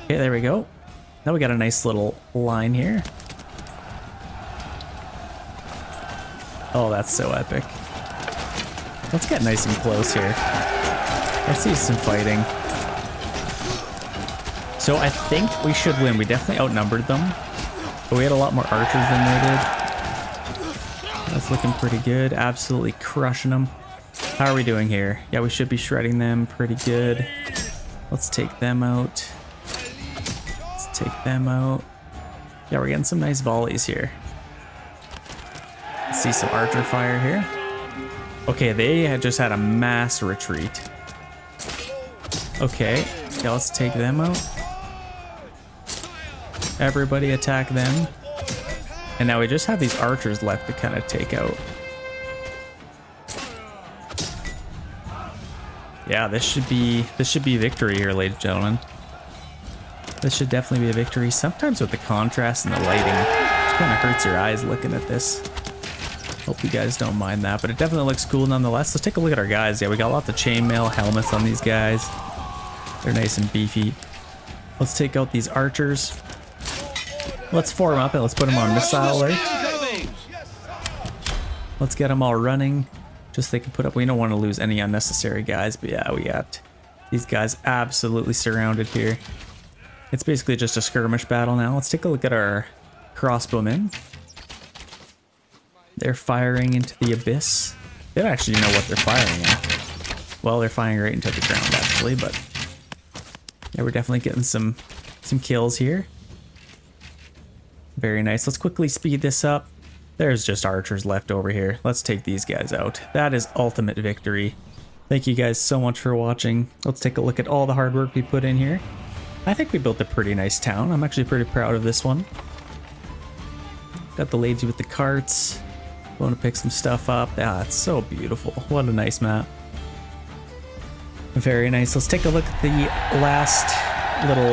Okay, there we go. Now we got a nice little line here. Oh, that's so epic. Let's get nice and close here. Let's see some fighting. So I think we should win. We definitely outnumbered them. But we had a lot more archers than they did. That's looking pretty good. Absolutely crushing them. How are we doing here? Yeah, we should be shredding them pretty good. Let's take them out. Let's take them out. Yeah, we're getting some nice volleys here. Let's see some archer fire here. Okay, they had just had a mass retreat. Okay, yeah, let's take them out. Everybody attack them. And now we just have these archers left to kind of take out. Yeah, this should be victory here, ladies and gentlemen. This should definitely be a victory. Sometimes with the contrast and the lighting, it kind of hurts your eyes looking at this. Hope you guys don't mind that, but it definitely looks cool nonetheless. Let's take a look at our guys. Yeah, we got lots of chainmail helmets on these guys. They're nice and beefy. Let's take out these archers. Let's form up and let's put them on missile alert. Let's get them all running. Just so they can put up. We don't want to lose any unnecessary guys, but yeah, we got these guys absolutely surrounded here. It's basically just a skirmish battle now. Let's take a look at our crossbowmen. They're firing into the abyss. They don't actually know what they're firing at. Well, they're firing right into the ground actually, but yeah, we're definitely getting some kills here. Very nice. Let's quickly speed this up. There's just archers left over here. Let's take these guys out. That is ultimate victory. Thank you guys so much for watching. Let's take a look at all the hard work we put in here. I think we built a pretty nice town. I'm actually pretty proud of this one. Got the lady with the carts. Going to pick some stuff up. Ah, it's so beautiful. What a nice map. Very nice. Let's take a look at the last little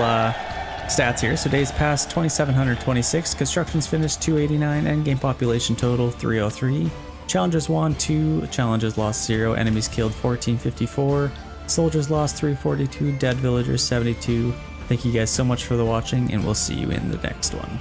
stats here. So days passed 2,726. Constructions finished 289. Endgame population total 303. Challenges won 2. Challenges lost 0. Enemies killed 1454. Soldiers lost 342. Dead villagers 72. Thank you guys so much for the watching, and we'll see you in the next one.